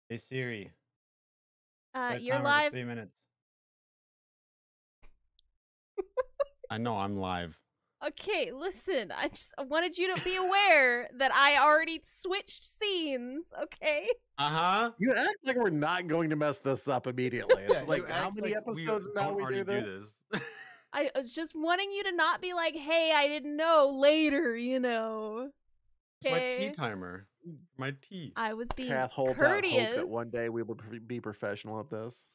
Hey Siri. You're timer live. For 3 minutes. I know I'm live. Okay, listen. I wanted you to be aware that I already switched scenes. Okay. You act like we're not going to mess this up immediately. It's Yeah, like how many episodes now we do this? I was just wanting you to not be like, "Hey, I didn't know." Later, you know. It's my tea timer. My tea. I was being Kath holds courteous. out hope that one day we will be professional at this.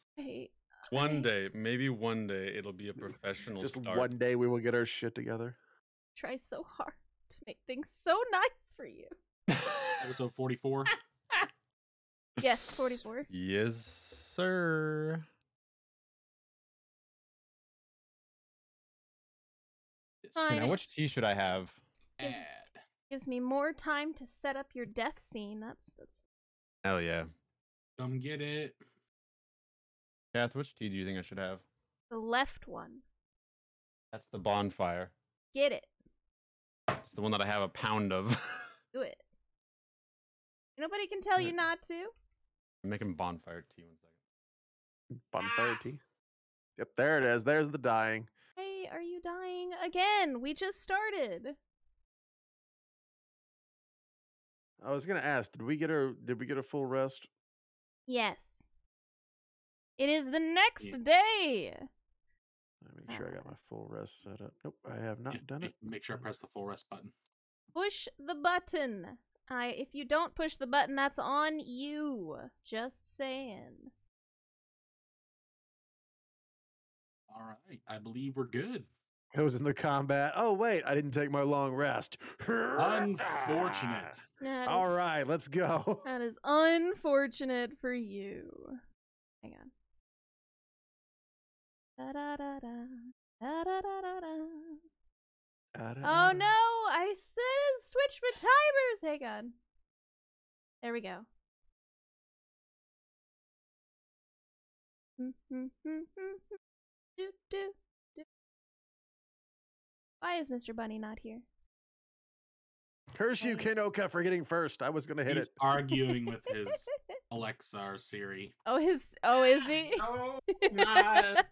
One day, maybe one day, it'll be a professional Just start. one day we will get our shit together. Try so hard to make things so nice for you. Episode 44. Yes, 44. Yes, sir. Now, which tea should I have? Gives me more time to set up your death scene. That's. Hell yeah. Come get it. Kath, which tea do you think I should have? The left one. That's the bonfire. Get it. It's the one that I have a pound of. Do it. Nobody can tell you not to. I'm making bonfire tea 1 second. Bonfire tea? Yep, there it is. There's the dying. Hey, are you dying again? We just started. I was gonna ask, did we get a full rest? Yes. It is the next day. Let me make sure I got my full rest set up. Nope, I have not done it. Make sure I press the full rest button. Push the button. If you don't push the button, that's on you. Just saying. All right, I believe we're good. Goes in the combat. Oh wait, I didn't take my long rest. Unfortunate. All right, let's go. That is unfortunate for you. Hang on. Da da da da. Da da da da da. Oh no! I said switch my timers! Hang on. There we go. Why is Mr. Bunny not here? Curse you, Kenoka, for getting first. I was gonna hit He's it. arguing with his Alexa or Siri. Oh, is he? No, not.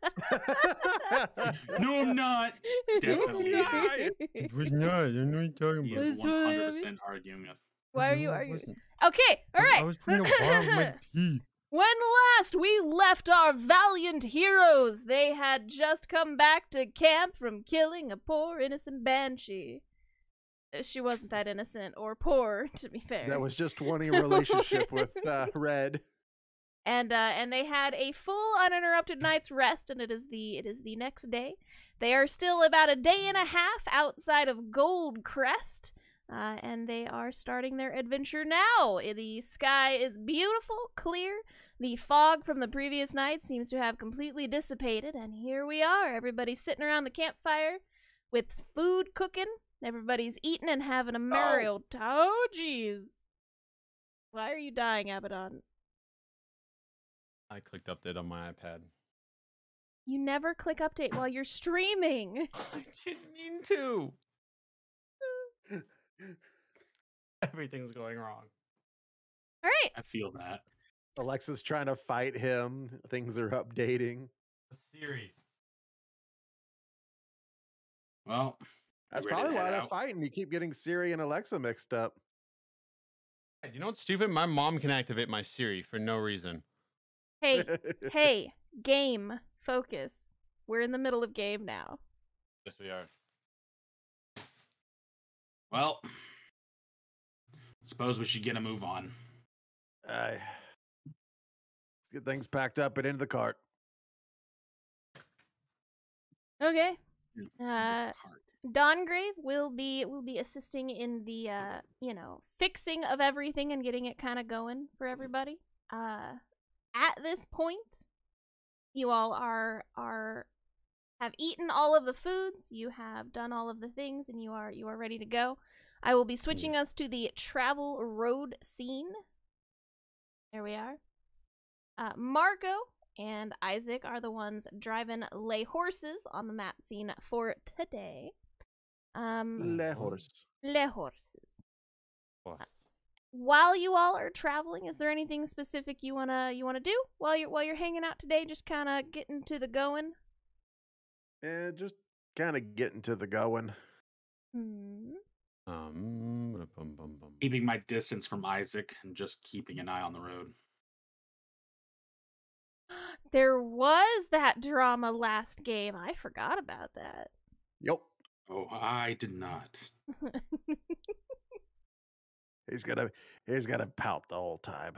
No, I'm not. Definitely not. It was not. I know what you're talking He about. is 100% arguing with. Why are you arguing? Okay, alright. I was putting the bottom of my tea. When last we left our valiant heroes, they had just come back to camp from killing a poor innocent banshee. She wasn't that innocent or poor, to be fair. That was just wanting a relationship with Red. And they had a full uninterrupted night's rest, and it is the next day. They are still about a day and a half outside of Gold Crest. And they are starting their adventure now. The sky is beautiful, clear. The fog from the previous night seems to have completely dissipated. And here we are. Everybody's sitting around the campfire with food cooking. Everybody's eating and having a merry old time. Oh, jeez. Why are you dying, Abaddon? I clicked update on my iPad. You never click update while you're streaming. I didn't mean to. Everything's going wrong. All right. I feel that. Alexa's trying to fight him. Things are updating. Siri. Well, that's probably why they're fighting. You keep getting Siri and Alexa mixed up. Hey, you know what's stupid? My mom can activate my Siri for no reason. Hey, hey, game, focus. We're in the middle of game now. Yes, we are. Well, suppose we should get a move on. Let's get things packed up and into the cart. Okay. Dawngrave will be assisting in the fixing of everything and getting it kind of going for everybody. At this point, you all have eaten all of the foods, you have done all of the things, and you are ready to go. I will be switching us to the travel road scene. There we are. Marco and Isaac are the ones driving lay horses on the map scene for today. Le horse. Le horses. while you all are traveling, is there anything specific you wanna do while you're hanging out today? Just kind of getting to the going. Yeah, just kind of getting to the going. Hmm. Bum. Keeping my distance from Isaac and just keeping an eye on the road. There was that drama last game. I forgot about that. Yep. Oh, I did not. He's gonna pout the whole time.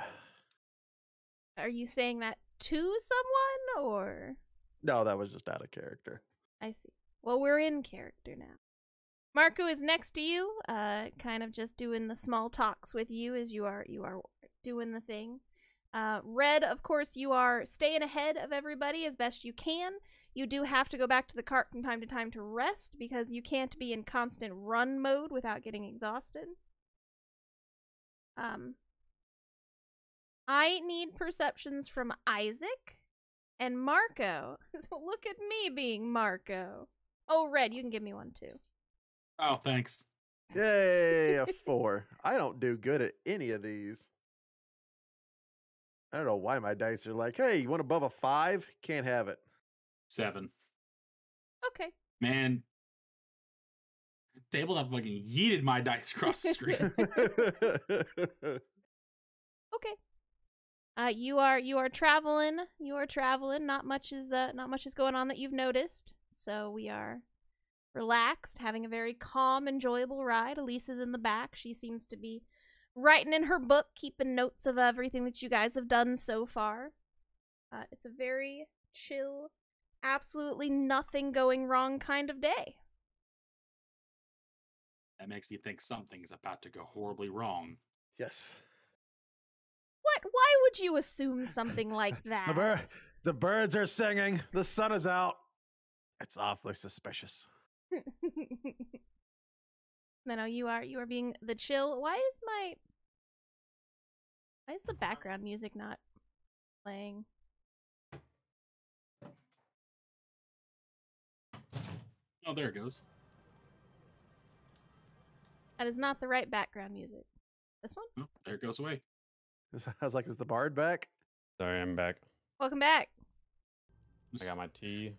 Are you saying that to someone, or? No, that was just out of character. I see. Well, we're in character now. Marco is next to you, kind of just doing the small talks with you as you are doing the thing. Red, of course, you are staying ahead of everybody as best you can. You do have to go back to the cart from time to time to rest because you can't be in constant run mode without getting exhausted. I need perceptions from Isaac and Marco. Look at me being Marco. Oh, Red, you can give me one too. Oh, thanks. Yay, a 4. I don't do good at any of these. I don't know why my dice are like, hey, you want above a 5? Can't have it. 7. Okay. Man, Tabletop fucking yeeted my dice across the screen. Okay. You are traveling. You are traveling. Not much is going on that you've noticed. So we are relaxed, having a very calm, enjoyable ride. Elise is in the back. She seems to be writing in her book, keeping notes of everything that you guys have done so far. It's a very chill, absolutely nothing going wrong kind of day. That makes me think something's about to go horribly wrong. Yes. What? Why would you assume something like that? The birds are singing. The sun is out. It's awfully suspicious. No, you are being the chill. Why is the background music not playing? Oh, there it goes. That is not the right background music. This one? Oh, there it goes away. I was like, is the bard back? Sorry, I'm back. Welcome back. I got my tea.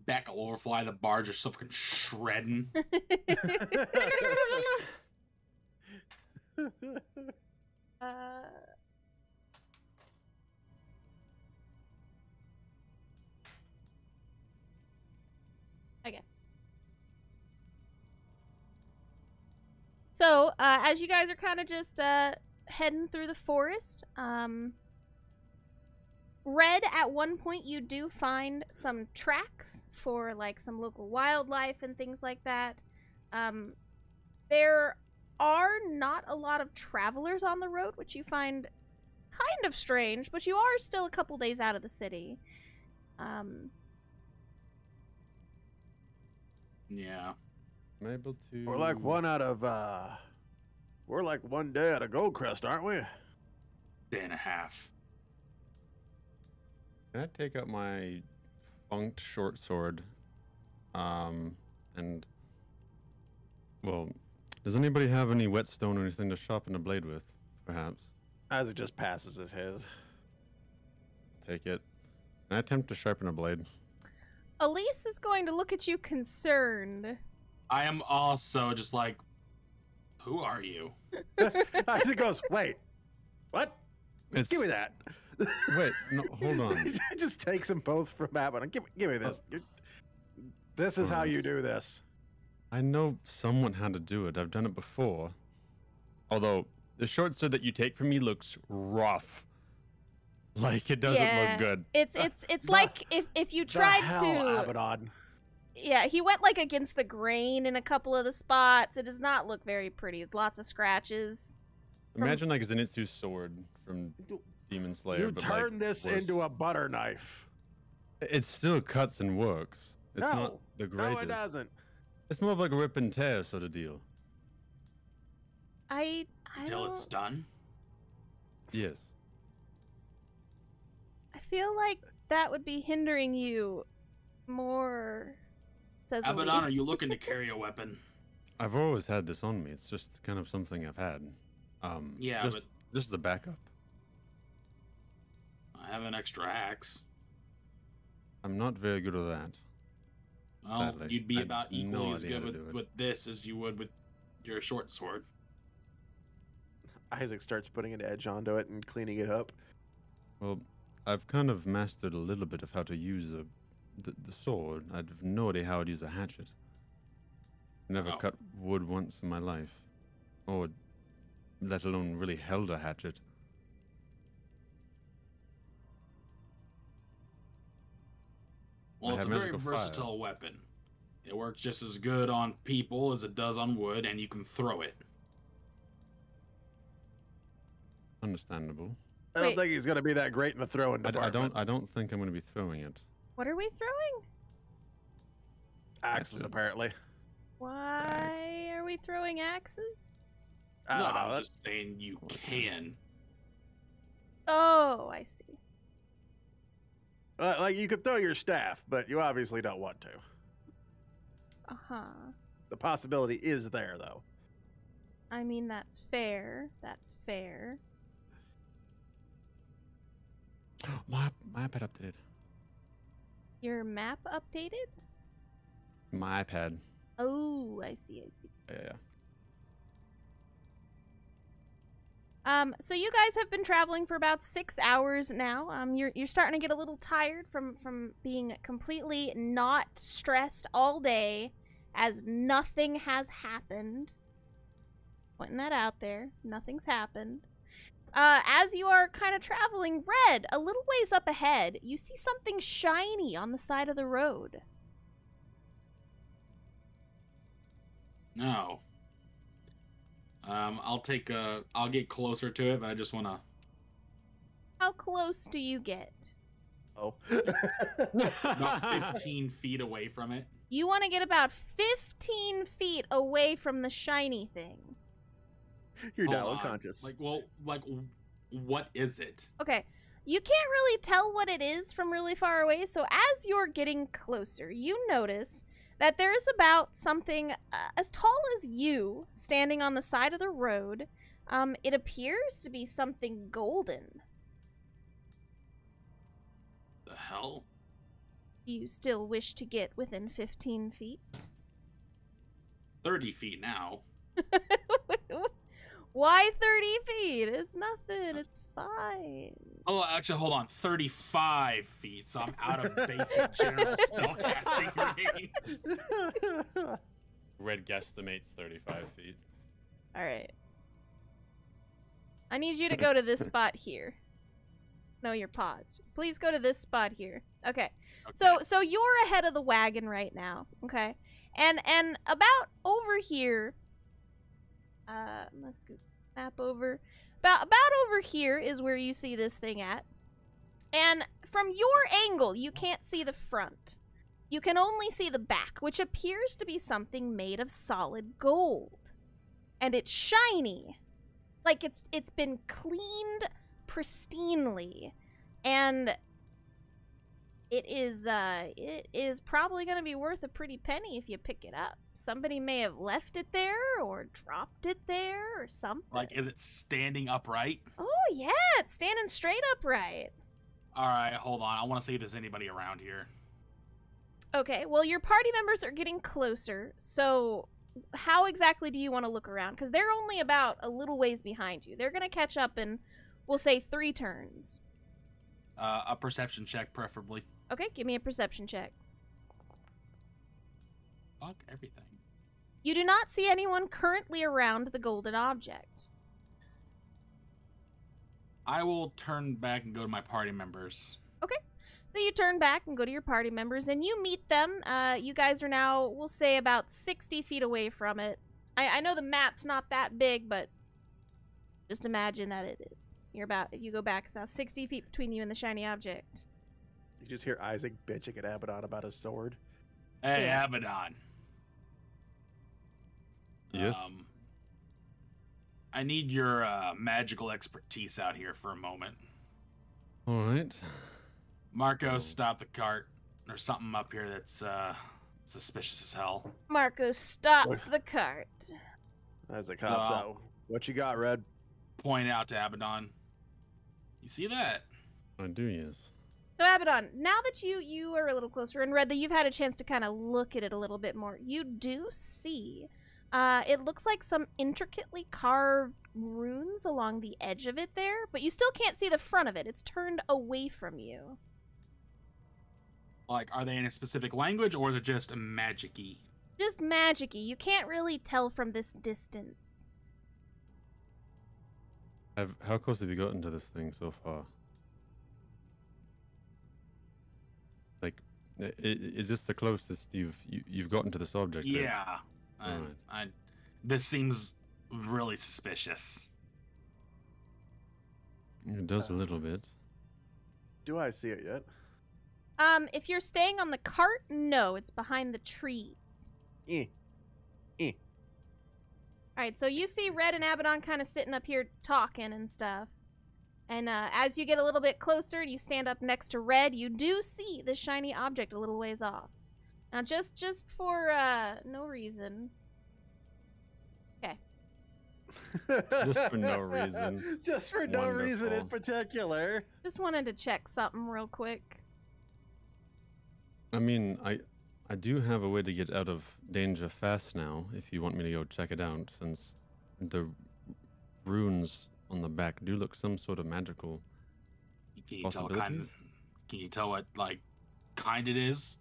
Back will overfly the bar, just so fucking shredding. Okay. So, as you guys are kind of just heading through the forest, Red, at one point you do find some tracks for like some local wildlife and things like that. There are not a lot of travelers on the road, which you find kind of strange, but you are still a couple days out of the city. Yeah. I'm able to. We're like one day out of Goldcrest, aren't we? Day and a half. Can I take out my funked short sword? And well, does anybody have any whetstone or anything to sharpen a blade with? Perhaps. As it just passes as his. Take it. Can I attempt to sharpen a blade? Elise is going to look at you concerned. I am also just like, who are you? Isaac goes, wait, what? It's... Give me that. Wait, no, hold on. He just takes them both from Abaddon. Give me this. This is how you do this. I know someone had to do it. I've done it before. Although the short sword that you take from me looks rough. Like it doesn't look good. It's like if you tried to Abaddon. Yeah, he went like against the grain in a couple of the spots. It does not look very pretty. Lots of scratches. Imagine like Zenitsu's sword from Demon Slayer. You but turn like, this worse. into a butter knife. It still cuts and works. It's not the greatest. No, it doesn't. It's more of like a rip and tear sort of deal. Until it's done. Yes. I feel like that would be hindering you more. Says Abaddon, Elise. are you looking to carry a weapon? I've always had this on me. It's just kind of something I've had. Yeah, just, but just as a backup. I have an extra axe. I'm not very good at that. Well, Sadly, you'd be I have about equally no as idea how good to do it. with this as you would with your short sword. Isaac starts putting an edge onto it and cleaning it up. Well, I've kind of mastered a little bit of how to use the sword. I have no idea how to use a hatchet. Never Oh. cut wood once in my life, or let alone really held a hatchet. Well, I it's a have very magical fire. versatile weapon. It works just as good on people as it does on wood, and you can throw it. Understandable. I don't Wait. think he's going to be that great in the throwing department. I don't think I'm going to be throwing it. What are we throwing? Axes, apparently. Why are we throwing axes? I No, don't know. I'm That's- just saying you can. Oh, I see. like, you could throw your staff, but you obviously don't want to. Uh-huh. The possibility is there, though. I mean, that's fair. That's fair. My iPad updated. Your map updated? My iPad. Oh, I see, I see. Yeah. So you guys have been traveling for about 6 hours now. You're starting to get a little tired from being completely not stressed all day, as nothing has happened. Pointing that out there. Nothing's happened. As you are kind of traveling, Red, a little ways up ahead, you see something shiny on the side of the road. No. I'll get closer to it, but I just want to. How close do you get? Oh. About 15 feet away from it. You want to get about 15 feet away from the shiny thing. You're Hold now on. unconscious. What is it? Okay, you can't really tell what it is from really far away, so as you're getting closer, you notice that there is about something as tall as you standing on the side of the road. It appears to be something golden. The hell? Do you still wish to get within 15 feet? 30 feet now. Why 30 feet? It's nothing. It's fine. Oh, actually, hold on. 35 feet, so I'm out of basic general spellcasting range. Red guesstimates 35 feet. All right. I need you to go to this spot here. No, you're paused. Please go to this spot here. Okay. So you're ahead of the wagon right now. Okay. And about over here. Let's go map over. About over here is where you see this thing at. And from your angle, you can't see the front. You can only see the back, which appears to be something made of solid gold. And it's shiny. Like it's been cleaned pristinely. And it is probably going to be worth a pretty penny if you pick it up. Somebody may have left it there or dropped it there or something. Like, is it standing upright? Oh, yeah, it's standing straight upright. All right, hold on. I want to see if there's anybody around here. Okay, well, your party members are getting closer, so how exactly do you want to look around? Because they're only about a little ways behind you. They're going to catch up in, we'll say, 3 turns. A perception check, preferably. Okay, give me a perception check. Fuck everything. You do not see anyone currently around the golden object. I will turn back and go to my party members. Okay. So you turn back and go to your party members, and you meet them. You guys are now, we'll say, about 60 feet away from it. I know the map's not that big, but just imagine that it is. You go back, it's now 60 feet between you and the shiny object. You just hear Isaac bitching at Abaddon about his sword. Hey, Yeah. Abaddon. Yes. I need your magical expertise out here for a moment. All right. Marco, stop the cart. There's something up here that's suspicious as hell. Marco stops the cart. Isaac hops Oh. out. What you got, Red? point out to Abaddon. You see that? I do, yes. So Abaddon, now that you are a little closer and Red, that you've had a chance to kind of look at it a little bit more, you do see, it looks like some intricately carved runes along the edge of it there, but you still can't see the front of it. It's turned away from you. Like, are they in a specific language, or is it just magic-y? Just magic-y. You can't really tell from this distance. How close have you gotten to this thing so far? Like, is this the closest you've gotten to this object? right? Yeah. Alright. This seems really suspicious. It does a little bit. Do I see it yet? If you're staying on the cart, no, it's behind the trees. Alright, so you see Red and Abaddon kind of sitting up here talking and stuff. And as you get a little bit closer and you stand up next to Red, you do see this shiny object a little ways off. Now, just for no reason. Okay. Just for no reason. Just for no reason in Wonderful. particular. Just wanted to check something real quick. I mean, I do have a way to get out of danger fast now, if you want me to go check it out, since the runes on the back do look some sort of magical. Can you tell what like kind it is?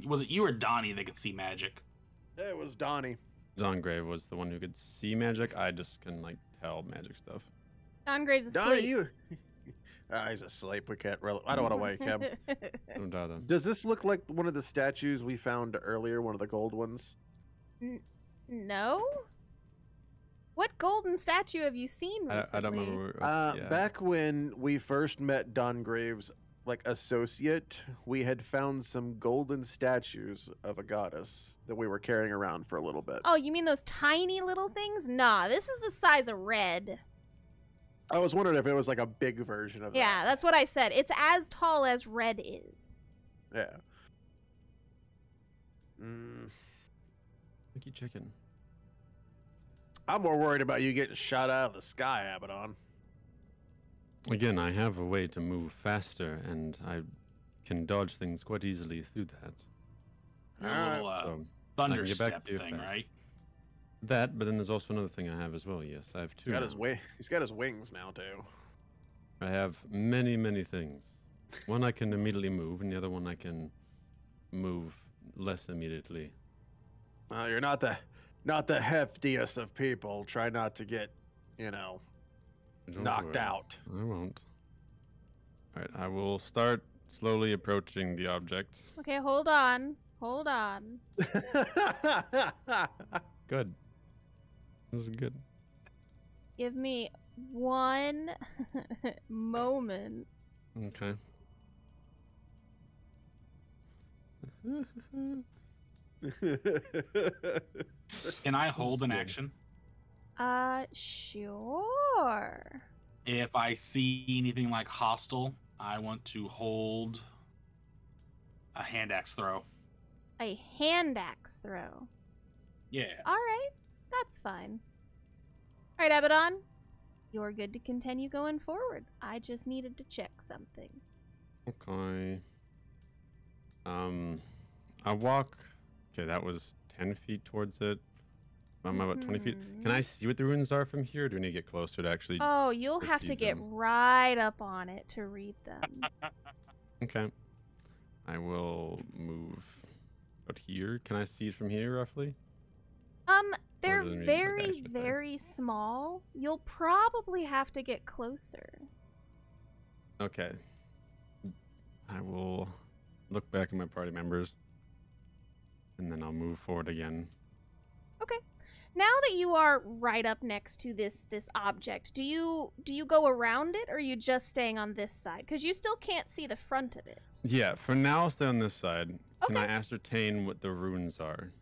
Was it you or Donnie that could see magic? It was Donnie. John Gray was the one who could see magic. I just can, like, tell magic stuff. Don Graves asleep. Donnie, you. He's asleep. We can't really. I don't want to wake him. Don't die then. Does this look like one of the statues we found earlier? One of the gold ones? No? What golden statue have you seen recently? I don't remember. Yeah. Back when we first met Don Graves' associate, we had found some golden statues of a goddess that we were carrying around for a little bit. Oh, you mean those tiny little things? Nah, this is the size of Red. I was wondering if it was like a big version of Yeah, that's what I said. It's as tall as Red is. that. Yeah. Lucky chicken. I'm more worried about you getting shot out of the sky, Abaddon. Again, I have a way to move faster, and I can dodge things quite easily through that. A little So, thunder I can get back step to you thing, fast. right? that, but then there's also another thing I have as well. Yes, I have two. He's got his wings now too. I have many, many things. One I can immediately move, and the other one I can move less immediately. You're not the heftiest of people. Try not to get, Don't knocked worry. out. I won't. All right, I will start slowly approaching the object. Okay, hold on. Hold on. Good. This is good. Give me one moment. Okay. Can I hold an good. action? Sure. If I see anything like hostile, I want to hold a hand axe throw. A hand axe throw. Yeah. Alright, that's fine. Alright, Abaddon. You're good to continue going forward. I just needed to check something. Okay. I walk. Okay, that was 10 feet towards it. I'm about 20 feet. Can I see what the runes are from here? Or do we need to get closer to actually? Oh, you'll have to perceive get them? right up on it to read them. Okay. I will move out here. Can I see it from here, roughly? They're does it mean, like, very, actually there? very small. You'll probably have to get closer. Okay. I will look back at my party members, and then I'll move forward again. Okay. Now that you are right up next to this object, do you go around it, or are you just staying on this side? Because you still can't see the front of it. Yeah, for now I'll stay on this side. Can I Okay. ascertain what the runes are?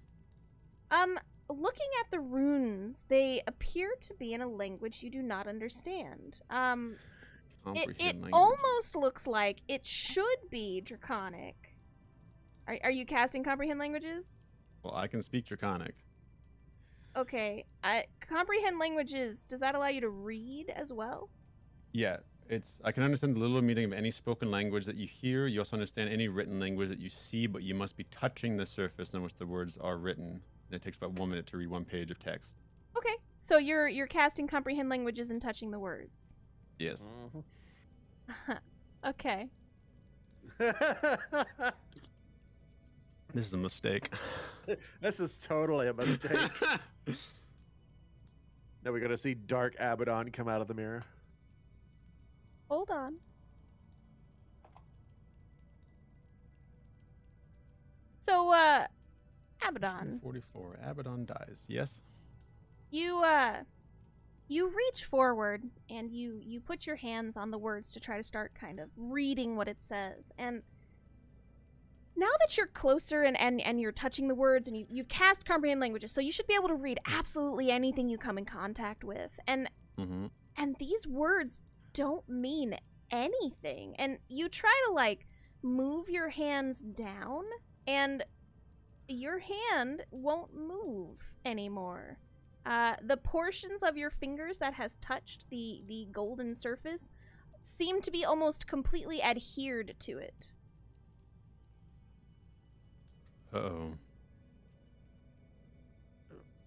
Looking at the runes, they appear to be in a language you do not understand. It Comprehend language. almost looks like it should be Draconic. Are you casting Comprehend Languages? Well, I can speak Draconic. Okay. Comprehend languages. Does that allow you to read as well? Yeah, I can understand the literal meaning of any spoken language that you hear. You also understand any written language that you see, but you must be touching the surface on which the words are written. And it takes about 1 minute to read 1 page of text. Okay. So you're casting comprehend languages and touching the words. Yes. Okay. This is a mistake. This is totally a mistake. Now we're gonna see Dark Abaddon come out of the mirror. Hold on. So, Abaddon. 44. Abaddon dies. Yes. You reach forward and you put your hands on the words to try to start kind of reading what it says. And now that you're closer and you're touching the words and you've cast comprehend languages, so you should be able to read absolutely anything you come in contact with. And and these words don't mean anything. And you try to like move your hands down and your hand won't move anymore. The portions of your fingers that has touched the golden surface seem to be almost completely adhered to it. Uh-oh.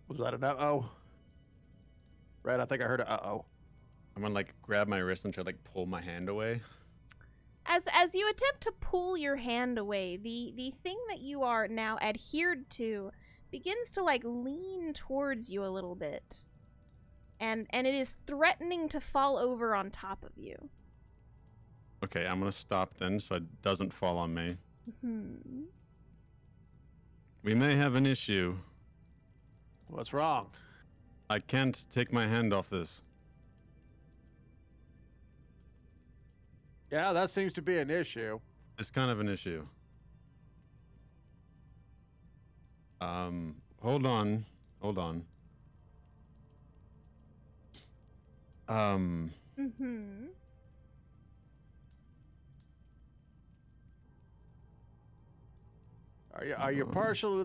Was that an uh-oh? Right, I think I heard a uh-oh. I'm gonna like grab my wrist and try to like pull my hand away. As you attempt to pull your hand away, the thing that you are now adhered to begins to like lean towards you a little bit. And it is threatening to fall over on top of you. Okay, I'm gonna stop then so it doesn't fall on me. We may have an issue. What's wrong? I can't take my hand off this. Yeah, that seems to be an issue. It's kind of an issue. Hold on. Are you partial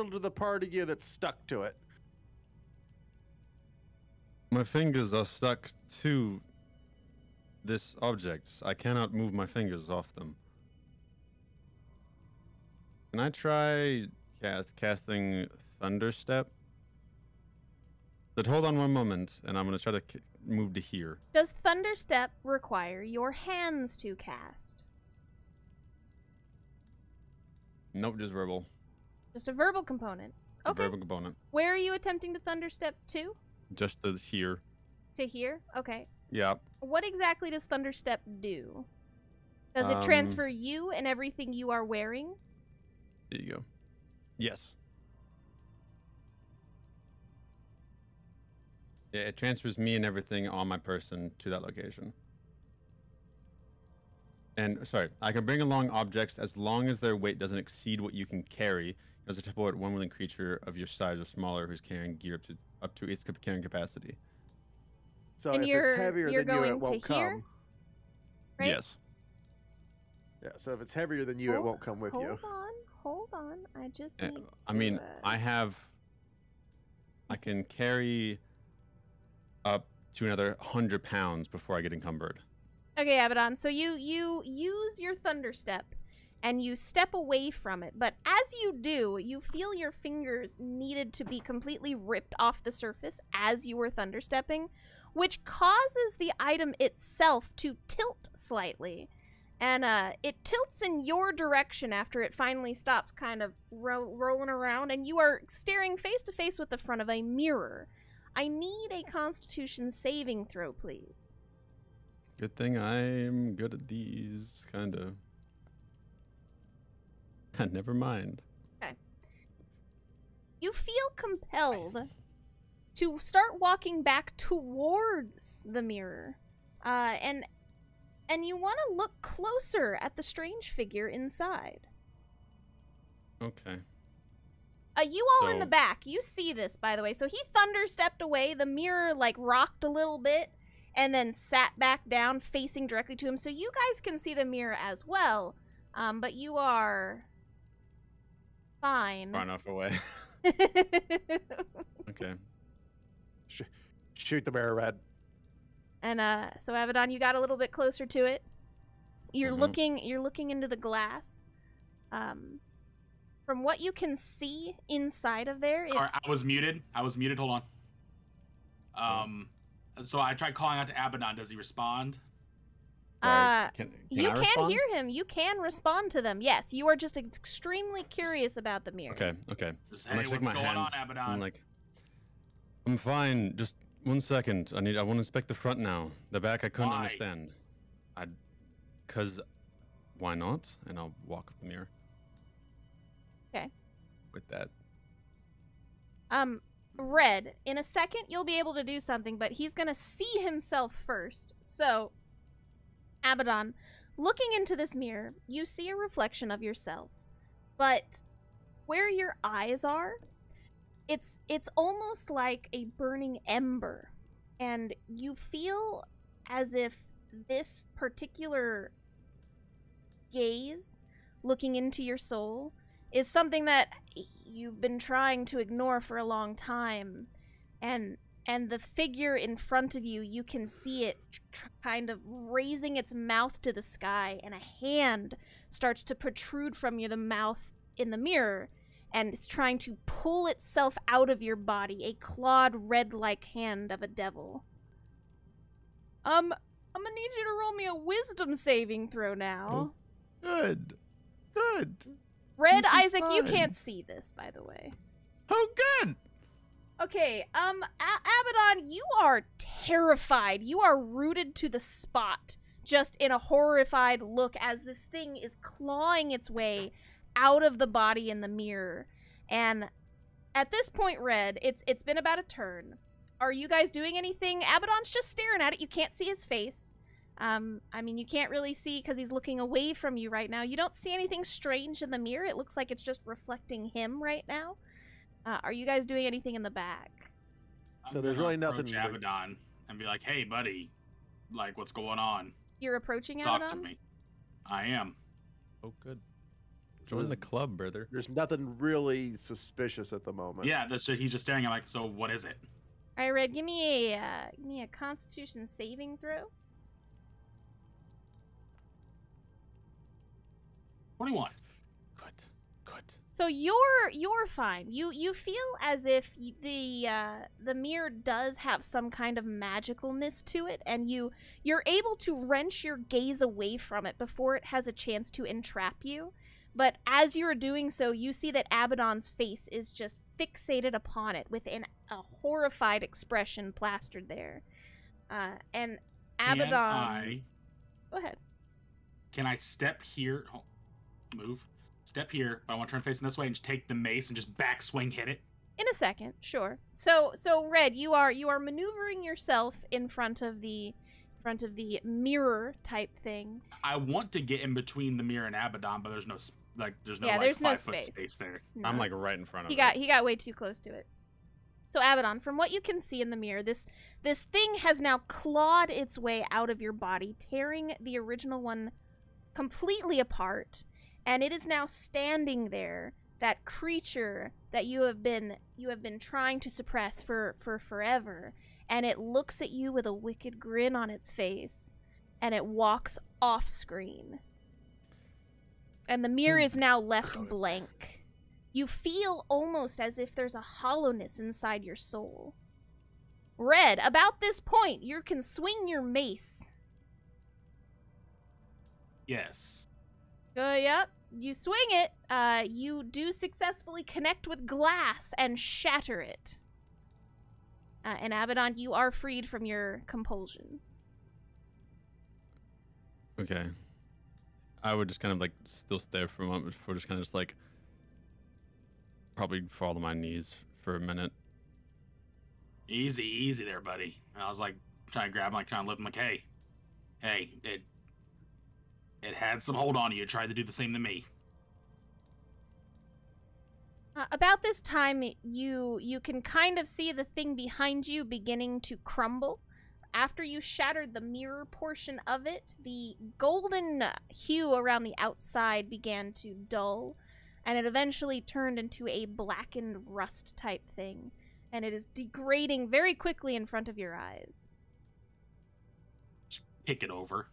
to the part of you that's stuck to it? My fingers are stuck to this object. I cannot move my fingers off them. Can I try casting Thunderstep? But hold on one moment, and I'm going to try to move to here. Does Thunderstep require your hands to cast? Nope, just verbal. Just a verbal component. Okay. A verbal component. Where are you attempting to Thunderstep to? Just to here. To here? Okay. Yeah. What exactly does Thunderstep do? Does it transfer you and everything you are wearing? There you go. Yes. Yeah, it transfers me and everything on my person to that location. And, sorry, I can bring along objects as long as their weight doesn't exceed what you can carry. As a typical one willing creature of your size or smaller who's carrying gear up to its carrying capacity. So And if you're it's heavier than you, going it won't to here? come. Right? Yes. Yeah, so if it's heavier than you, it won't come with you. Hold on. I just need I mean, to, I can carry up to another 100 pounds before I get encumbered. Okay, Abaddon, so you use your Thunderstep, and you step away from it, but as you do, you feel your fingers needed to be completely ripped off the surface as you were Thunderstepping, which causes the item itself to tilt slightly. And it tilts in your direction after it finally stops kind of rolling around, and you are staring face to face with the front of a mirror. I need a Constitution saving throw, please. Good thing I'm good at these, kind of. Never mind. Okay. You feel compelled to start walking back towards the mirror. And you want to look closer at the strange figure inside. Okay. You all in the back, you see this, by the way. So he thunderstepped away. The mirror, like, rocked a little bit and then sat back down, facing directly to him. So you guys can see the mirror as well. But you are fine. Far enough away. Okay. Shoot the mirror, Red. And so Abaddon, you got a little bit closer to it. You're Mhm. looking into the glass. From what you can see inside of there, it's All right, I was muted. Hold on. So I tried calling out to Abaddon. Does he respond? Right. Can you I can respond? hear him. You can respond to them. Yes, you are just extremely curious about the mirror. Okay. Okay. Just, I'm hey, gonna what's shake my going hand. on, Abaddon? I'm like, I'm fine. Just 1 second. I want to inspect the front now. The back I couldn't Why? understand. Cause why not? And I'll walk up the mirror. Okay. With that. Red, in a second you'll be able to do something, but he's gonna see himself first. So, Abaddon, looking into this mirror, you see a reflection of yourself. But where your eyes are, it's almost like a burning ember. And you feel as if this particular gaze, looking into your soul, is something that you've been trying to ignore for a long time. And the figure in front of you, you can see it kind of raising its mouth to the sky, and a hand starts to protrude from the mouth in the mirror, and it's trying to pull itself out of your body, a clawed red-like hand of a devil. I'm gonna need you to roll me a wisdom saving throw now. Good. Good. Red, This is Isaac, you fine. can't see this, by the way. Oh, good. Okay, Abaddon, you are terrified. You are rooted to the spot, just in a horrified look as this thing is clawing its way out of the body in the mirror. And at this point, Red, it's been about a turn. Are you guys doing anything? Abaddon's just staring at it. You can't see his face. I mean, you can't really see because he's looking away from you right now. You don't see anything strange in the mirror. It looks like it's just reflecting him right now. Are you guys doing anything in the back? So I'm there's gonna really nothing approach Abaddon and be like, "Hey, buddy, like, what's going on? You're approaching Talk Abaddon? to me." I am. Oh, good. So Join the there's- club, brother. There's nothing really suspicious at the moment. Yeah, that's just, he's just staring at me like, so what is it? All right, Red, give me a Constitution saving throw. What do you want? Good. Good. So you're fine. You feel as if the mirror does have some kind of magicalness to it, and you're able to wrench your gaze away from it before it has a chance to entrap you. But as you're doing so, you see that Abaddon's face is just fixated upon it with a horrified expression plastered there. And Abaddon, go ahead. Can I step here? Move. Step here, but I want to turn facing this way and just take the mace and just backswing hit it. In a second, sure. So Red, you are maneuvering yourself in front of the mirror type thing. I want to get in between the mirror and Abaddon, but there's no Yeah, like, there's no 5 foot space. space there. No. I'm like right in front of he got way too close to it. So Abaddon, from what you can see in the mirror, this thing has now clawed its way out of your body, tearing the original one completely apart, and it is now standing there, that creature that you have been trying to suppress for forever, and it looks at you with a wicked grin on its face, and it walks off screen. And the mirror is now left blank. You feel almost as if there's a hollowness inside your soul. Red, about this point, you can swing your mace. Yes. Yep. You swing it. You do successfully connect with glass and shatter it. And Abaddon, you are freed from your compulsion. Okay. I would just kind of like still stare for a moment before just kind of just like probably fall to my knees for a minute. Easy there, buddy. And I was like trying to grab him, like trying to lift him, like, hey, it had some hold on you. Tried to do the same to me. About this time, you can kind of see the thing behind you beginning to crumble. After you shattered the mirror portion of it, the golden hue around the outside began to dull. and it eventually turned into a blackened rust type thing, and it is degrading very quickly in front of your eyes. Just kick it over.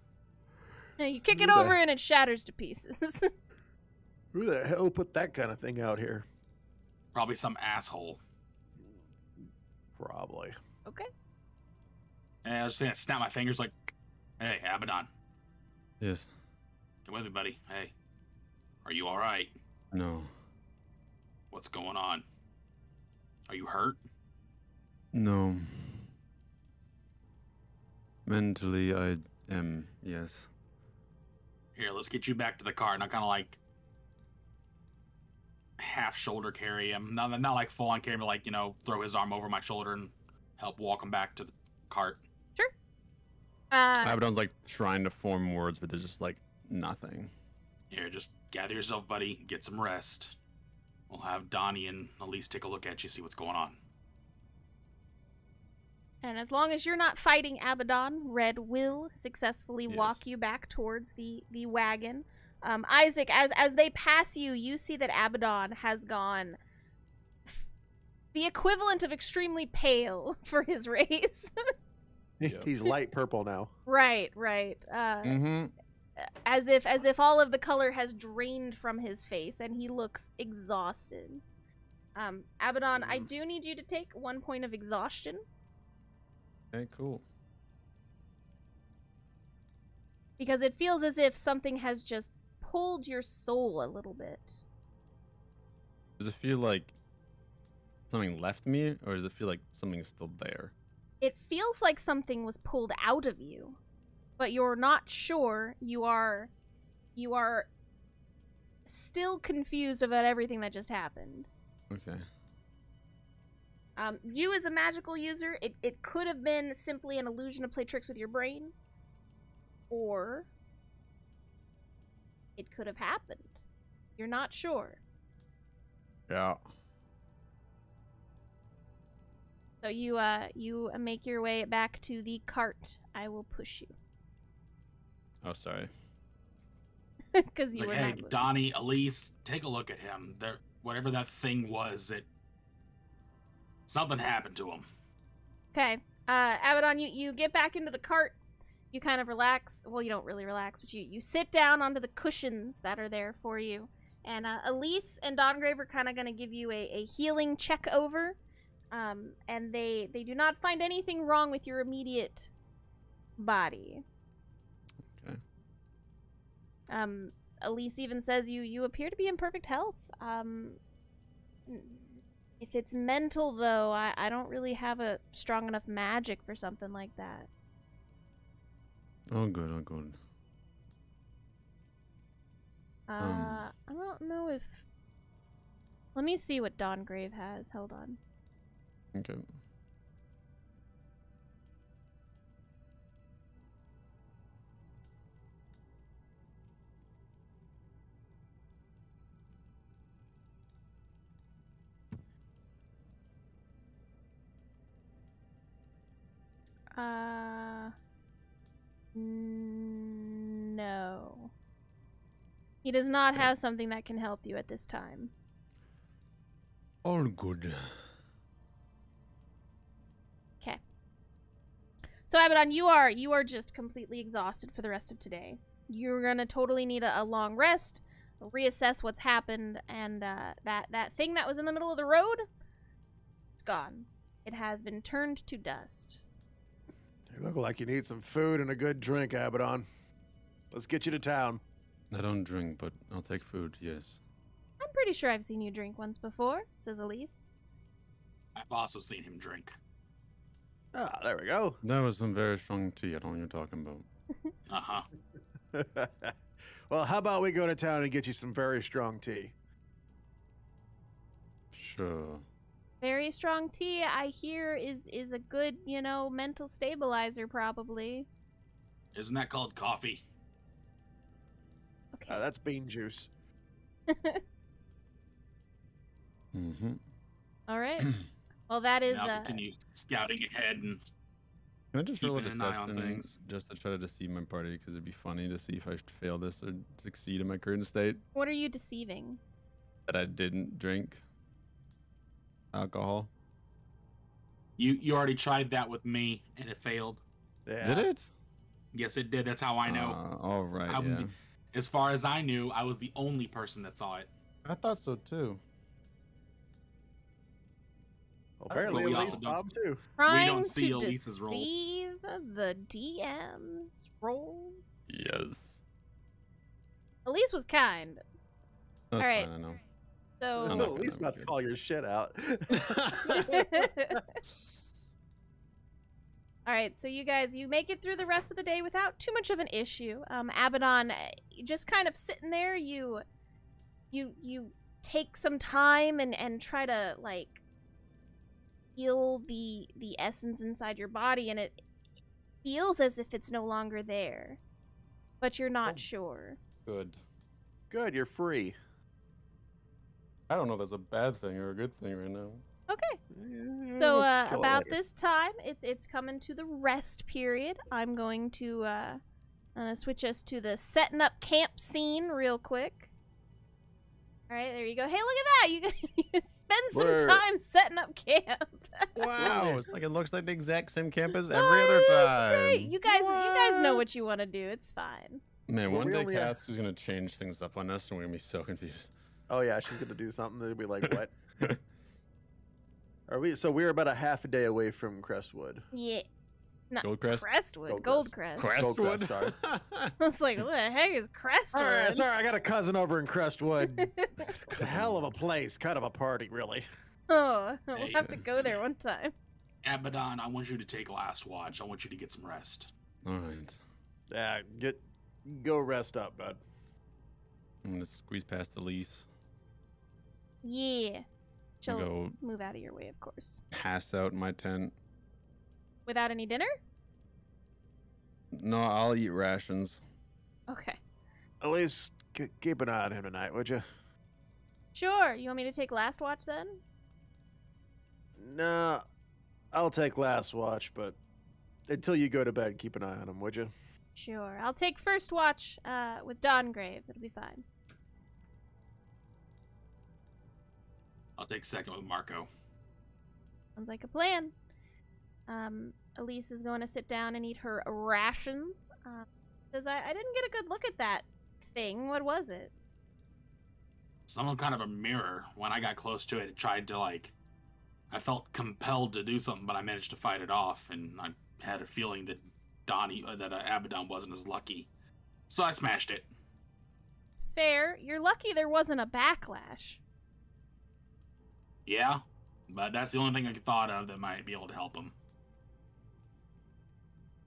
And you kick it over and it shatters to pieces. Who the hell put that kind of thing out here? Probably some asshole. Probably. Okay. And I was just gonna snap my fingers like, hey, Abaddon, Yes. come with me, buddy. Hey, are you all right? No. What's going on? Are you hurt? No. Mentally, I am, yes. Here, let's get you back to the car. And I kind of like half shoulder carry him. Not like full on carry him, but like, throw his arm over my shoulder and help walk him back to the cart. Sure. Abaddon's like trying to form words, but there's just like nothing. Here, just gather yourself, buddy. Get some rest. We'll have Donnie and Elise take a look at you, see what's going on. And as long as you're not fighting Abaddon, Red will successfully walk you back towards the wagon. Isaac, as they pass you, you see that Abaddon has gone the equivalent of extremely pale for his race. Yep. He's light purple now. Right. Mm-hmm. As if all of the color has drained from his face, and he looks exhausted. Abaddon, I do need you to take 1 point of exhaustion. Okay, cool. Because it feels as if something has just pulled your soul a little bit. Does it feel like something left me, or does it feel like something's still there? It feels like something was pulled out of you, but you're not sure. You are still confused about everything that just happened. Okay. You as a magical user, it could have been simply an illusion to play tricks with your brain, or it could have happened. You're not sure. Yeah. So you make your way back to the cart. I will push you. Oh, sorry. Because you Like, were hey, not moving. Donnie, Elise, take a look at him. Whatever that thing was, something happened to him. Okay. Abaddon, you get back into the cart. You kind of relax. Well, you don't really relax, but you sit down onto the cushions that are there for you. And Elise and Dongrave are kind of going to give you a healing check over. And they do not find anything wrong with your immediate body. Okay. Elise even says you appear to be in perfect health. If it's mental, though, I don't really have a strong enough magic for something like that. Oh, good. Oh, good. I don't know if... Let me see what Dongrave has. Hold on. Okay. No. He does not have something that can help you at this time. All good. Okay. So Abaddon, you are just completely exhausted for the rest of today. You're gonna totally need a long rest, reassess what's happened, and that thing that was in the middle of the road, it's gone. It has been turned to dust. You look like you need some food and a good drink, Abaddon. Let's get you to town. I don't drink, but I'll take food, yes. I'm pretty sure I've seen you drink once before, says Elise. I've also seen him drink. Ah, there we go. That was some very strong tea. I don't know what you're talking about. Uh-huh. Well, how about we go to town and get you some very strong tea? Sure. Very strong tea, I hear, is a good, mental stabilizer, probably. Isn't that called coffee? Okay. That's bean juice. Mm-hmm. All right. Well, that is... I'll continue scouting ahead and Can I just roll a keeping an eye on deception things. just to try to deceive my party? Because it'd be funny to see if I fail this or succeed in my current state. What are you deceiving? that I didn't drink alcohol. You already tried that with me, and it failed. Yeah. Did it? Yes, it did. That's how I know. All right. I'm Yeah. As far as I knew, I was the only person that saw it. I thought so too. Well, apparently, we Elise also saw don't him too. Trying don't to see Elise's roll. deceive the DM's rolls. Yes. Elise was kind. That's All right. fine. I know. So I'm No, not Elise gonna about to argue. call your shit out. All right, so you guys, you make it through the rest of the day without too much of an issue. Abaddon, just kind of sitting there, you take some time and try to like feel the essence inside your body, and it feels as if it's no longer there, but you're not sure. Good. Good, you're free. I don't know if that's a bad thing or a good thing right now. Okay. Yeah, So we'll kill it about later. this time, it's coming to the rest period. I'm going to switch us to the setting up camp scene real quick. All right, there you go. Hey, look at that! You spend some We're- time setting up camp. Wow, it's like it looks like the exact same camp as every What? other It's time. great. You guys know what you want to do. It's fine. Man, Well, one we day only Kat's is gonna change things up on us, and we're gonna be so confused. Oh yeah, she's gonna do something. They'll be like, "What?" Are we? So we're about a half a day away from Crestwood. Yeah. Not Goldcrest? Crestwood. Goldcrest. Goldcrest. Goldcrest, sorry. I was like, what the heck is Crestwood? All right, sorry, I got a cousin over in Crestwood. It's a hell of a place, kind of a party, really. Oh, we'll Hey. have to go there one time. Abaddon, I want you to take last watch. I want you to get some rest. All right, Yeah, go rest up, bud. I'm gonna squeeze past Elise, Yeah. She'll go move out of your way, of course. pass out in my tent. Without any dinner? No, I'll eat rations. Okay. At least keep an eye on him tonight, would you? Sure. You want me to take last watch then? No, I'll take last watch, but until you go to bed, keep an eye on him, would you? Sure. I'll take first watch with Dawngrave. It'll be fine. I'll take second with Marco. Sounds like a plan. Elise is going to sit down and eat her rations. Says, I didn't get a good look at that thing. What was it? Some kind of a mirror. When I got close to it, it tried to I felt compelled to do something, but I managed to fight it off, and I had a feeling that Abaddon wasn't as lucky. So I smashed it. Fair. You're lucky there wasn't a backlash. Yeah, but that's the only thing I thought of that might be able to help him.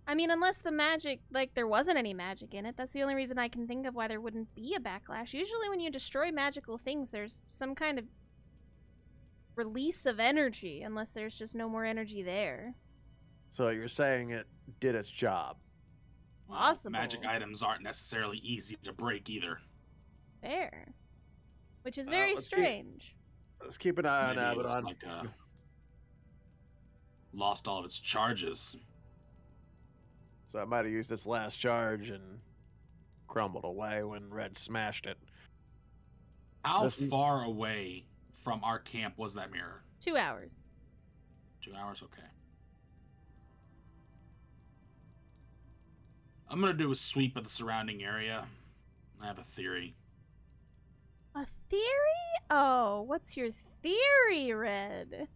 I mean, unless the magic, there wasn't any magic in it. That's the only reason I can think of why there wouldn't be a backlash. Usually when you destroy magical things, there's some kind of release of energy, unless there's just no more energy there. So you're saying it did its job. Well, Possible. magic items aren't necessarily easy to break either. Fair. Which is very let's keep- strange. Let's keep an eye on Maybe it was Abaddon. lost all of its charges. So I might have used its last charge and crumbled away when Red smashed it. How This- far away from our camp was that mirror? 2 hours. 2 hours? Okay. I'm gonna do a sweep of the surrounding area. I have a theory. A theory? Oh, what's your theory, Red?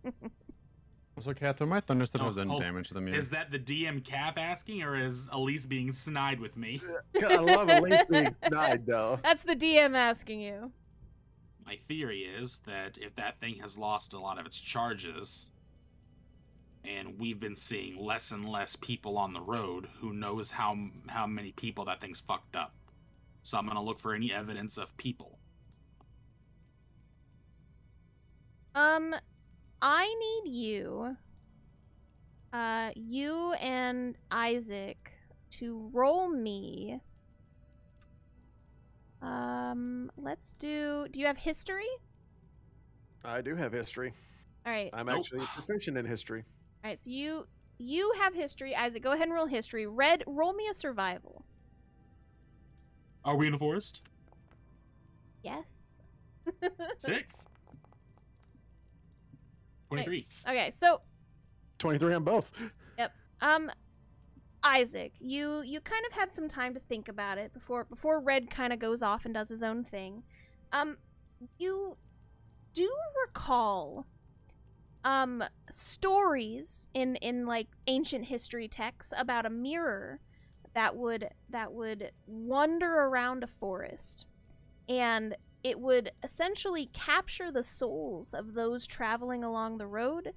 So, Catherine, my thunderstone Oh, has done oh, damage to the mirror. Is that the DM Cap asking, or is Elise being snide with me? I love Elise being snide, though. That's the DM asking you. My theory is that if that thing has lost a lot of its charges, and we've been seeing less and less people on the road, who knows how many people that thing's fucked up. So I'm gonna look for any evidence of people. I need you, you and Isaac, to roll me. Let's do you have history? I do have history. All right. I'm Nope. actually proficient in history. All right, so you have history. Isaac, go ahead and roll history. Red, roll me a survival. Are we in a forest? Yes. Sixth. 23. Okay, so 23 on both. Isaac, you kind of had some time to think about it before Red kind of goes off and does his own thing. You do recall stories in like ancient history texts about a mirror that would wander around a forest, and it would essentially capture the souls of those traveling along the road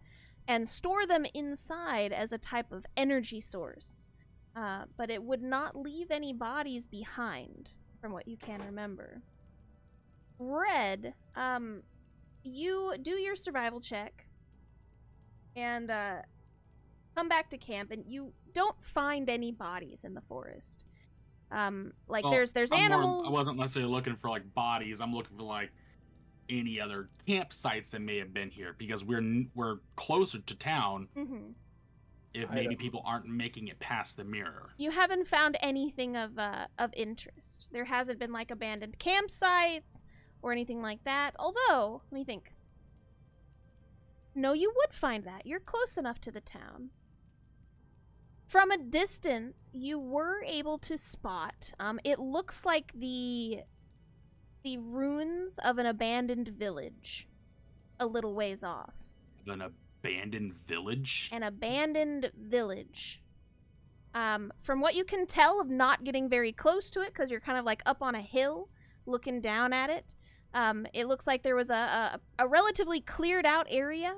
and store them inside as a type of energy source. But it would not leave any bodies behind, from what you can remember. Red, you do your survival check and come back to camp, and you don't find any bodies in the forest. Like Well, there's animals. I wasn't necessarily looking for like bodies. I'm looking for like any other campsites that may have been here, because we're closer to town. Mhm. If maybe people aren't making it past the mirror. You haven't found anything of interest. There hasn't been like abandoned campsites or anything like that. Although, let me think. No, you would find that. You're close enough to the town. From a distance, you were able to spot. It looks like the ruins of an abandoned village, a little ways off. An abandoned village? An abandoned village. From what you can tell of not getting very close to it, because you're kind of like up on a hill looking down at it, it looks like there was a relatively cleared out area,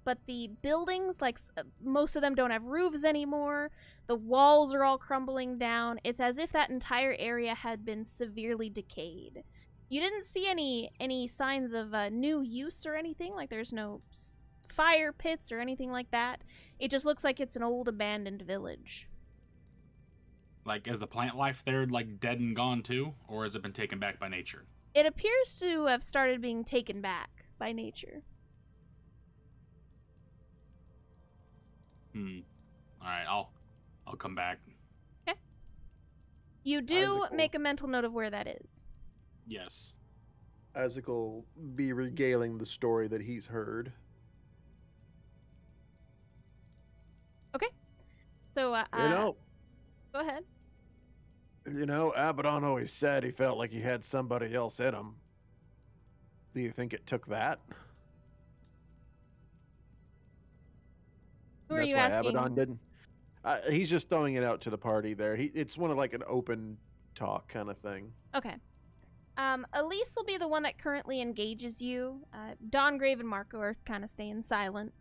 but the buildings, like most of them don't have roofs anymore. The walls are all crumbling down. It's as if that entire area had been severely decayed. You didn't see any signs of new use or anything, like there's no fire pits or anything like that. It just looks like it's an old abandoned village. Like, is the plant life there like dead and gone too, or has it been taken back by nature? It appears to have started being taken back by nature. All right, I'll come back. Okay. You do Isaac will- make a mental note of where that is. Yes. Isaac will be regaling the story that he's heard. So, Go ahead. Abaddon always said he felt like he had somebody else in him. Do you think it took that? Who are That's you why asking? Abaddon didn't. He's just throwing it out to the party there. It's one of like an open talk kind of thing. Okay. Elise will be the one that currently engages you. Dongrave and Marco are kind of staying silent.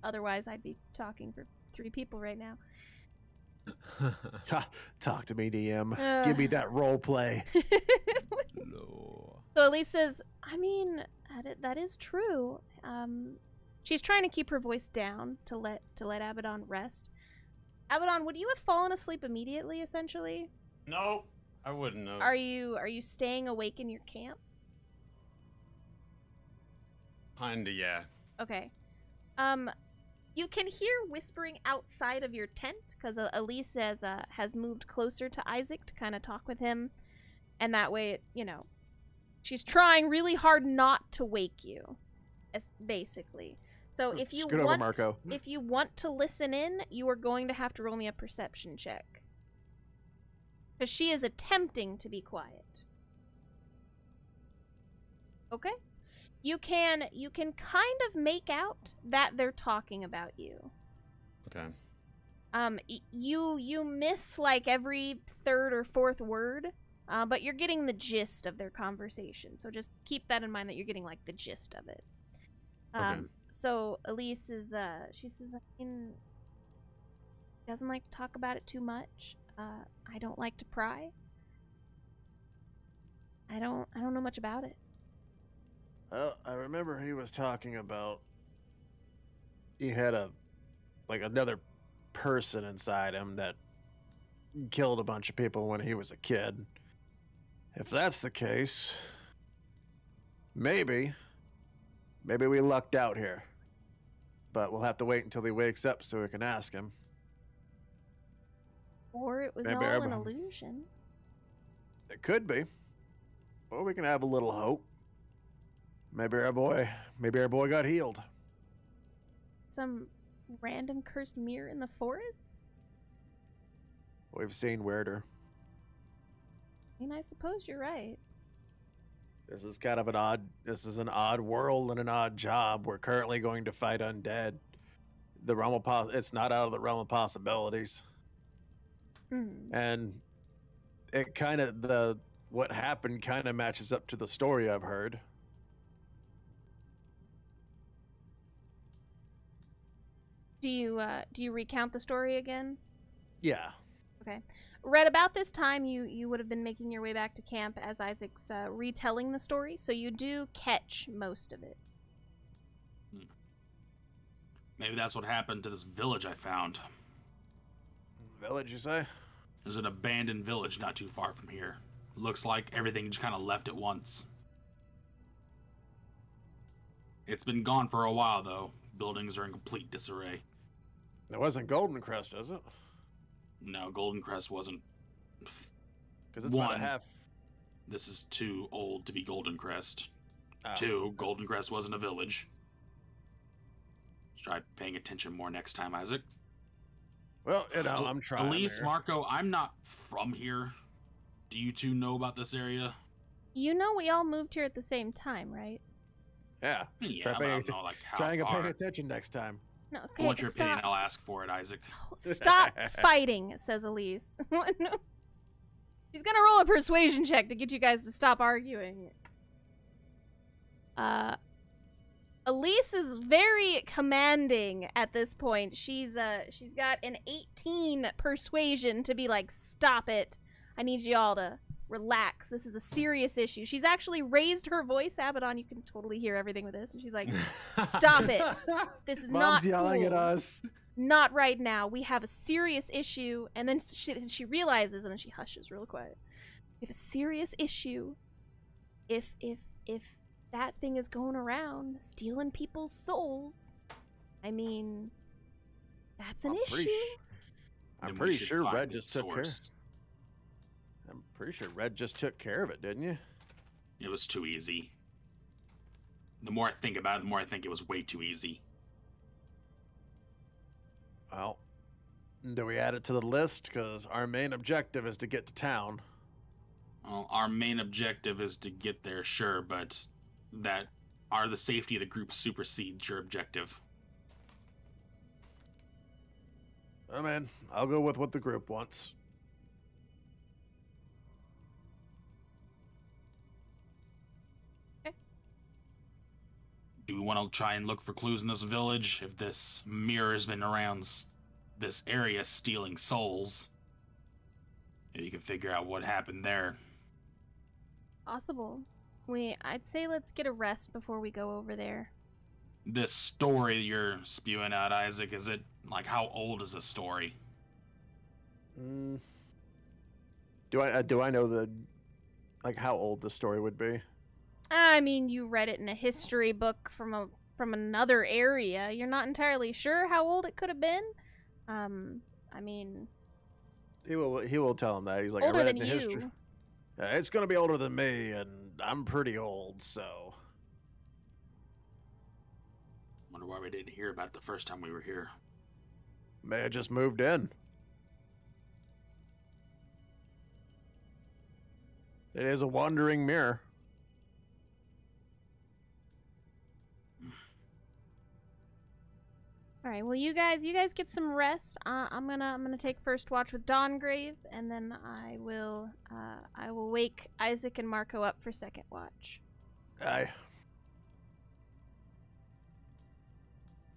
Otherwise, I'd be talking for 3 people right now. Talk to me, DM. Give me that role play. No. So Elise says, I mean, that is true. She's trying to keep her voice down to let Abaddon rest. Abaddon, would you have fallen asleep immediately, essentially? No, I wouldn't have. Are you staying awake in your camp? Kinda, yeah. Okay. You can hear whispering outside of your tent, because Elise has moved closer to Isaac to kind of talk with him. And that way, she's trying really hard not to wake you, basically. So if you Scoot over, Marco. if you want to listen in, you are going to have to roll me a perception check. Because she is attempting to be quiet. Okay? You can kind of make out that they're talking about you. Okay. You miss like every 3rd or 4th word, but you're getting the gist of their conversation. So just keep that in mind, that you're getting like the gist of it. Okay. So Elise is she says, doesn't like to talk about it too much. I don't like to pry. I don't know much about it. Well, I remember he was talking about he had another person inside him that killed a bunch of people when he was a kid. If that's the case, maybe we lucked out here. But we'll have to wait until he wakes up so we can ask him. Or it was Maybe all an Abraham. illusion. It could be. Or we can have a little hope. maybe our boy got healed. Some random cursed mirror in the forest? We've seen weirder. I mean, I suppose you're right. This is kind of an odd world and an odd job. We're currently going to fight undead. It's not out of the realm of possibilities. And it kind of, what happened kind of matches up to the story I've heard. Do you recount the story again? Yeah. Okay. Right about this time, you would have been making your way back to camp as Isaac's retelling the story, so you do catch most of it. Maybe that's what happened to this village I found. Village, you say? There's an abandoned village not too far from here. Looks like everything just kind of left at once. It's been gone for a while, though. Buildings are in complete disarray. It wasn't Golden Crest, is it? No, Golden Crest wasn't. Because it's about a half. This is too old to be Golden Crest. Oh. 2, Golden Crest wasn't a village. Try paying attention more next time, Isaac. Well, I'm trying. Elise, Marco, I'm not from here. Do you two know about this area? You know we all moved here at the same time, right? Yeah. Yeah, Try paying attention next time. No, I okay, want your stop. opinion, I'll ask for it, Isaac. Stop fighting, says Elise. No. She's gonna roll a persuasion check to get you guys to stop arguing. Elise is very commanding at this point. She's got an 18 persuasion to be like, stop it. I need y'all to relax. This is a serious issue. She's actually raised her voice. Abaddon, you can totally hear everything with this. And she's like, stop it. This is Mom's not yelling cool. at us. Not right now. We have a serious issue. And then she realizes, and then she hushes real quiet. We have a serious issue. If that thing is going around stealing people's souls, I mean, that's an issue. I'm pretty sure Red just took care. I'm pretty sure Red just took care of it, didn't you? It was too easy. The more I think about it, the more I think it was way too easy. Well, do we add it to the list? Because our main objective is to get to town. Well, our main objective is to get there, sure, but the safety of the group supersedes your objective. Oh man, I'll go with what the group wants. Do we want to try and look for clues in this village? If this mirror has been around this area stealing souls, maybe you can figure out what happened there. Possible. I'd say let's get a rest before we go over there. This story you're spewing out, Isaac, is it, like, how old is this story? Do I know how old the story would be? I mean, you read it in a history book from another area. You're not entirely sure how old it could have been. I mean, he will tell him that. He's like, older I read than it in you. history. It's gonna be older than me, and I'm pretty old, so. Wonder why we didn't hear about it the first time we were here. May have just moved in. It is a wandering mirror. All right. Well, you guys get some rest. I'm gonna take first watch with Dawngrave, and then I will wake Isaac and Marco up for second watch. Aye.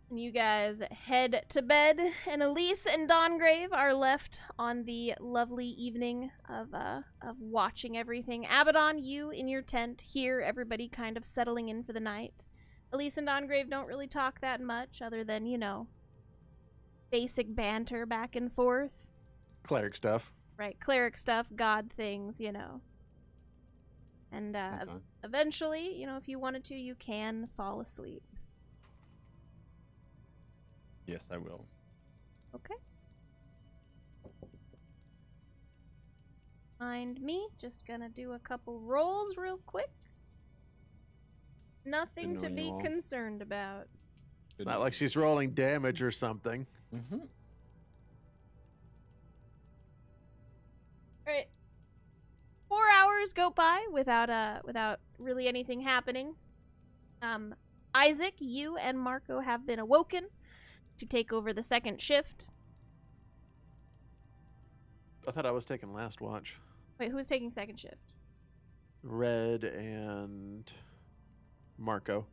And you guys head to bed, and Elise and Dawngrave are left on the lovely evening of watching everything. Abaddon, you in your tent, hear everybody kind of settling in for the night. Elise and Dawngrave don't really talk that much, other than, you know, basic banter back and forth. Cleric stuff. Right, cleric stuff, god things, you know. And eventually, you know, if you wanted to, you can fall asleep. Yes, I will. Okay. Mind me, just gonna do a couple rolls real quick. Nothing Good to knowing be you all. concerned about. It's not like she's rolling damage or something. Mm-hmm. All right. 4 hours go by without really anything happening. Isaac, you and Marco have been awoken to take over the second shift. I thought I was taking last watch. Wait, who's taking second shift? Red and Marco.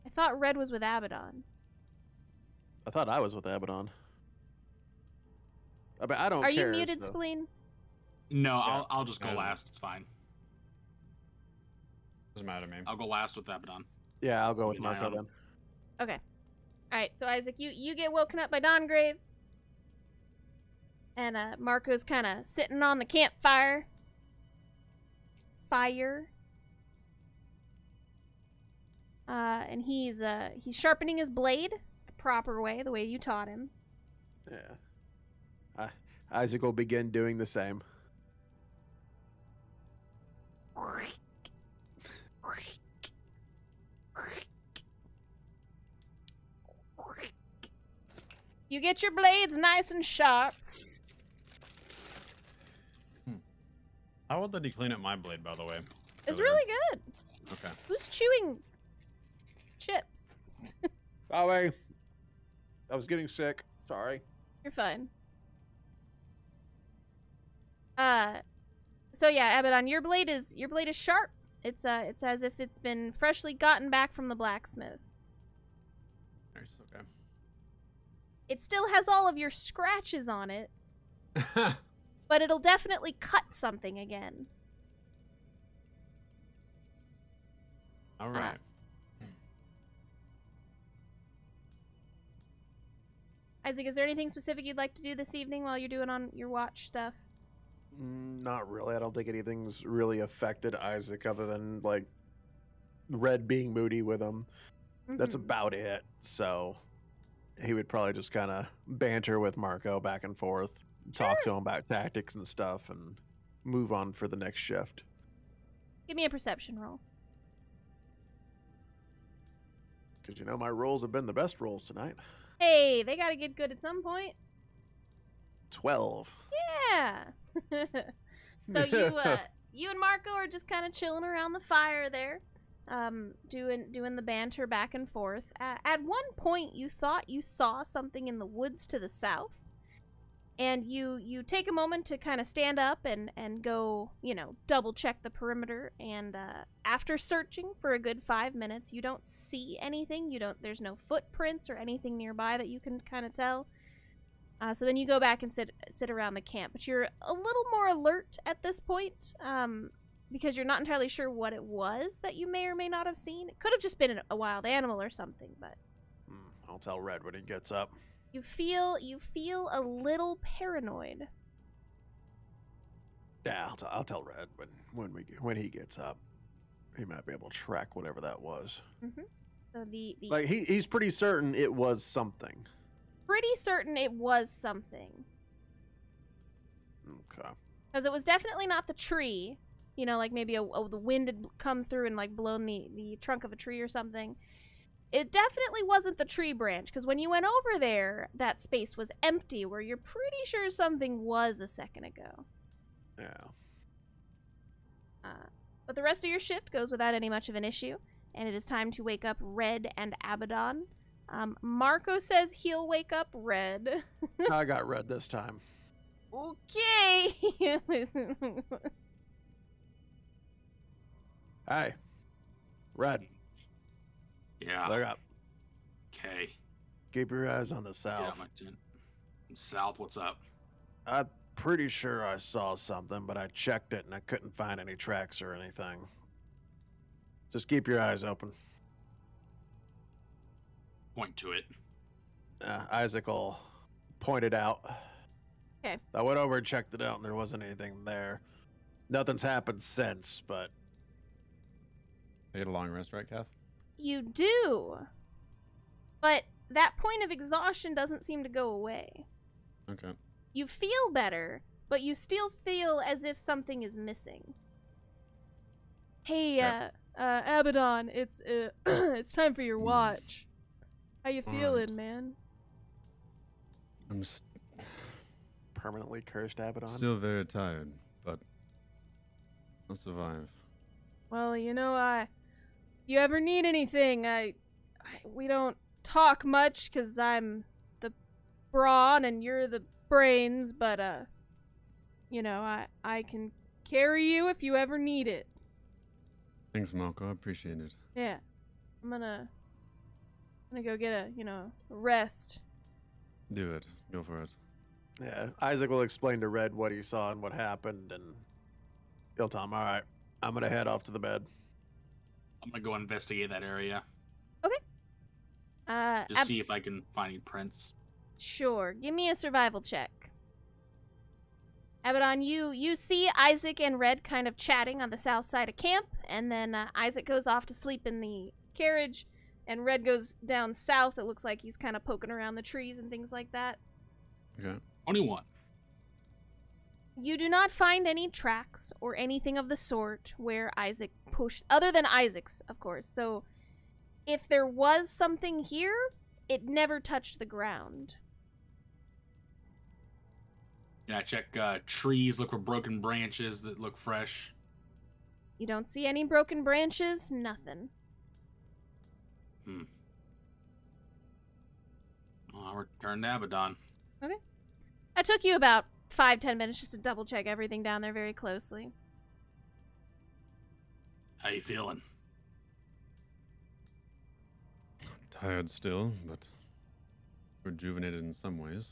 I thought Red was with Abaddon. I thought I was with Abaddon. I mean, I don't Are care. you muted, so- Spleen? No, Yeah. I'll just go I don't know. last. It's fine. Doesn't matter to me. I'll go last with Abaddon. Yeah, I'll go with Keep an eye Marco on then. him. Okay. Alright, so Isaac, you get woken up by Dawngrave. And Marco's kind of sitting on the campfire. And he's sharpening his blade the proper way, the way you taught him. Yeah. Isaac will begin doing the same. You get your blades nice and sharp. How well did he clean up my blade, by the way? It's Other really good. than- Okay. Who's chewing chips? Sorry. I was getting sick. Sorry. You're fine. So yeah, Abaddon, your blade is sharp. It's as if it's been freshly gotten back from the blacksmith. Nice. Okay. It still has all of your scratches on it, but it'll definitely cut something again. All right. Isaac, is there anything specific you'd like to do this evening while you're doing on your watch stuff? Not really. I don't think anything's really affected Isaac other than, like, Red being moody with him. That's Mhm. about it. So he would probably just kind of banter with Marco back and forth, talk to him about tactics and stuff, and move on for the next shift. Give me a perception roll. Because, my rolls have been the best rolls tonight. Hey, they gotta get good at some point. 12. Yeah. So you and Marco are just kind of chilling around the fire there, doing the banter back and forth. At one point, you thought you saw something in the woods to the south, and you take a moment to kind of stand up and go, double check the perimeter. And after searching for a good 5 minutes, you don't see anything. There's no footprints or anything nearby that you can kind of tell. So then you go back and sit around the camp, but you're a little more alert at this point, because you're not entirely sure what it was that you may or may not have seen. It could have just been a wild animal or something, but I'll tell Red when he gets up. you feel a little paranoid. Yeah, I'll tell Red when he gets up. He might be able to track whatever that was. So the Like he's pretty certain it was something. pretty certain it was something, Okay. because it was definitely not the tree. Like maybe the wind had come through and like blown the trunk of a tree or something. It definitely wasn't the tree branch, because when you went over there, that space was empty, where you're pretty sure something was a second ago. Yeah. But the rest of your shift goes without any much of an issue, and it is time to wake up Red and Abaddon. Marco says he'll wake up Red. I got Red this time. Okay. Hey. Red, Yeah. look up. Okay. Keep your eyes on the Yeah, south. my tin. South, what's up? I'm pretty sure I saw something, but I checked it and I couldn't find any tracks or anything. Just keep your eyes open. Point to it. Isaac will point it out. Okay. I went over and checked it out and there wasn't anything there. Nothing's happened since, but I get a long rest, right, Kath? You do. But that point of exhaustion doesn't seem to go away. Okay. You feel better, but you still feel as if something is missing. Hey, Yeah. Abaddon, it's it's time for your watch. How you feeling, Alright. man? I'm Permanently cursed Abaddon. still very tired, but I'll survive. Well, you know, if you ever need anything, we don't talk much because I'm the brawn and you're the brains, but you know, I can carry you if you ever need it. Thanks, Malco. I appreciate it. Yeah, I'm gonna go get a rest. Do it. Go for it. Yeah, Isaac will explain to Red what he saw and what happened, and he'll tell him, all right, I'm going to head off to the bed. I'm gonna go investigate that area. Okay. Just see if I can find any prints. Sure. Give me a survival check. Abaddon, you see Isaac and Red kind of chatting on the south side of camp, and then Isaac goes off to sleep in the carriage, and Red goes down south. It looks like he's kind of poking around the trees and things like that. Okay. 21. You do not find any tracks or anything of the sort where Isaac pushed, other than Isaac's, of course. So, if there was something here, it never touched the ground. Yeah, I check trees, look for broken branches that look fresh. You don't see any broken branches, nothing. I'll return to Abaddon. Okay. It took you about 5-10 minutes just to double check everything down there very closely. How you feeling? Tired still, but rejuvenated in some ways.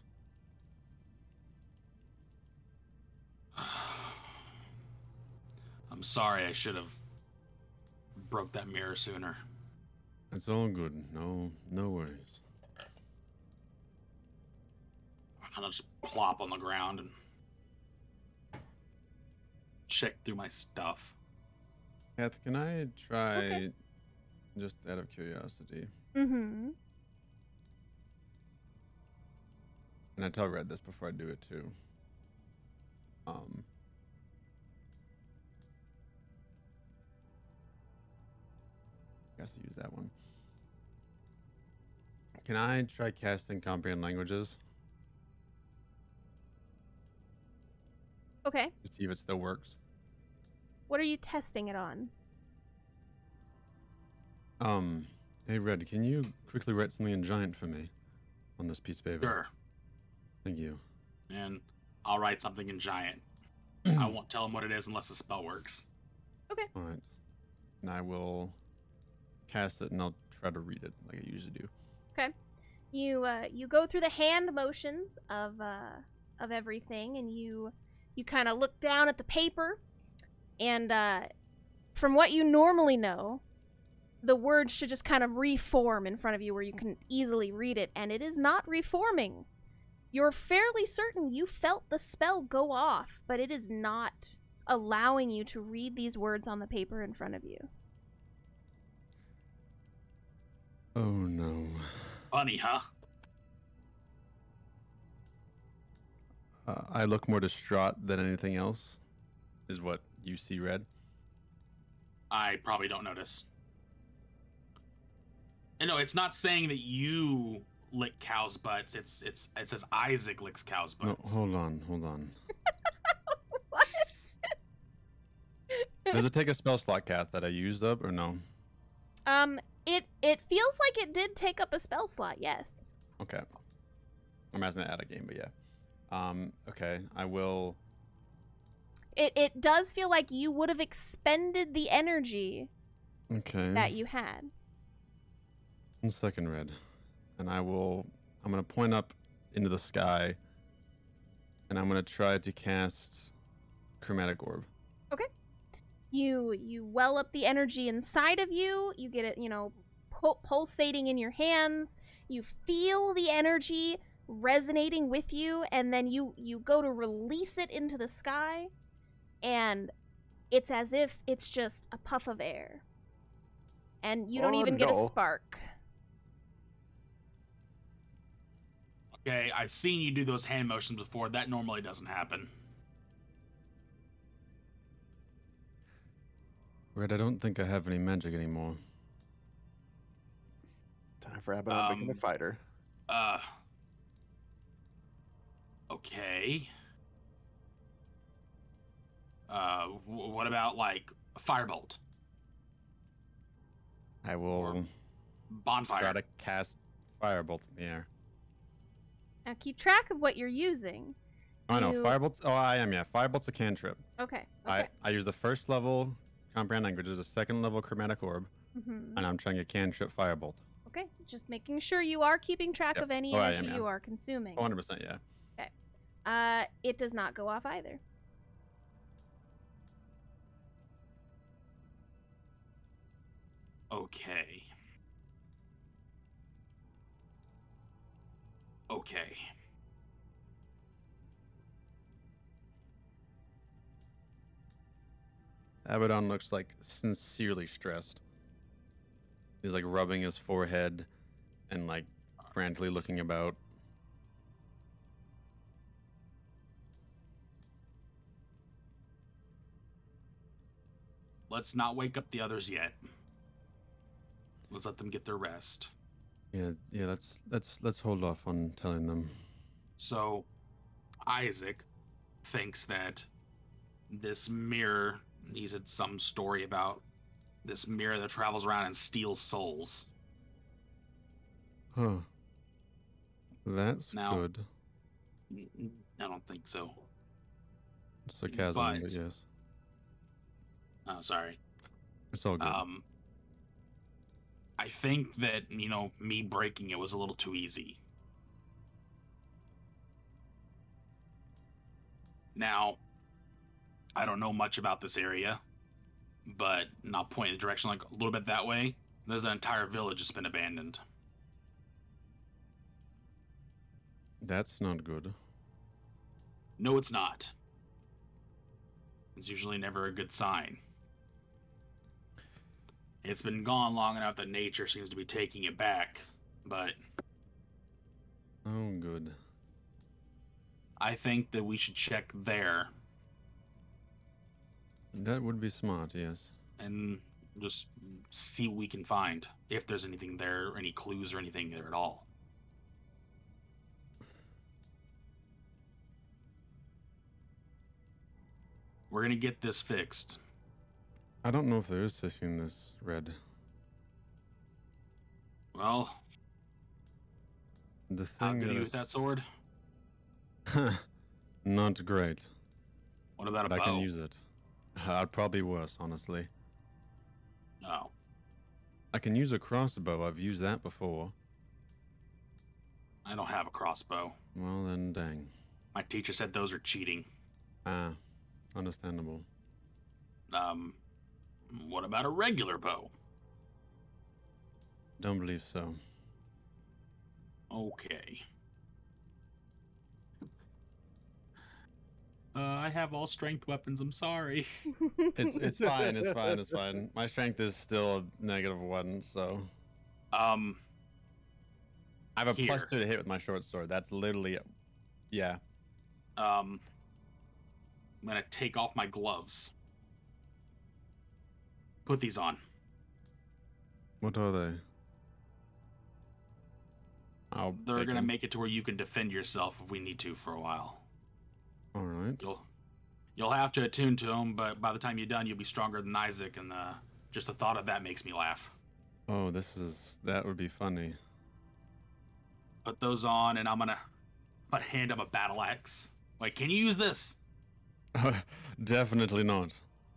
I'm sorry, I should have broke that mirror sooner. It's all good. No worries. I'll just plop on the ground and check through my stuff. Kath, can I try, Okay. just out of curiosity, Mm-hmm. and I tell Red this before I do it too. I guess I use that one. Can I try casting comprehend languages Okay. to see if it still works? What are you testing it on? Hey Red, can you quickly write something in giant for me on this piece of paper? Sure. Thank you. And I'll write something in giant. I won't tell him what it is unless the spell works. All right. And I will cast it, and I'll try to read it like I usually do. Okay. You go through the hand motions of everything, and you kind of look down at the paper, and from what you normally know, the words should just kind of reform in front of you where you can easily read it, and it is not reforming. You're fairly certain you felt the spell go off, but it is not allowing you to read these words on the paper in front of you. Oh no. Funny, huh? I look more distraught than anything else, is what you see, Red. I probably don't notice. And no, it's not saying that you lick cows' butts. It says Isaac licks cows' No, butts. hold on. What? Does it take a spell slot, Kath, that I used up, or no? It feels like it did take up a spell slot, yes. Okay. I'm asking it out of game, but yeah. Okay, I will. It does feel like you would have expended the energy Okay. that you had. 1 second, Red. And I'm gonna point up into the sky, and I'm gonna try to cast Chromatic Orb. Okay. You well up the energy inside of you. You get it, pulsating in your hands. You feel the energy resonating with you, and then you go to release it into the sky, and it's as if it's just a puff of air. And you don't even get a spark. Okay, I've seen you do those hand motions before. That normally doesn't happen. Red, I don't think I have any magic anymore. Time for Abaddon to become a fighter. Okay. What about like a firebolt? I will Bonfire. try to cast firebolt in the air. Now keep track of what you're using. Oh, no, You- firebolt's... Oh, I am, yeah. Firebolt's a cantrip. Okay. Okay. I use the first level comprehend languages, a second level chromatic orb, Mm-hmm. and I'm trying a cantrip firebolt. Okay. Just making sure you are keeping track Yep. of any Oh, I energy am, yeah. you are consuming. 100%, yeah. It does not go off either. Okay. Okay. Abaddon looks like sincerely stressed. He's like rubbing his forehead and like frantically looking about. Let's not wake up the others yet. Let's let them get their rest. Yeah, let's hold off on telling them. So, Isaac thinks that this mirror, he said some story about this mirror that travels around and steals souls. Huh. That's Now- good. I don't think so. Sarcasm, but but- yes. Oh, sorry. It's all good. I think that, me breaking it was a little too easy. Now, I don't know much about this area, but I'll point in the direction like a little bit that way. There's an entire village that's been abandoned. That's not good. No, it's not. It's usually never a good sign. It's been gone long enough that nature seems to be taking it back, but Oh, good. I think that we should check there That would be smart, yes. and just see what we can find. If there's anything there, any clues or anything there at all. We're gonna get this fixed. I don't know if there is fish in this, Red. Well, The how thing good are you is... with that sword? Not great, What about a but bow? I can use it. I'd probably worse, honestly. No. I can use a crossbow. I've used that before. I don't have a crossbow. Well, then, dang. My teacher said those are cheating. Ah, understandable. What about a regular bow? Don't believe so. Okay. I have all strength weapons. I'm sorry. It's fine. It's fine. It's fine. My strength is still a -1, so I have a Here. +2 to hit with my short sword. That's literally, yeah. I'm gonna take off my gloves. Put these on. What are they? They're take gonna them. make it to where you can defend yourself if we need to for a while. All right. You'll have to attune to them, but by the time you're done, you'll be stronger than Isaac, and just the thought of that makes me laugh. Oh, that would be funny. Put those on, and I'm gonna hand him a battle axe. Like, can you use this? Definitely not.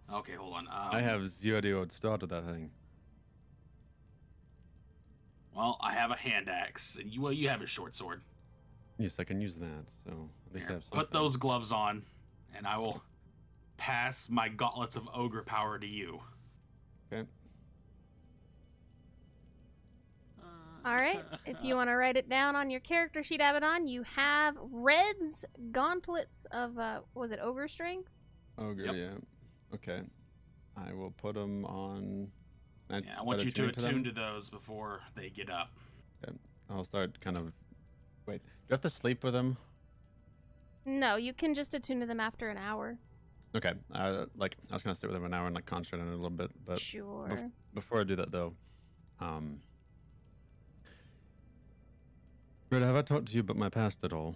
Okay, hold on. I have 0 started that thing. Well, I have a hand axe, and you have a short sword. Yes, I can use that. So at least I Here, have put something. those gloves on, and I will pass my gauntlets of ogre power to you. Okay. All right. If you want to write it down on your character sheet, Abaddon, you have Red's gauntlets of was it ogre strength? Ogre, Yep. yeah. Okay. I will put them on. Yeah, I want you to attune to those before they get up. I'll start kind of. Wait, do you have to sleep with them? No, you can just attune to them after an hour. Okay. I was gonna sit with him an hour and like concentrate on it a little bit, but Sure. before I do that though, Red, have I talked to you about my past at all?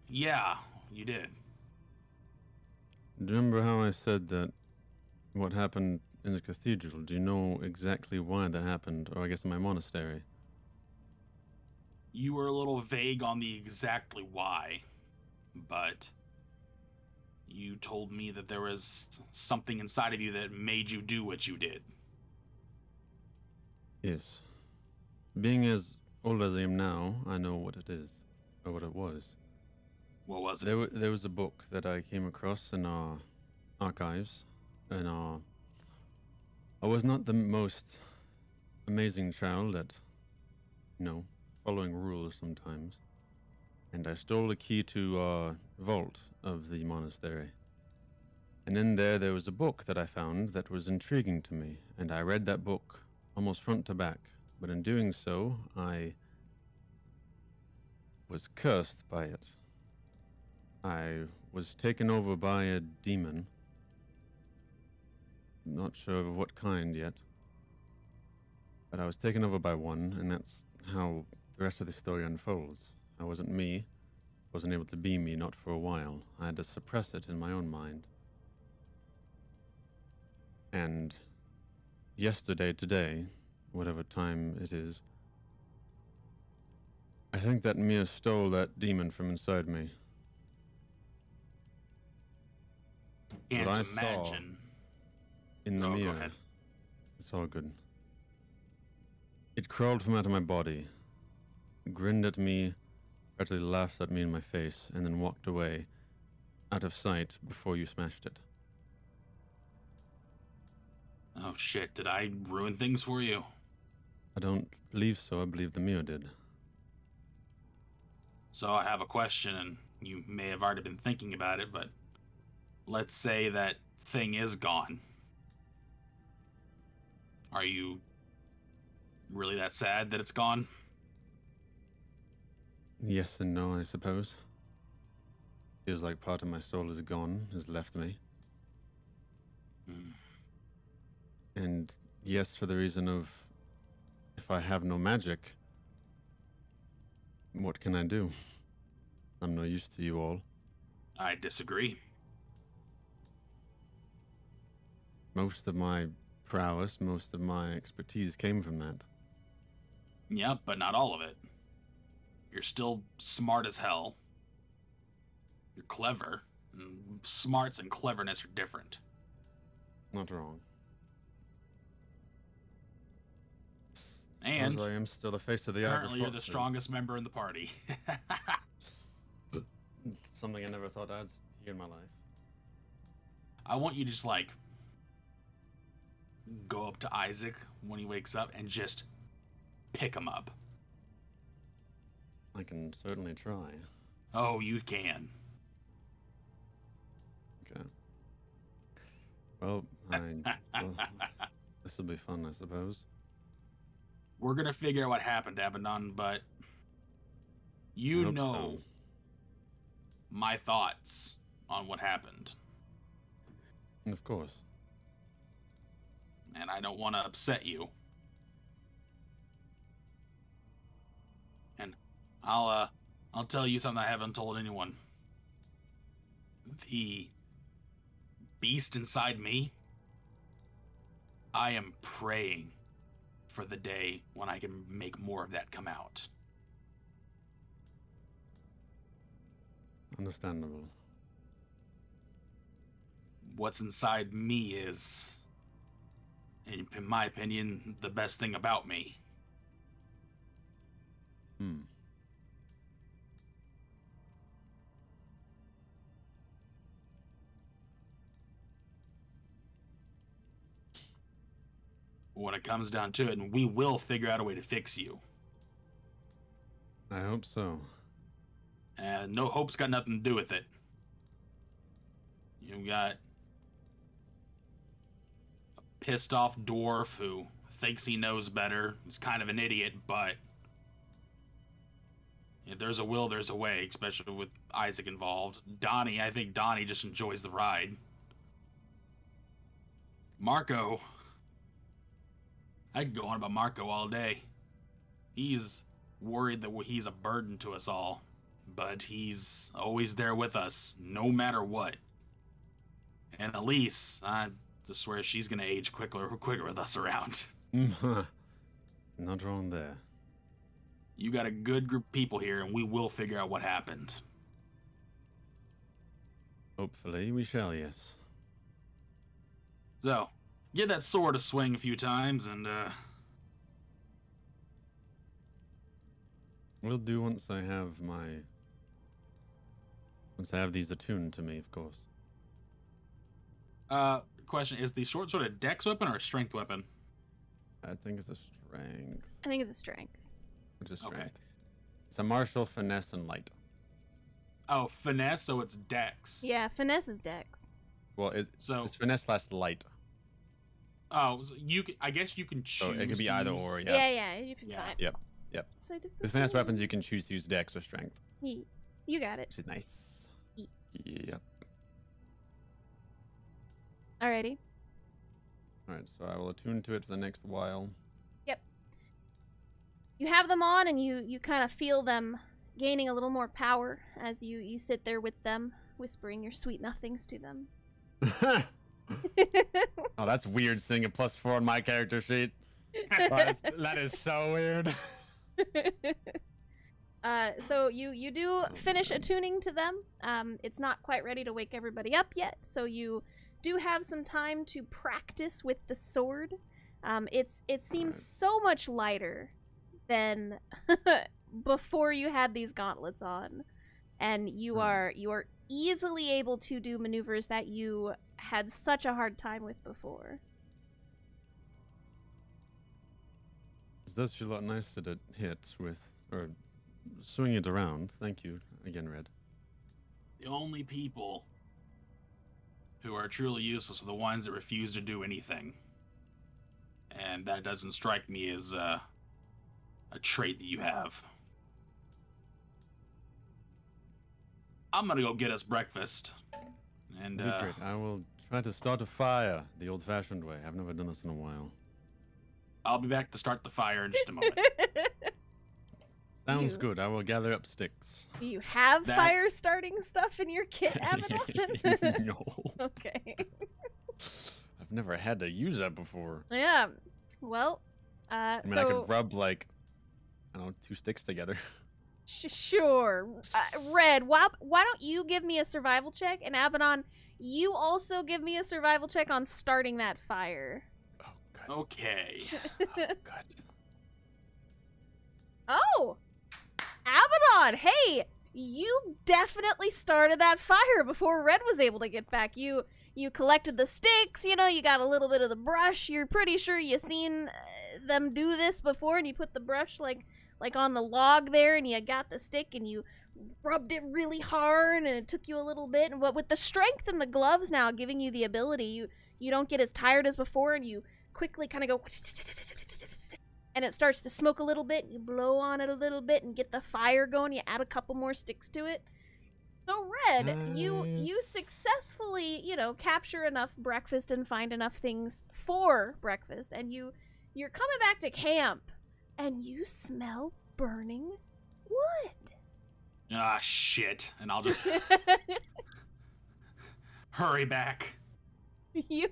Yeah, you did. Do you remember how I said that what happened in the cathedral? Do you know exactly why that happened, or I guess in my monastery? You were a little vague on the exactly why, but you told me that there was something inside of you that made you do what you did. Yes. Being as old as I am now, I know what it is, or what it was. What was it? There was a book that I came across in our archives, and I was not the most amazing child at, following rules sometimes, and I stole the key to vault of the monastery. And in there was a book that I found that was intriguing to me, and I read that book almost front to back. But in doing so, I was cursed by it. I was taken over by a demon. Not sure of what kind yet. But I was taken over by one, and that's how the rest of the story unfolds. I wasn't me, wasn't able to be me, not for a while. I had to suppress it in my own mind. And today, whatever time it is, I think that Mia stole that demon from inside me. Can't what I imagine. saw in the No, go mirror. ahead. It's all good. It crawled from out of my body, grinned at me, practically laughed at me in my face, and then walked away, out of sight before you smashed it. Oh shit, did I ruin things for you? I don't believe so. I believe the mirror did. So I have a question, and you may have already been thinking about it, but let's say that thing is gone. Are you really that sad that it's gone? Yes and no, I suppose. Feels like part of my soul is gone, has left me. Hmm. And yes, for the reason of if I have no magic, what can I do? I'm no use to you all. I disagree. Most of my prowess, most of my expertise came from that. Yep, but not all of it. You're still smart as hell. You're clever. And smarts and cleverness are different. Not wrong. And Suppose I am still the face of the currently you're the Foxes. strongest member in the party. Something I never thought I'd hear in my life. I want you to just like go up to Isaac when he wakes up and just pick him up. I can certainly try. Oh, you can. Okay. Well, this will be fun, I suppose. We're gonna figure out what happened, Abaddon, but I you hope know so. my thoughts on what happened. Of course. And I don't want to upset you. And I'll tell you something I haven't told anyone. The beast inside me, I am praying for the day when I can make more of that come out. Understandable. What's inside me is, in my opinion, the best thing about me. Hmm. When it comes down to it, and we will figure out a way to fix you. I hope so. And no hope's got nothing to do with it. You got a pissed off dwarf who thinks he knows better. He's kind of an idiot, but If there's a will, there's a way, especially with Isaac involved. Donnie, I think Donnie just enjoys the ride. Marco, I could go on about Marco all day. He's worried that he's a burden to us all, but he's always there with us, no matter what. And Elise, I just swear she's gonna age quicker with us around. Not wrong there. You got a good group of people here, and we will figure out what happened. Hopefully we shall, yes. So, get that sword a swing a few times, and Will do once I have these attuned to me, of course. question, is the short sword a dex weapon or a strength weapon? I think it's a strength. I think it's a strength. Which is strength. Okay. It's a martial, finesse, and light. Oh, finesse, so it's dex. Yeah, finesse is dex. Well, So it's finesse / light. Oh, so I guess you can choose. So it could be to either use- or, Yeah, yeah. you can Yeah. find. Yep. So With finesse weapons, you can choose to use dex or strength, You got it. which is nice. Ye- Yep. Alrighty. Alright, so I will attune to it for the next while. You have them on, and you kind of feel them gaining a little more power as you sit there with them, whispering your sweet nothings to them. Oh, that's weird seeing a +4 on my character sheet. That is so weird. So you do finish attuning to them. It's not quite ready to wake everybody up yet, so you do have some time to practice with the sword. It seems so much lighter than before you had these gauntlets on, and you are easily able to do maneuvers that you had such a hard time with before. It does feel a lot nicer to hit with, or swing it around. Thank you again, Red. The only people who are truly useless are the ones that refuse to do anything. And that doesn't strike me as a trait that you have. I'm gonna go get us breakfast. And That'd be great. I will try to start a fire the old-fashioned way. I've never done this in a while. I'll be back to start the fire in just a moment. Sounds good. I will gather up sticks. Do you have That- fire starting stuff in your kit, Abaddon? No. Okay. I've never had to use that before. Yeah. Well, I mean, I so could rub, like, I don't know, 2 sticks together. sure. Red, why don't you give me a survival check, and Abaddon, you also give me a survival check on starting that fire. Oh, God. Okay. Oh, God. Oh, Abaddon, hey, you definitely started that fire before Red was able to get back. You collected the sticks, you got a little bit of the brush. You're pretty sure you seen them do this before, and you put the brush like on the log there, and you got the stick, and you rubbed it really hard, and it took you a little bit. And with the strength and the gloves now giving you the ability, you don't get as tired as before, and you quickly kind of go, and it starts to smoke a little bit, and you blow on it a little bit and get the fire going. You add a couple more sticks to it. So Red, you Nice. successfully, capture enough breakfast and find enough things for breakfast, and you're coming back to camp, and you smell burning wood. Ah, shit. And I'll just hurry back. you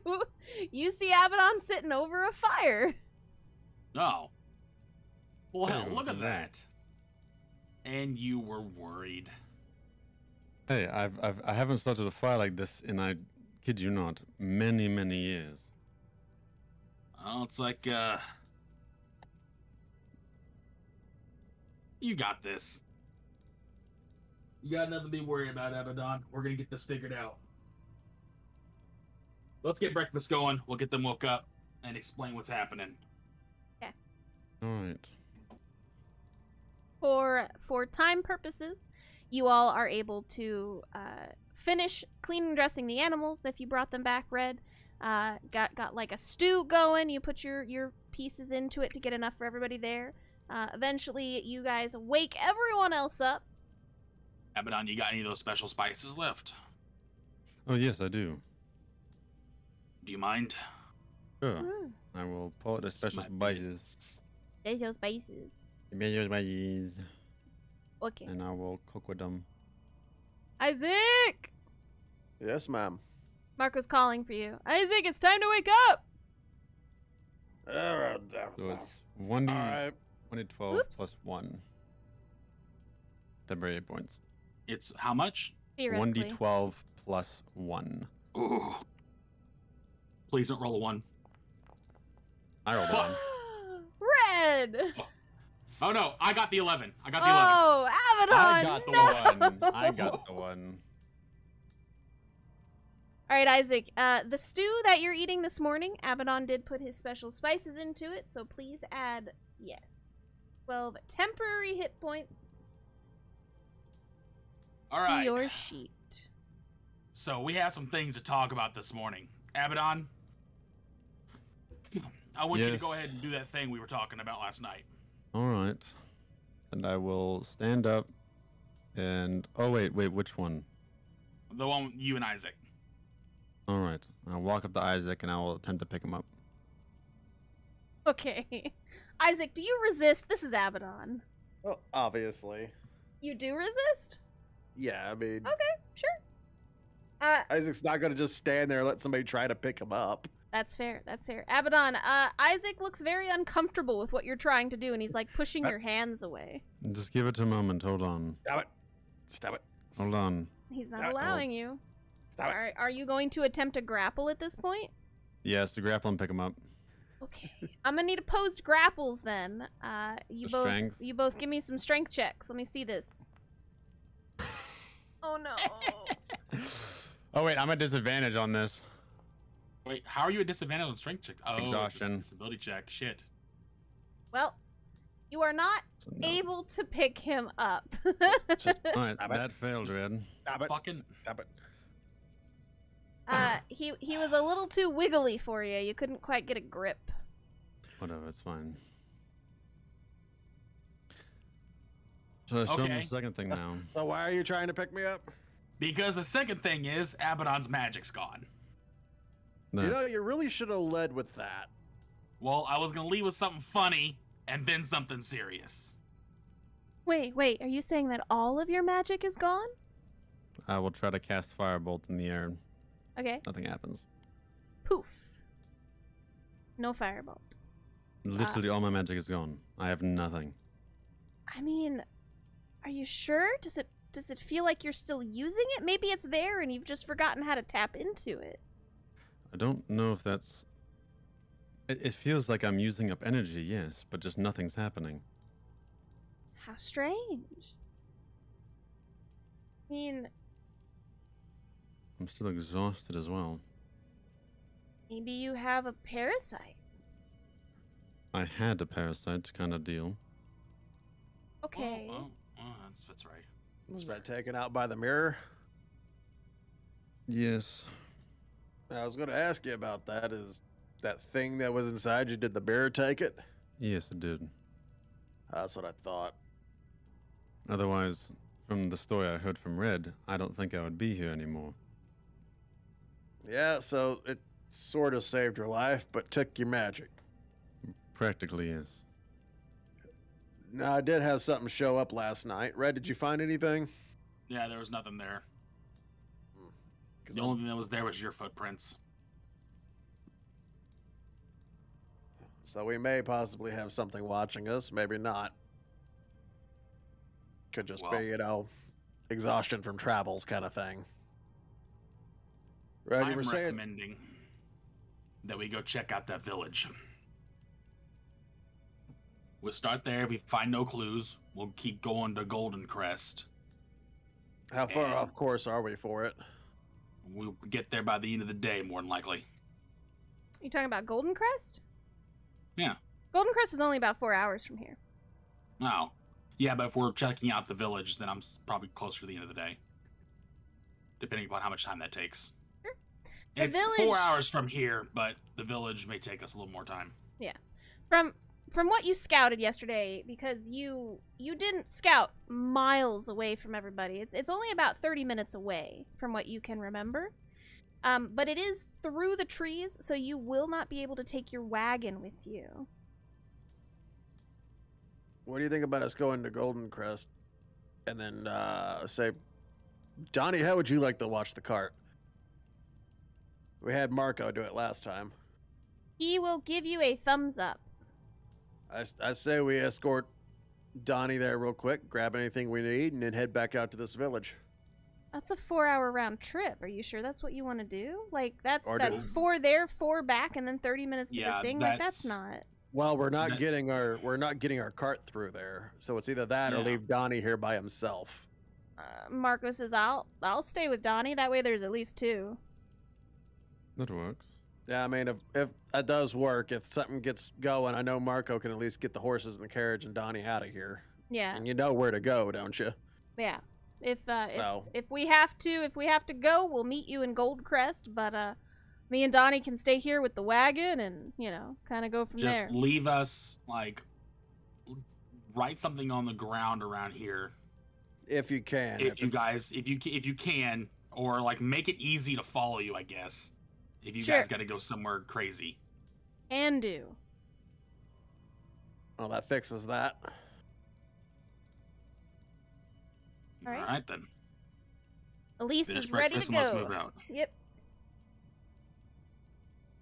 see Abaddon sitting over a fire. Oh. Well, hell, Hey, look at yeah. that. And you were worried. Hey, I haven't started a fire like this in, I kid you not, many, many years. Oh, it's like, you got this. You got nothing to be worried about, Abaddon. We're gonna get this figured out. Let's get breakfast going. We'll get them woke up and explain what's happening. Alright. For time purposes, you all are able to finish cleaning and dressing the animals if you brought them back, Red. Got like a stew going. You put your pieces into it to get enough for everybody there. Eventually, you guys wake everyone else up. Abaddon, you got any of those special spices left? Oh, yes, I do. Do you mind? Sure. I will pull out the special spices. Special spices. Special spices. Okay. And I will cook with them. Isaac! Yes, ma'am. Marco's calling for you. Isaac, it's time to wake up! All So it's 1d, right. 1d12 Oops. plus 1. Temporary points. It's how much? Theoretically. 1d12 plus 1. Ooh. Please don't roll a 1. I rolled a 1. Red! Oh no, I got the 11. I got the 11. Oh, Abaddon! I got the no! 1. I got the 1. Alright, Isaac, the stew that you're eating this morning, Abaddon did put his special spices into it, so please add, 12 temporary hit points All to right. your sheet. So we have some things to talk about this morning. Abaddon, I want you to go ahead and do that thing we were talking about last night. Alright. And I will stand up and... Oh, wait, which one? The one with you and Isaac. Alright. I'll walk up to Isaac and I will attempt to pick him up. Okay. Isaac, do you resist? This is Abaddon. Well, obviously. You do resist? Yeah, I mean, Okay, sure. Isaac's not going to just stand there and let somebody try to pick him up. That's fair. That's fair. Abaddon, Isaac looks very uncomfortable with what you're trying to do, and he's like pushing your hands away. Just give it a moment. Hold on. Stop it. Stop it. Hold on. He's not Stop it. allowing you. Stop it. Are you going to attempt to grapple at this point? Yes, to grapple and pick him up. Okay. I'm gonna need opposed grapples then. You Strength. both give me some strength checks. Let me see this. Oh no. Oh, wait. I'm at disadvantage on this. Wait, how are you at disadvantage on strength check? Oh, Exhaustion. Disability check. Shit. Well, you are not So, no. able to pick him up. Just Alright, stop it. that failed, Red. Stop it. Fucking. Stop it. He was a little too wiggly for you. You couldn't quite get a grip. Whatever, it's fine. So show him Okay. the second thing now. So why are you trying to pick me up? Because the second thing is Abaddon's magic's gone. No. You know, you really should have led with that. Well, I was gonna leave with something funny and then something serious. Wait, are you saying that all of your magic is gone? I will try to cast Firebolt in the air. Okay. Nothing happens. Poof. No firebolt. Literally all my magic is gone. I have nothing. I mean, are you sure? Does it feel like you're still using it? Maybe it's there and you've just forgotten how to tap into it. I don't know if that's... It feels like I'm using up energy, yes, but just nothing's happening. How strange. I mean, I'm still exhausted as well. maybe you have a parasite. I had a parasite kind of deal. Okay. That's right. Was that taken out by the mirror? Yes. I was going to ask you about that. Is that thing that was inside you, did the bear take it? Yes, it did. That's what I thought. Otherwise, from the story I heard from Red, I don't think I would be here anymore. Yeah, so it sort of saved your life, but took your magic. Practically, yes. Now, I did have something show up last night. Red, did you find anything? Yeah, there was nothing there. 'Cause The only thing that was there was your footprints. So we may possibly have something watching us, maybe not. Could just Well- be, you know, exhaustion from travels kind of thing. Red, you I'm were saying... recommending that we go check out that village. We'll start there. If we find no clues, we'll keep going to Golden Crest. How far and- off course are we for it? We'll get there by the end of the day, more than likely. You talking about Golden Crest? Yeah. Golden Crest is only about 4 hours from here. Oh. Yeah, but if we're checking out the village, then I'm probably closer to the end of the day. Depending upon how much time that takes. Sure. The It's village- 4 hours from here, but the village may take us a little more time. From from what you scouted yesterday, because you didn't scout miles away from everybody. It's only about 30 minutes away from what you can remember. But it is through the trees, so you will not be able to take your wagon with you. What do you think about us going to Golden Crest and then say, Johnny, how would you like to watch the cart? We had Marco do it last time. He will give you a thumbs up. I say we escort Donnie there real quick, grab anything we need, and then head back out to this village. That's a 4-hour round trip. Are you sure that's what you want to do? Like, that's Or 4 there, 4 back, and then 30 minutes to the thing? Like, that's not... Well, we're not getting our cart through there, so it's either that or leave Donnie here by himself. Marco says, I'll stay with Donnie. That way there's at least 2. That works. Yeah, I mean, if that does work, if something gets going, I know Marco can at least get the horses and the carriage and Donnie out of here. Yeah. And you know where to go, don't you? Yeah. If we have to go, we'll meet you in Goldcrest, but me and Donnie can stay here with the wagon and, you know, kind of go from there. Just leave us, like, write something on the ground around here. If you can. If you can, or like make it easy to follow you, I guess. If you guys got to go somewhere crazy. Can do. Well, that fixes that. All right then. Elise is ready to go. Let's move out. Yep.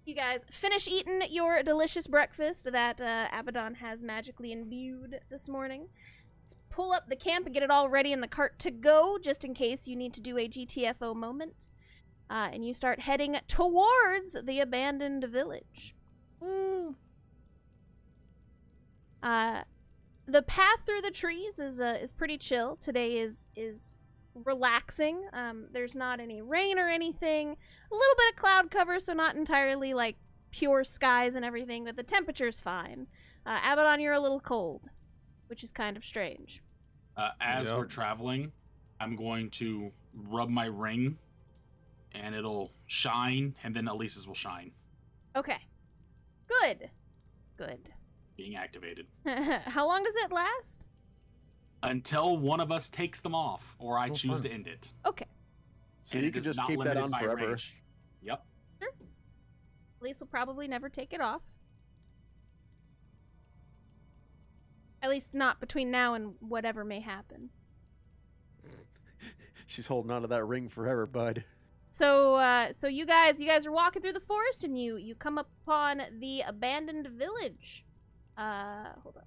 You guys finish eating your delicious breakfast that Abaddon has magically imbued this morning. Let's pull up the camp and get it all ready in the cart to go, just in case you need to do a GTFO moment. And you start heading towards the abandoned village. The path through the trees is pretty chill. Today is relaxing. There's not any rain or anything. A little bit of cloud cover, so not entirely like pure skies and everything, but the temperature's fine. Abaddon, you're a little cold, which is kind of strange. As we're traveling, I'm going to rub my ring, and it'll shine, and then Elise's will shine. Okay. Good. Being activated. How long does it last? Until one of us takes them off, or I choose to end it. Okay. So you can just keep that on forever. Range. Yep. Sure. Elise will probably never take it off. At least not between now and whatever may happen. She's holding on to that ring forever, bud. So you guys are walking through the forest and you come upon the abandoned village. Hold on.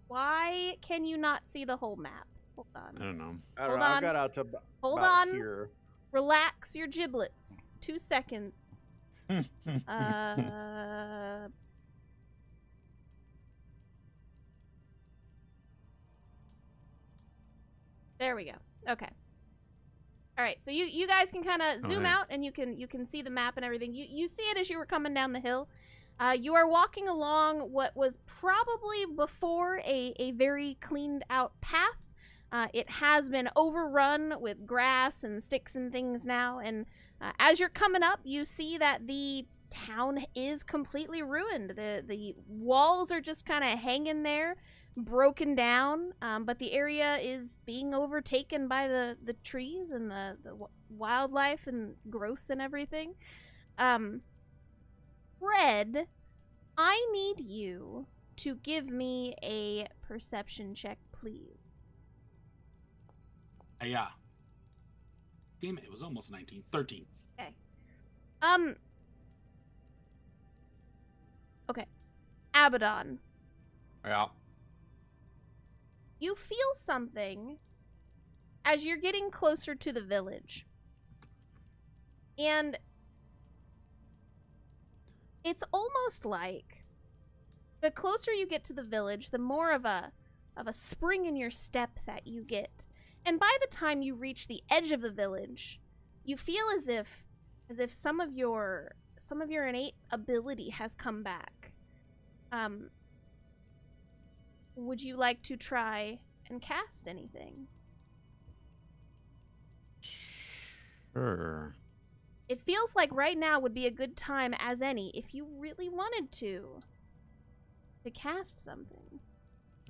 Why can you not see the whole map? Hold on. I don't know. I got out to Hold about on. Here. Relax your giblets. 2 seconds. There we go. Okay. All right. So you guys can kind of zoom out and you can see the map and everything. You see it as you were coming down the hill. You are walking along what was probably before a very cleaned out path. It has been overrun with grass and sticks and things now, and as you're coming up, you see that the town is completely ruined. The walls are just kind of hanging there, broken down, but the area is being overtaken by the trees and the wildlife and growths and everything. Red, I need you to give me a perception check, please. Yeah. Damn it, it was almost 19. 13. Okay. Okay. Abaddon. Yeah. You feel something as you're getting closer to the village. And it's almost like the closer you get to the village, the more of a spring in your step that you get. And by the time you reach the edge of the village, you feel as if some of your innate ability has come back. Would you like to try and cast anything? Sure. It feels like right now would be a good time as any if you really wanted to. to cast something.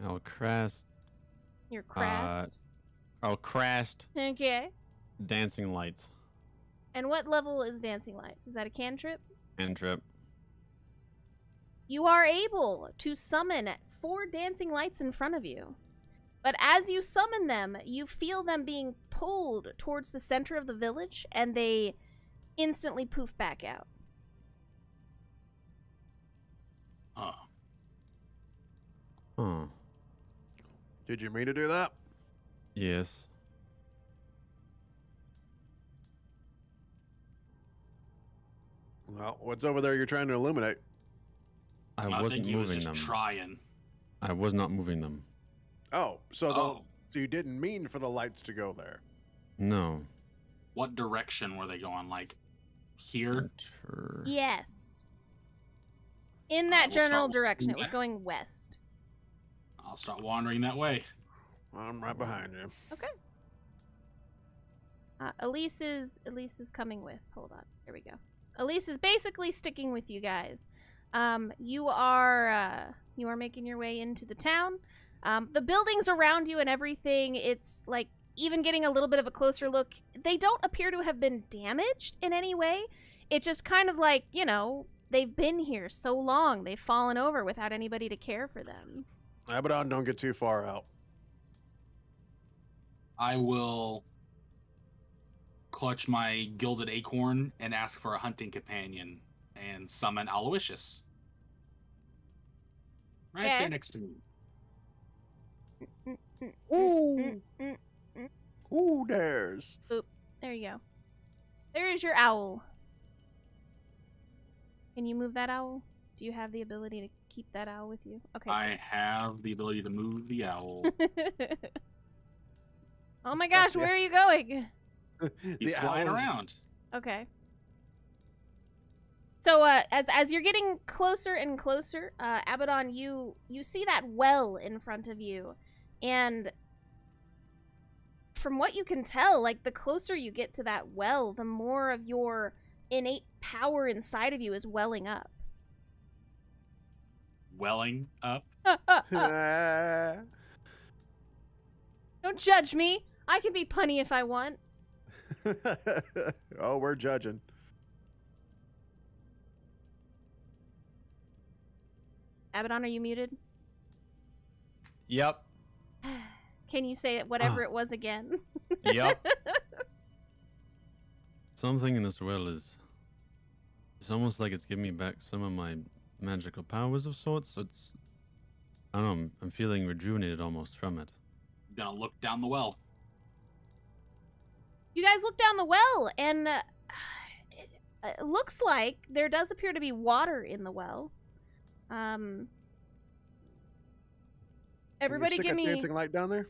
I'll cast. Your crest. I'll cast Okay. dancing lights. And what level is Dancing Lights? Is that a cantrip? Cantrip. You are able to summon 4 dancing lights in front of you. But as you summon them, you feel them being pulled towards the center of the village, and they instantly poof back out. Oh. Huh. Did you mean to do that? Yes. Well, what's over there you're trying to illuminate? I I wasn't think he was moving just them. trying. I was not moving them. Oh, so Oh. so you didn't mean for the lights to go there. No. What direction were they going? Like here? Center. Yes. In that we'll general start direction. It was west. going west. I'll start wandering that way. I'm right behind you. Okay. Elise is coming with. Hold on. Here we go. Elise is basically sticking with you guys. You are making your way into the town. The buildings around you and everything, it's like even getting a little bit of a closer look, they don't appear to have been damaged in any way. It's just kind of like, you know, they've been here so long, they've fallen over without anybody to care for them. Abaddon, don't get too far out. I will clutch my gilded acorn and ask for a hunting companion and summon Aloysius. Right Okay. there next to me. Ooh, ooh, there's. There you go. There is your owl. Can you move that owl? Do you have the ability to keep that owl with you? Okay. I have the ability to move the owl. Oh my gosh, where are you going? He's flying around. Okay. So, as you're getting closer and closer, Abaddon, you see that well in front of you, and from what you can tell, like, the closer you get to that well, the more of your innate power inside of you is welling up. Welling up. Don't judge me. I can be punny if I want. Oh, we're judging. Abaddon, are you muted? Yep. Can you say whatever it was again? Yep. Something in this well is. It's almost like it's giving me back some of my magical powers of sorts. So it's. I don't know. I'm feeling rejuvenated almost from it. Gonna look down the well. You guys look down the well, and it looks like there does appear to be water in the well. Everybody Can you stick give a me... dancing light down there?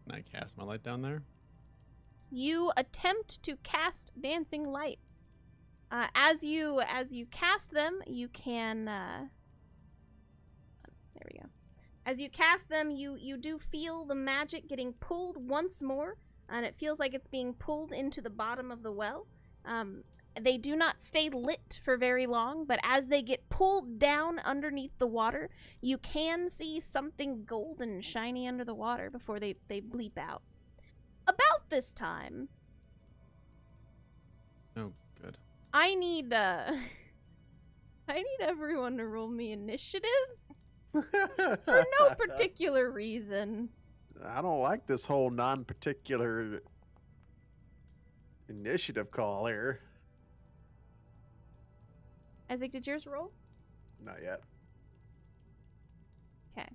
Can I cast my light down there? You attempt to cast dancing lights. As you cast them, you can... there we go. As you cast them, you do feel the magic getting pulled once more, and it feels like it's being pulled into the bottom of the well. They do not stay lit for very long, but as they get pulled down underneath the water, you can see something golden shiny under the water before they bleep out. About this time... Oh, good. I need everyone to roll me initiatives for no particular reason. I don't like this whole non-particular initiative call here. Isaac, did yours roll? Not yet. Okay.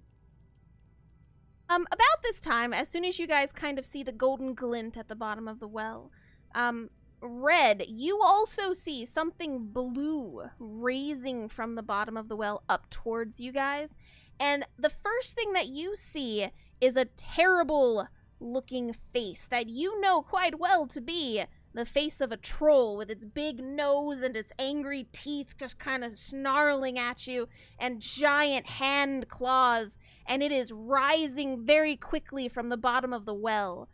About this time, as soon as you guys kind of see the golden glint at the bottom of the well, Red, you also see something blue raising from the bottom of the well up towards you guys. And the first thing that you see is a terrible looking face that you know quite well to be the face of a troll with its big nose and its angry teeth just kind of snarling at you and giant hand claws, and it is rising very quickly from the bottom of the well.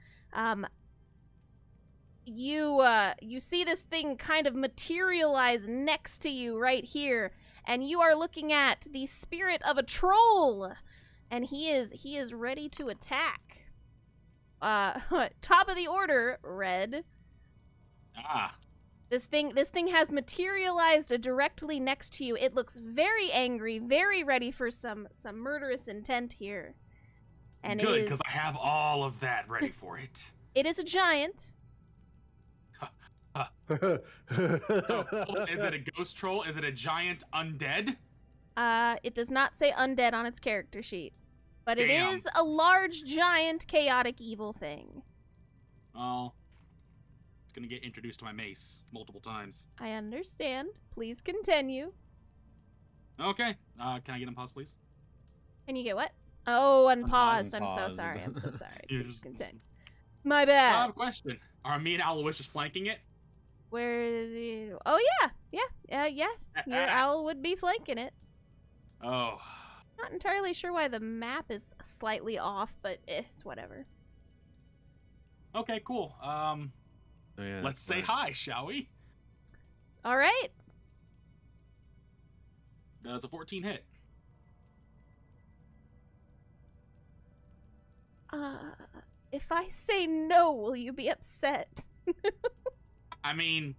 You see this thing kind of materialize next to you right here, and you are looking at the spirit of a troll, and he is ready to attack. Top of the order, Red. Ah. This thing has materialized directly next to you. It looks very angry, very ready for some murderous intent here. And Good, because I have all of that ready for it. It is a giant. So, is it a ghost troll? Is it a giant undead? It does not say undead on its character sheet, but it Damn. is a large, giant, chaotic, evil thing. Oh. It's gonna get introduced to my mace multiple times. I understand. Please continue. Okay. Can I get unpause, please? Can you get what? Oh, unpaused. I'm so Unpaused. sorry. I'm so sorry. Yeah, Please just- continue. My I bad. have a question. Are me and Aloysius flanking it? Where the... Oh, yeah. Your owl would be flanking it. Oh. Not entirely sure why the map is slightly off, but it's whatever. Okay, cool. Oh, yeah, Let's say right. hi, shall we? All right. Does a 14 hit? If I say no, will you be upset? I mean,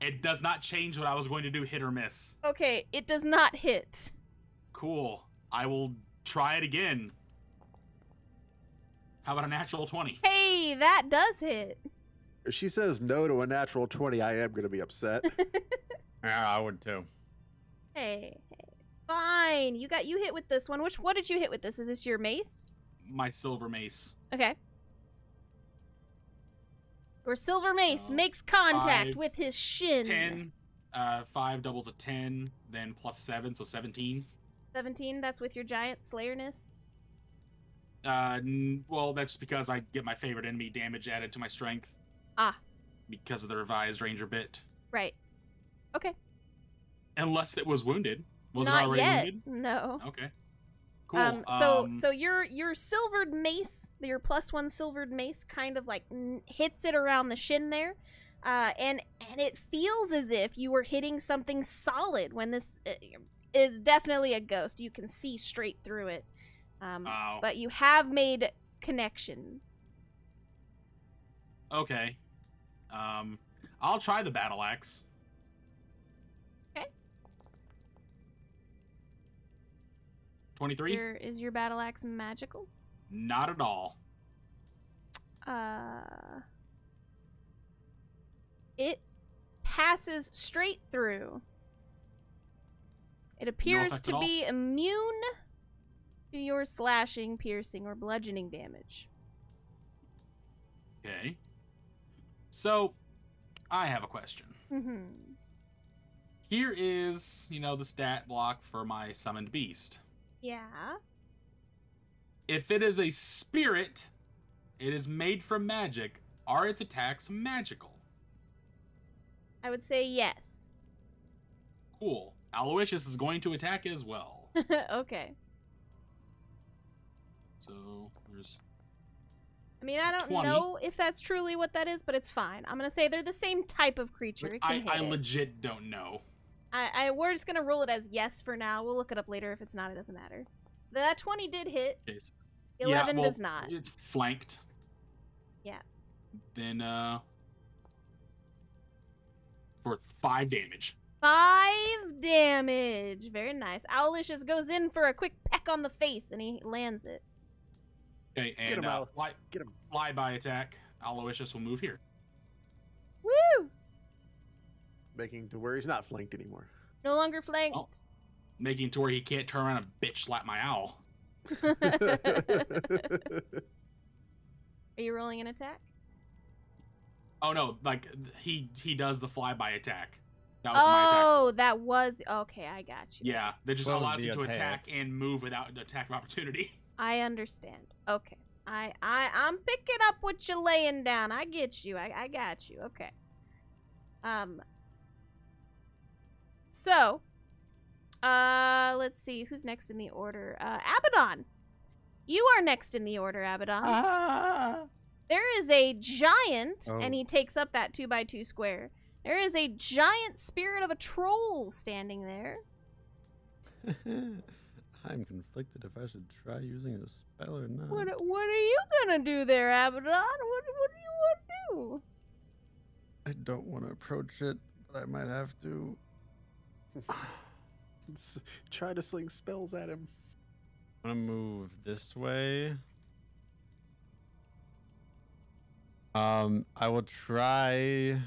it does not change what I was going to do, hit or miss. Okay, it does not hit. Cool. I will try it again. How about a natural 20? Hey, that does hit. If she says no to a natural 20, I am going to be upset. Yeah, I would too. Hey. Fine. You hit with this one. What did you hit with this? Is this your mace? My silver mace. Okay. Your silver mace Oh, makes contact 5, with his shin. 10. 5 doubles a 10, then plus 7, so 17. 17, that's with your giant slayerness. Well, that's because I get my favorite enemy damage added to my strength. Ah. Because of the revised ranger bit. Right. Okay. Unless it was wounded. Was Not it already yet. wounded? No. Okay. Cool. So your silvered mace, your +1 silvered mace, kind of like hits it around the shin there, and it feels as if you were hitting something solid. When this is definitely a ghost, you can see straight through it. Oh. But you have made connection. Okay. I'll try the battle axe. Okay. 23? Is your battle axe magical? Not at all. It passes straight through. It appears effect to at all? be immune to your slashing, piercing, or bludgeoning damage. Okay. So, I have a question. Mm-hmm. Here is, the stat block for my summoned beast. Yeah. If it is a spirit, it is made from magic, are its attacks magical? I would say yes. Cool. Aloysius is going to attack as well. Okay. So, there's... I mean, I don't 20. know if that's truly what that is, but it's fine. I'm gonna say they're the same type of creature. It can hit I it. legit don't know. We're just gonna roll it as yes for now. We'll look it up later. If it's not, it doesn't matter. That 20 did hit. Okay, so 11 well, does not. It's flanked. Yeah. Then, for 5 damage. 5 damage. Very nice. Owlicious goes in for a quick peck on the face, and he lands it. Okay, and Get him out. Get him. flyby attack. Aloysius will move here. Woo! Making to where he's not flanked anymore. No longer flanked. Oh. Making it to where he can't turn around and bitch slap my owl. Are you rolling an attack? Oh no, like he does the flyby attack. That was my attack. Oh, that was okay. I got you. Yeah, that just What was allows the you to attack? attack and move without an attack of opportunity. I understand. Okay. I'm picking up what you're laying down. I get you. I got you. Okay. So, let's see who's next in the order. Abaddon. You are next in the order, Abaddon. There is a giant, Oh. and he takes up that 2x2 square. There is a giant spirit of a troll standing there. I'm conflicted if I should try using a spell or not. What are you gonna do there, Abaddon? What do you want to do? I don't want to approach it, but I might have to. Try to sling spells at him. I'm gonna move this way. I will try.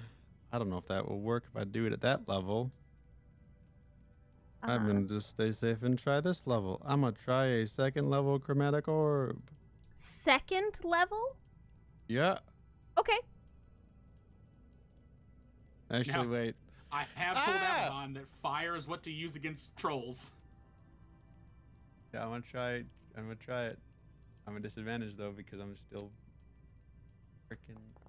I don't know if that will work if I do it at that level. I'm gonna just stay safe and try this level. I'm gonna try a second level chromatic orb. Second level? Yeah. Okay. Actually, Now- wait. I have told Abaddon that fire is what to use against trolls. Yeah, I'm gonna try it. I'm at disadvantage though because I'm still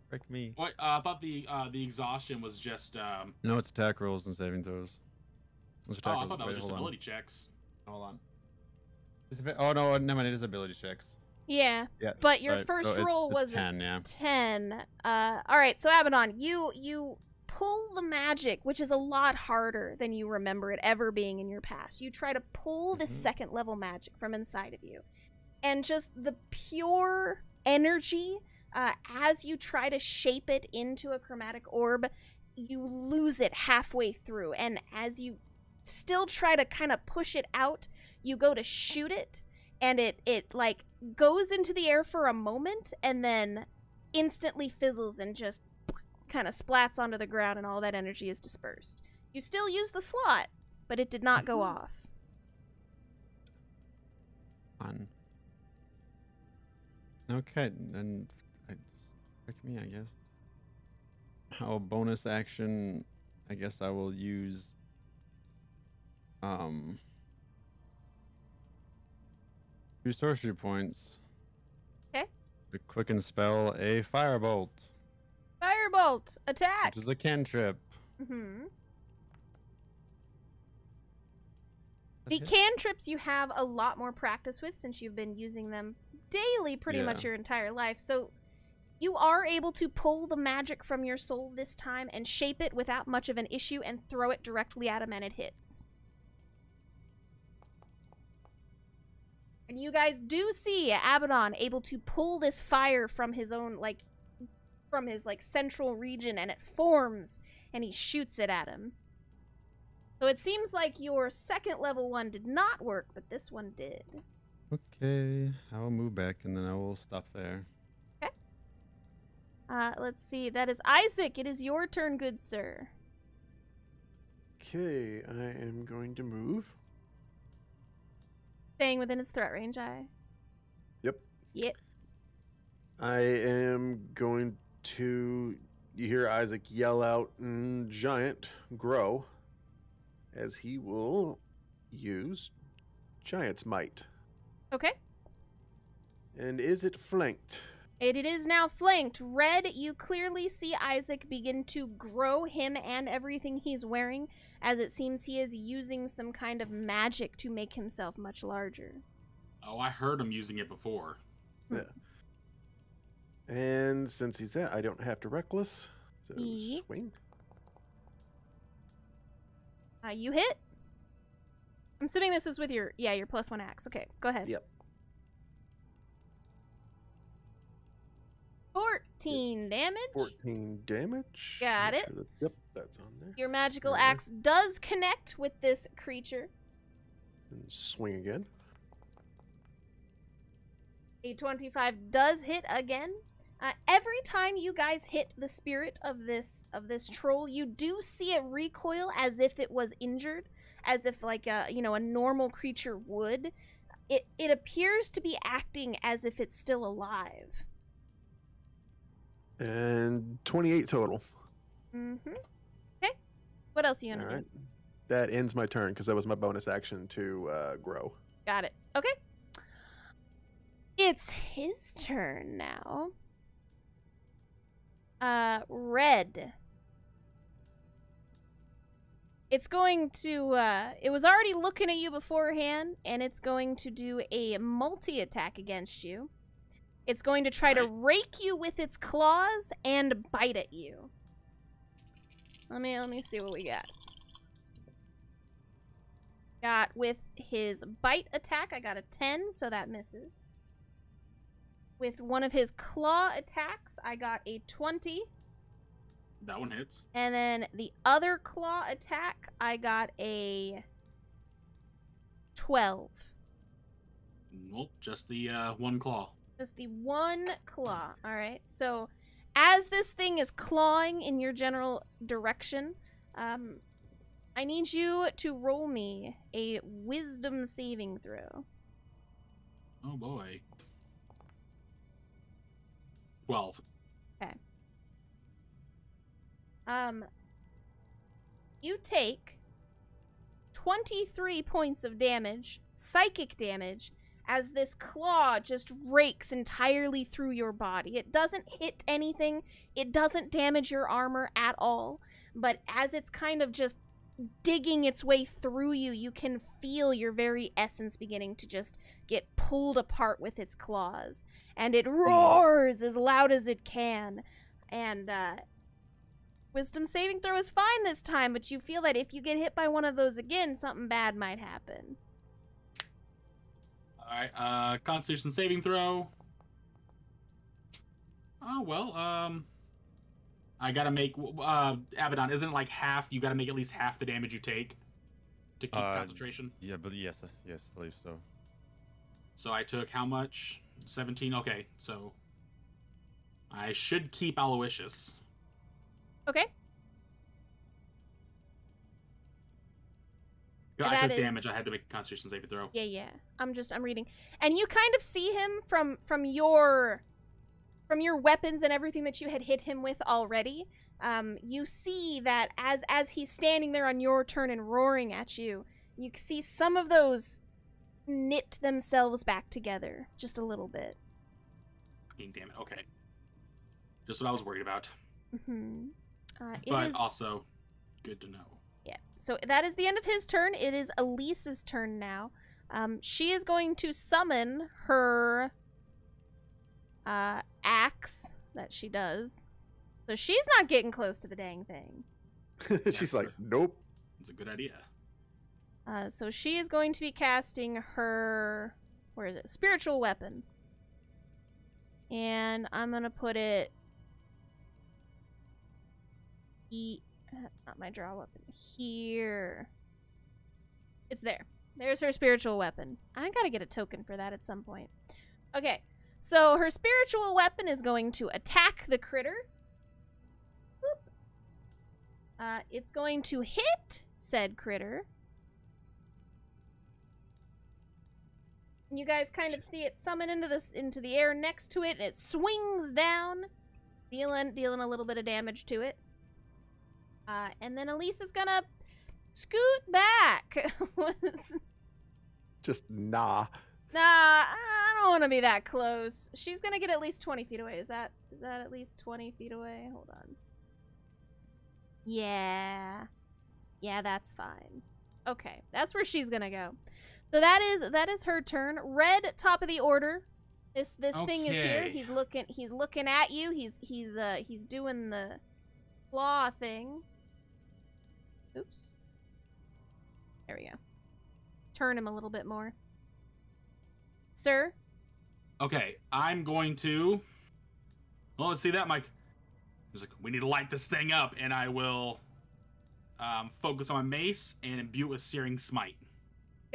frick me. What? I thought the exhaustion was just. No, it's attack rolls and saving throws. It's attack I rolls. thought that was Wait, just hold on. ability checks. Hold on. Oh no, never mind. It is ability checks. Yeah. Yeah. But your Right. first Oh, it's- roll it's was 10, yeah. 10. All right, so Abaddon, you pull the magic, which is a lot harder than you remember it ever being in your past. You try to pull this second level magic from inside of you. And just the pure energy, as you try to shape it into a chromatic orb, you lose it halfway through. And as you still try to kind of push it out, you go to shoot it, and it like goes into the air for a moment and then instantly fizzles and just kind of splats onto the ground, and all that energy is dispersed. You still use the slot, but it did not go off. Fun. Okay, and frick me, I guess. How bonus action? I guess I will use. 2 sorcery points. Okay. To quicken spell a firebolt, Firebolt, attack. which is a cantrip. Mm-hmm. That The hit? cantrips you have a lot more practice with since you've been using them daily pretty much Yeah. your entire life. So you are able to pull the magic from your soul this time and shape it without much of an issue and throw it directly at him, and it hits. And you guys do see Abaddon able to pull this fire from his own, from his, central region, and it forms, and he shoots it at him. So it seems like your second level one did not work, but this one did. Okay, I will move back and then I will stop there. Let's see. That is Isaac. It is your turn, good sir. Okay, I am going to move. Staying within its threat range, Yep. Yep. I am going to. You hear Isaac yell out, "Giant, grow," as he will use Giant's Might. Okay. And is it flanked? It is now flanked. Red, you clearly see Isaac begin to grow him and everything he's wearing, as it seems he is using some kind of magic to make himself much larger. Oh, I heard him using it before. Yeah. And since he's that, I don't have to reckless. So Yep. swing. You hit? I'm assuming this is with your +1 axe. Okay, go ahead. Yep. 14 damage. 14 damage. Got Make it. sure yep, that's on there. Your magical Alright. axe does connect with this creature. And swing again. A 25 does hit again. Every time you guys hit the spirit of this troll, you do see it recoil as if it was injured, as if like a normal creature would. It appears to be acting as if it's still alive. And 28 total. Mm-hmm. Okay. What else are you gonna All do? right. That ends my turn because that was my bonus action to grow. Got it. Okay. It's his turn now. Red. It's going to, it was already looking at you beforehand, and it's going to do a multi-attack against you. It's going to try to rake you with its claws and bite at you. Let me see what we got. Got with his bite attack, I got a 10, so that misses. With one of his claw attacks, I got a 20. That one hits. And then the other claw attack, I got a 12. Nope, just the one claw. Just the one claw. Alright, so as this thing is clawing in your general direction, I need you to roll me a wisdom saving throw. Oh boy. 12. Okay. You take 23 points of damage, psychic damage, as this claw just rakes entirely through your body. It doesn't hit anything, it doesn't damage your armor at all, but as it's kind of just digging its way through you, you can feel your very essence beginning to just get pulled apart with its claws. And it roars as loud as it can. And, wisdom saving throw is fine this time, but you feel that if you get hit by one of those again, something bad might happen. Alright, Constitution saving throw. Oh, well, I gotta make, Abaddon, isn't it like half, you gotta make at least half the damage you take to keep concentration? Yeah, but yes, I believe so. So I took how much? 17? Okay, so I should keep Aloysius. Okay. I took damage, I had to make a Constitution saving throw. Yeah. I'm reading. And you kind of see him from your weapons and everything that you had hit him with already. You see that as he's standing there on your turn and roaring at you, you see some of those knit themselves back together just a little bit. Fucking damn it, okay. Just what I was worried about. Mm-hmm. But also, good to know. Yeah, so that is the end of his turn. It is Elise's turn now. She is going to summon her axe that she does. So she's not getting close to the dang thing. She's like, nope. It's a good idea. So she is going to be casting her, where is it? Spiritual weapon. And I'm going to put it, not my draw weapon, here. It's there. There's her spiritual weapon. I gotta get a token for that at some point. Okay, so her spiritual weapon is going to attack the critter. Whoop. It's going to hit said critter. You guys kind of see it summon into the air next to it, and it swings down, dealing a little bit of damage to it. And then Elise is gonna scoot back. Just nah. Nah, I don't want to be that close. She's gonna get at least 20 feet away. Is that at least 20 feet away? Hold on. Yeah, that's fine. Okay, that's where she's gonna go. So that is her turn. Red, top of the order. This thing is here. He's looking at you. He's doing the claw thing. Oops. There we go. Turn him a little bit more. Sir? Okay, I'm going to... Well, let's see that, Mike. He's like, we need to light this thing up, and I will focus on my mace and imbue it with Searing Smite.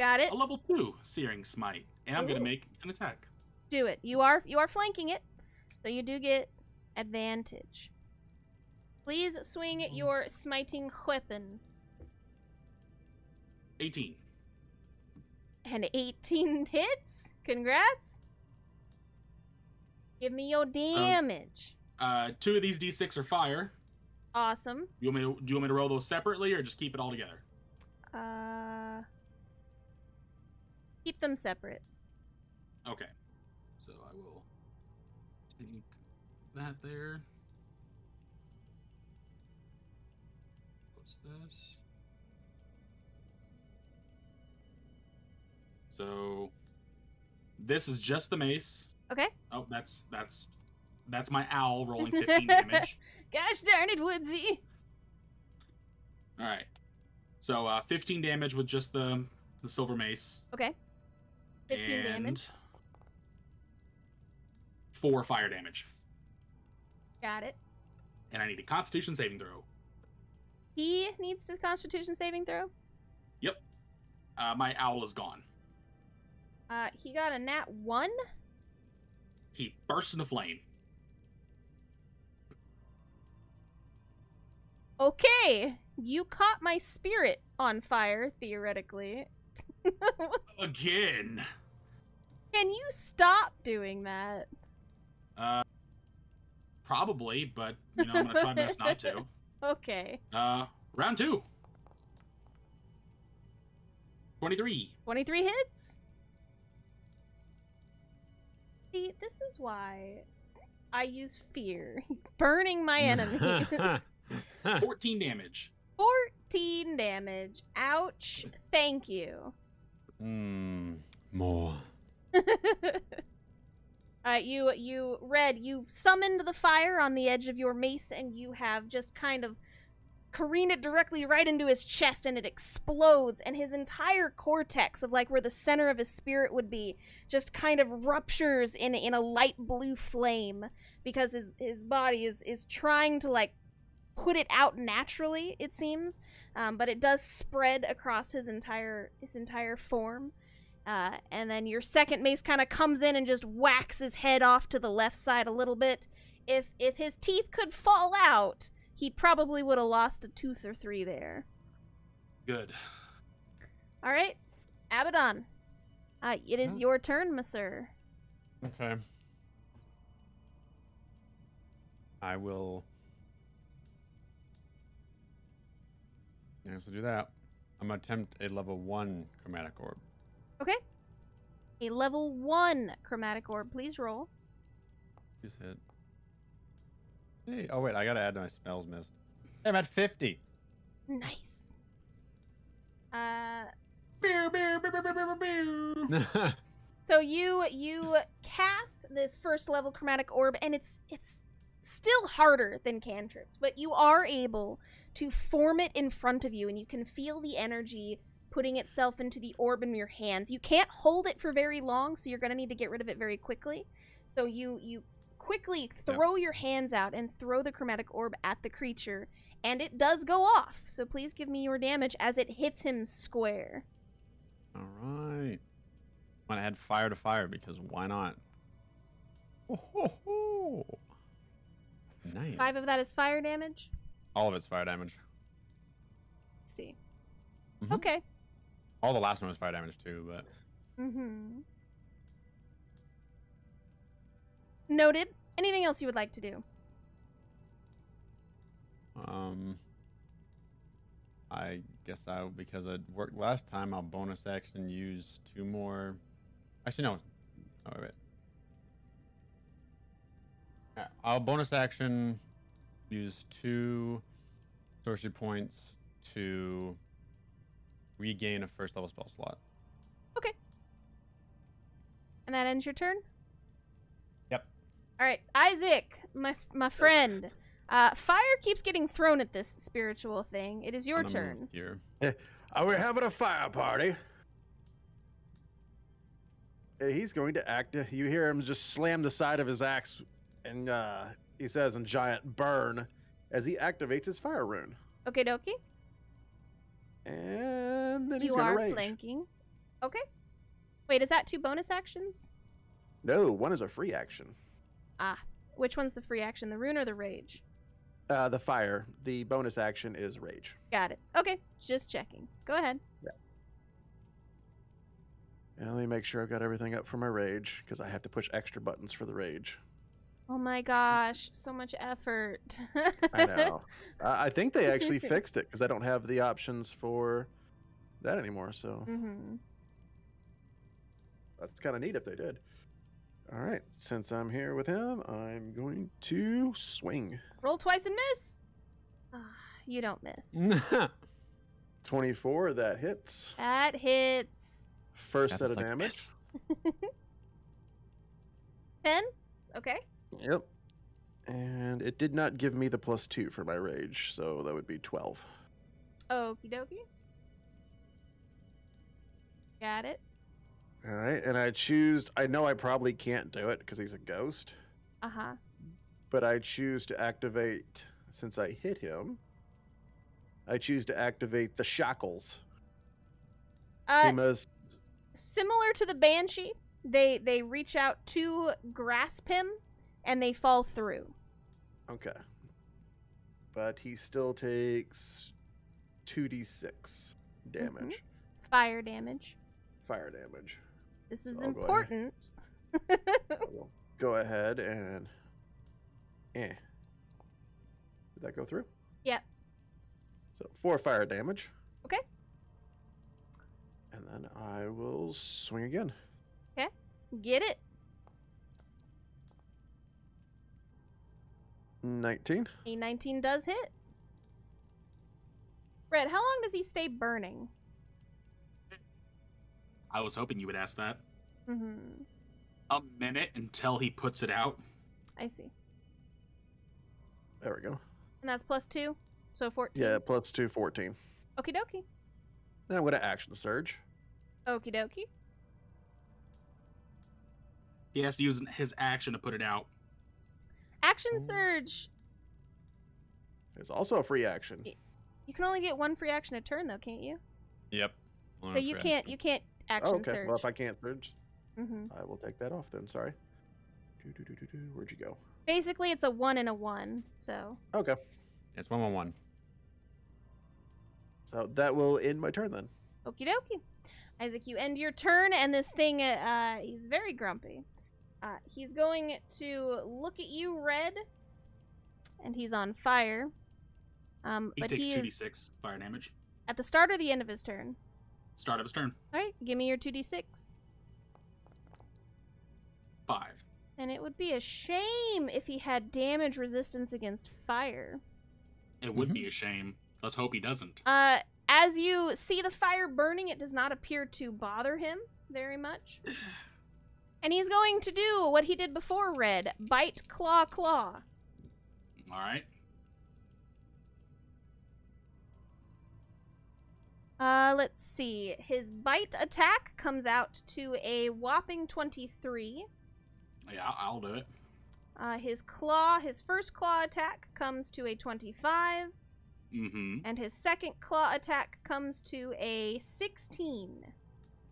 Got it. A level 2 Searing Smite. And I'm going to make an attack. Do it. You are flanking it, so you do get advantage. Please swing at your smiting weapon. 18. And 18 hits? Congrats. Give me your damage. 2 of these d6 are fire. Awesome. Do you want me to roll those separately or just keep it all together? Keep them separate. Okay. So I will take that there. What's this? So this is just the mace. Okay. Oh, that's my owl rolling 15 damage. Gosh darn it, Woodsy. All right. So 15 damage with just the the silver mace. Okay. 15 damage. And 4 fire damage. Got it. And I need a Constitution saving throw. He needs a Constitution saving throw. Yep. My owl is gone. He got a nat 1. He bursts into flame. Okay, you caught my spirit on fire, theoretically. Again. Can you stop doing that? Probably, but, I'm going to try my best not to. Okay. Round 2. 23. 23 hits? See, this is why I use fear. Burning my enemies. 14 damage. 14 damage. Ouch. Thank you. More. Alright, Red, you've summoned the fire on the edge of your mace, and you have just kind of careened it directly right into his chest, and it explodes, and his entire cortex of, like, where the center of his spirit would be just kind of ruptures in a light blue flame, because his body is trying to, like, put it out naturally, it seems, but it does spread across his entire form. And then your second mace kind of comes in and just whacks his head off to the left side a little bit. If his teeth could fall out, he probably would have lost a tooth or 3 there. Good. All right, Abaddon. It is your turn, monsieur. Okay. I will. I have to do that. I'm gonna attempt a level 1 chromatic orb. Okay. A level 1 chromatic orb. Please roll. Please hit. Hey, oh wait, I gotta add my spells missed. I'm at 50. Nice. So you cast this first level chromatic orb, and it's still harder than cantrips, but you are able to form it in front of you, and you can feel the energy putting itself into the orb in your hands. You can't hold it for very long, so you're going to need to get rid of it very quickly. So you quickly throw your hands out and throw the chromatic orb at the creature, and it does go off. So please give me your damage as it hits him square. All right. I'm gonna add fire to fire because why not? Oh, ho, ho. Nice. 5 of that is fire damage. All of it's fire damage. Let's see. Mhm. Okay. All the last one was fire damage too, but Noted. Anything else you would like to do? I guess because it worked last time, I'll bonus action use 2 more. Actually, no. Oh, wait. I'll bonus action use 2 sorcery points to regain a first level spell slot. Okay. And that ends your turn? Yep. All right, Isaac, my friend. Fire keeps getting thrown at this spiritual thing. It is your turn. Here. We're having a fire party. He's going to act. You hear him just slam the side of his axe, and he says in giant burn as he activates his fire rune. Okie dokie. And then he's You going to are rage. flanking. Okay. Wait, is that 2 bonus actions? No, one is a free action. Ah, which one's the free action, the rune or the rage? The fire. The bonus action is rage. Got it. Okay, just checking. Go ahead. Yeah. And let me make sure I've got everything up for my rage, because I have to push extra buttons for the rage. Oh my gosh, so much effort. I know. I think they actually fixed it, because I don't have the options for that anymore, so that's kind of neat if they did. All right, since I'm here with him, I'm going to swing. Roll twice and miss. You don't miss. 24, that hits. That hits. First set of damage. 10? Okay. Yep. And it did not give me the +2 for my rage, so that would be 12. Okie dokie. Got it. All right, and I know I probably can't do it because he's a ghost, Uh-huh. but I choose to activate, since I hit him, I choose to activate the shackles. He must. Similar to the Banshee, they reach out to grasp him, and they fall through. Okay. But he still takes 2d6 damage. Fire damage. Fire damage. This is So I'll go important. I will go ahead and. Did that go through? Yep. So 4 fire damage. Okay. And then I will swing again. Okay. Get it. 19. A 19 does hit. Red, how long does he stay burning? I was hoping you would ask that. Mm-hmm. A minute until he puts it out. I see. There we go. And that's +2, so 14. Yeah, plus 2, 14. Okie dokie. Then I'm going to action surge. Okie dokie. He has to use his action to put it out. Action surge. It's also a free action. You can only get one free action a turn, though, can't you? Yep. So you can't action Okay, surge. well, if I can't surge, Mm-hmm. I will take that off then. Sorry. Where'd you go? Basically, it's a 1 and a 1, so. Okay. It's 1-1-1. So that will end my turn then. Okie dokie. Isaac, you end your turn, and this thing, he's very grumpy. He's going to look at you, Red, and he's on fire. He But takes he 2d6 fire damage. at the start or the end of his turn. Start of his turn. All right, give me your 2d6. 5. And it would be a shame if he had damage resistance against fire. It would be a shame. Let's hope he doesn't. As you see the fire burning, it does not appear to bother him very much. And he's going to do what he did before, Red. Bite, claw, claw. All right. Let's see. His bite attack comes out to a whopping 23. Yeah, I'll do it. His first claw attack comes to a 25. Mm-hmm. And his second claw attack comes to a 16.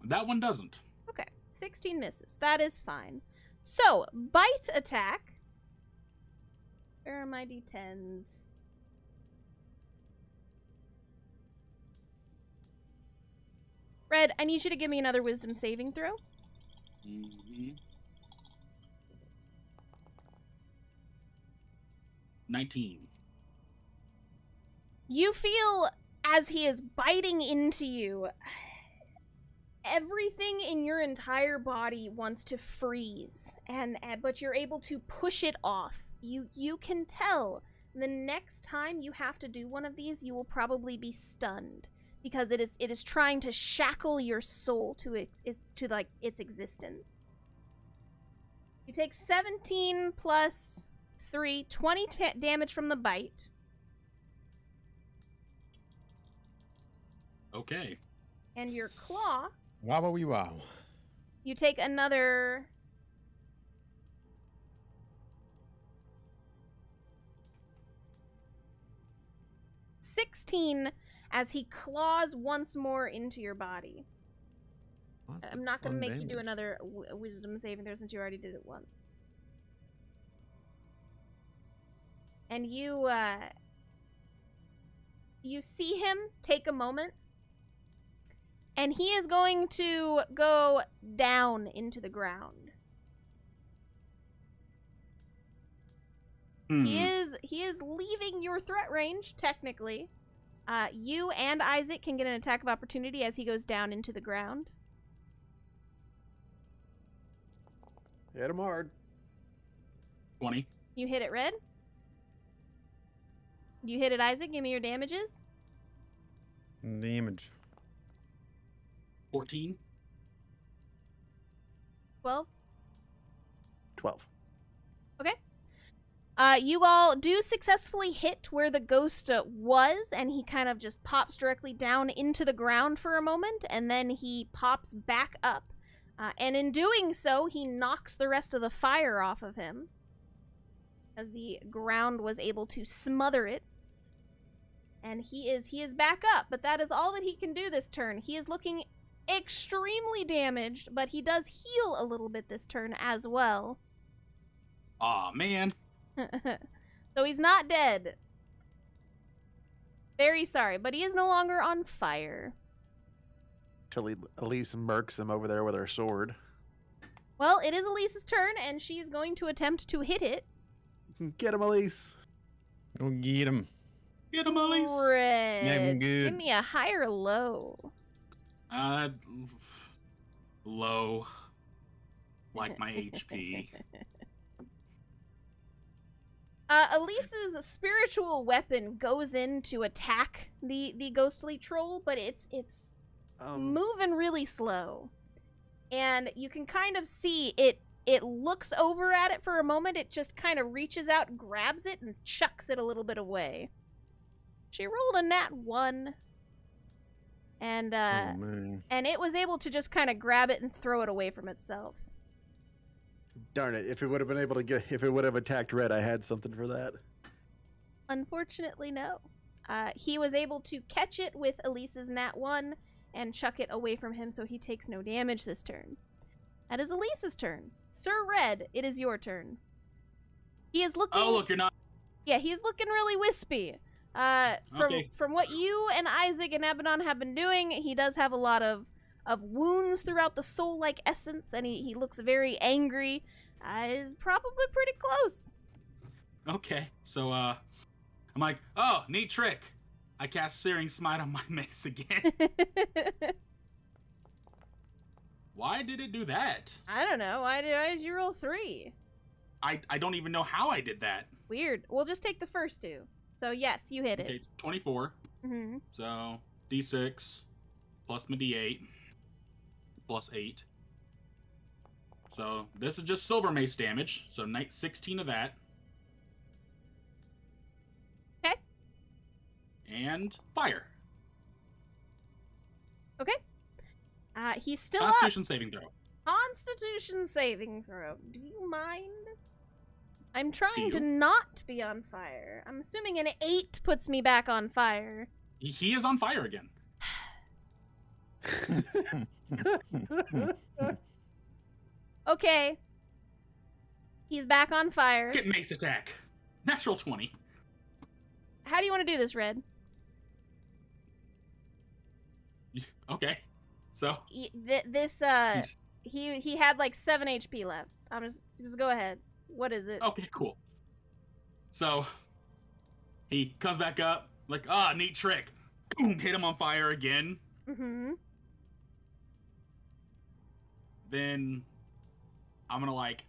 That one doesn't. Okay, 16 misses. That is fine. So, bite attack. Where are my d10s? Red, I need you to give me another wisdom saving throw. Mm-hmm. 19. You feel, as he is biting into you, everything in your entire body wants to freeze, but you're able to push it off. You can tell the next time you have to do one of these, you will probably be stunned because it is trying to shackle your soul to its existence. You take 17 plus 3, 20 damage from the bite. Okay. And your claw, Wow. you take another 16 as he claws once more into your body. I'm not going to make you do another wisdom saving throw since you already did it once. And you see him take a moment, and he is going to go down into the ground. He is leaving your threat range, technically. You and Isaac can get an attack of opportunity as he goes down into the ground. Hit him hard. 20. You hit it, Red. You hit it, Isaac. Give me your damages. Damage. 14. 12. 12. Okay. You all do successfully hit where the ghost was, and he kind of just pops directly down into the ground for a moment, and then he pops back up. And in doing so, he knocks the rest of the fire off of him, as the ground was able to smother it. And he is back up, but that is all that he can do this turn. He is looking extremely damaged, but he does heal a little bit this turn as well. Aw, man. So he's not dead. Very sorry, but he is no longer on fire. Till Elise murks him over there with her sword. Well, it is Elise's turn, and she is going to attempt to hit it. Get him, Elise. Go get him. Get him, Elise. Red. Name good. Give me a high or low. Low. Like my HP. Elise's spiritual weapon goes in to attack the ghostly troll, but it's moving really slow. And you can kind of see it looks over at it for a moment. It just kind of reaches out, grabs it, and chucks it a little bit away. She rolled a nat 1. And and it was able to just kind of grab it and throw it away from itself. Darn it! If it would have been able to get, if it would have attacked Red, I had something for that. Unfortunately, no. He was able to catch it with Elise's nat 1 and chuck it away from him, so he takes no damage this turn. That is Elise's turn. Sir Red, it is your turn. He is looking... Oh, look, you're not... Yeah, he's looking really wispy. From what you and Isaac and Abaddon have been doing, he does have a lot of wounds throughout the soul-like essence, and he looks very angry. Is probably pretty close. Okay, so, I'm like, oh, neat trick. I cast Searing Smite on my mace again. Why did it do that? I don't know. Why did you roll 3? I don't even know how I did that. Weird. We'll just take the first 2. So, yes, you hit Okay, it. 24. Mm-hmm. So, D6 plus my D8 plus 8. So, this is just silver mace damage. So, 16 of that. Okay. And fire. Okay. He's still Constitution up. saving throw. Constitution saving throw. Do you mind? I'm trying to you? not be on fire. I'm assuming an 8 puts me back on fire. He is on fire again. Okay. He's back on fire. Get mace attack. Natural 20. How do you want to do this, Red? Okay. So He had like 7 HP left. I'm just go ahead. What is it? okay, cool. So he comes back up, like, neat trick. Boom, hit him on fire again. Mm-hmm. Then I'm gonna like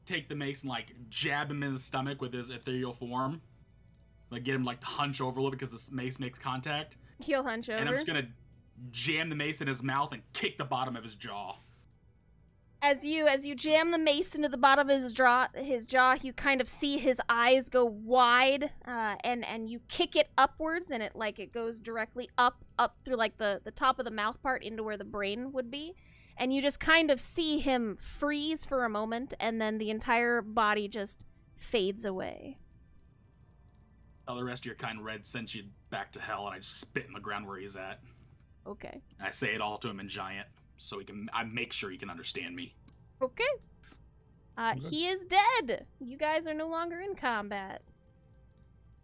take the mace and like jab him in the stomach with his ethereal form. Like get him like to hunch over a little because the mace makes contact. He'll hunch over. And I'm just gonna jam the mace in his mouth and kick the bottom of his jaw. As you jam the mace into the bottom of his jaw, you kind of see his eyes go wide, and you kick it upwards, and it goes directly up through like the top of the mouth part into where the brain would be, and you just kind of see him freeze for a moment, and then the entire body just fades away. Tell the rest of your kind, Red, sent you back to hell, and I just spit in the ground where he's at. Okay. I say it all to him in giant, so I make sure he can understand me. Okay. He is dead. You guys are no longer in combat.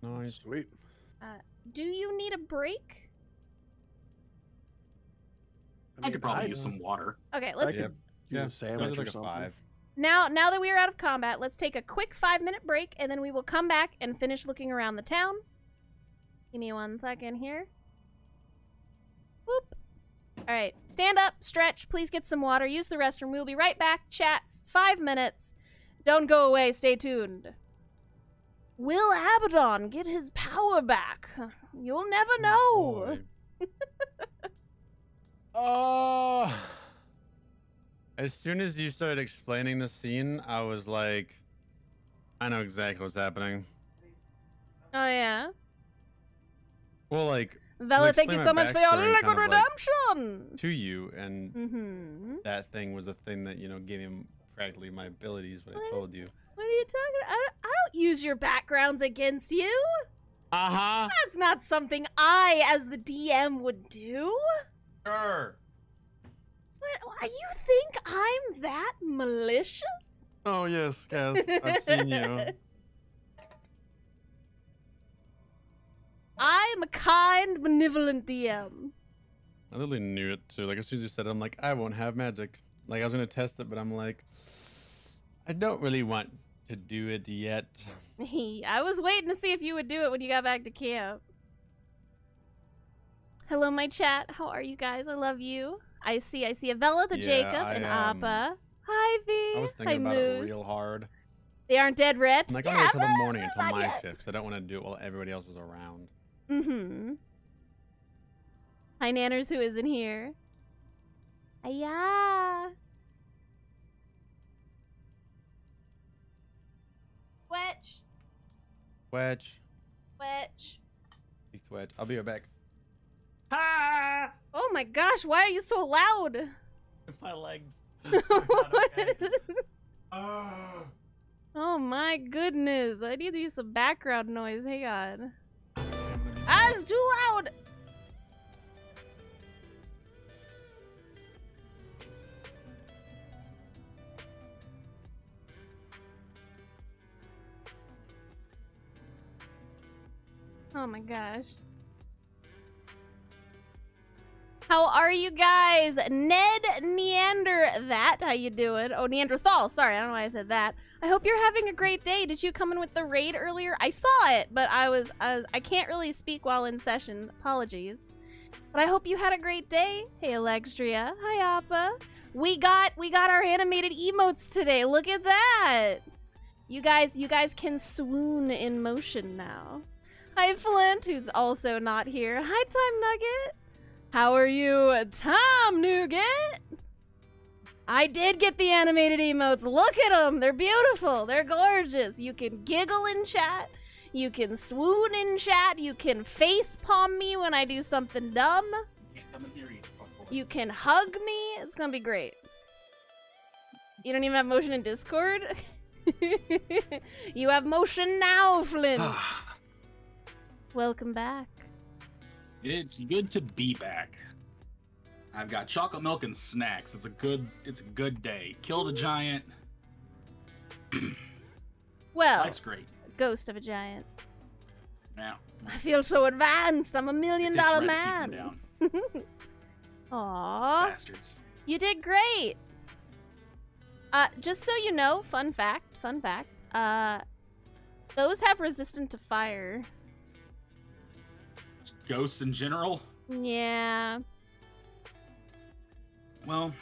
Nice. Sweet. Do you need a break? I could probably use some water. Okay, let's. Use a sandwich like or a something. 5. Now that we are out of combat, let's take a quick 5-minute break, and then we will come back and finish looking around the town. Give me 1 second here. Whoop. Alright, stand up, stretch, please get some water, use the restroom. We'll be right back. Chats, 5 minutes. Don't go away, stay tuned. Will Abaddon get his power back? You'll never know. Oh. As soon as you started explaining the scene, I was like, I know exactly what's happening. Oh yeah. Well, like, Vela, thank you explain so my much for your backstory and liquid kind of, like, redemption. to you, and Mm-hmm. that thing was a thing that, you know, gave me practically my abilities, what I told you. What are you talking about? I don't use your backgrounds against you. Uh-huh. That's not something I, as the DM, would do. Sure. What? You think I'm that malicious? Oh, yes, Kath. I've seen you. I'm a kind, benevolent DM. I literally knew it, too. Like, as soon as you said it, I'm like, I won't have magic. Like, I was going to test it, but I'm like, I don't really want to do it yet. I was waiting to see if you would do it when you got back to camp. Hello, my chat. How are you guys? I love you. I see Avella, the Jacob, and Appa. Hi, V. I was thinking about it real hard. They aren't dead red. I'm like, I'm going to wait till the morning until my shift, because I don't want to do it while everybody else is around. Mm-hmm. Hi, Nanners, who isn't here. Hiya. Wedge. Wedge. Wedge. Big Wedge. I'll be right back. Ha! Oh my gosh, why are you so loud? My legs. Oh my goodness. I need to use some background noise. Hang on. Ah, it's too loud! Oh my gosh. How are you guys? Ned Neander that, how you doing? Oh, Neanderthal, sorry, I don't know why I said that. I hope you're having a great day. Did you come in with the raid earlier? I saw it, but I can't really speak while in session. Apologies. But I hope you had a great day. Hey, Alexstria. Hi, Appa. We got our animated emotes today. Look at that. You guys can swoon in motion now. Hi, Flint, who's also not here. Hi, Time Nugget. How are you, Tom Nougat? I did get the animated emotes. Look at them. They're beautiful. They're gorgeous. You can giggle in chat. You can swoon in chat. You can face palm me when I do something dumb. You can hug me. It's gonna be great. You don't even have motion in Discord? You have motion now, Flint. Welcome back. It's good to be back. I've got chocolate milk and snacks. It's a good day. Killed a giant. Well, life's great. Ghost of a giant. Yeah. I feel so advanced. I'm $1 million man. Down. Aww. Bastards. You did great. Just so you know, fun fact, those have resistant to fire. Ghosts in general? Yeah. Well,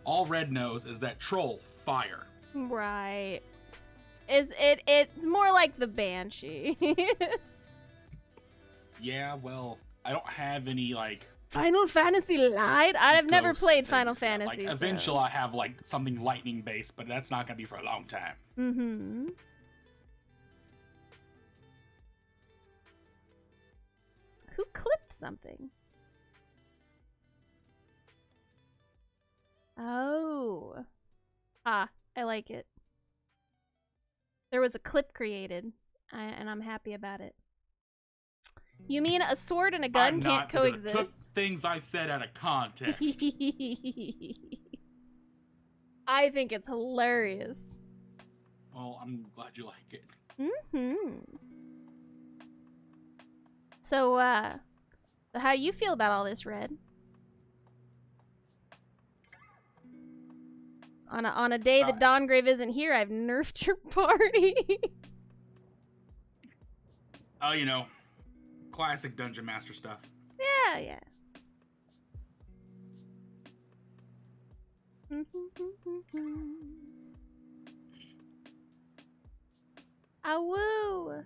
all Red knows is that troll, fire. Right. It's more like the Banshee. Yeah, well, I don't have any, like... Final Fantasy lied? I've never played Final things. Fantasy. Like, eventually I'll have, like, something lightning-based, but that's not gonna be for a long time. Mm-hmm. Who clipped something? Oh. Ah, I like it. There was a clip created, and I'm happy about it. You mean a sword and a gun can't coexist? Took things I said out of context. I think it's hilarious. Well, I'm glad you like it. Mm-hmm. So how do you feel about all this, Red? On a day that Dawngrave isn't here, I've nerfed your party. Oh, you know, classic Dungeon Master stuff. Yeah. Awoo.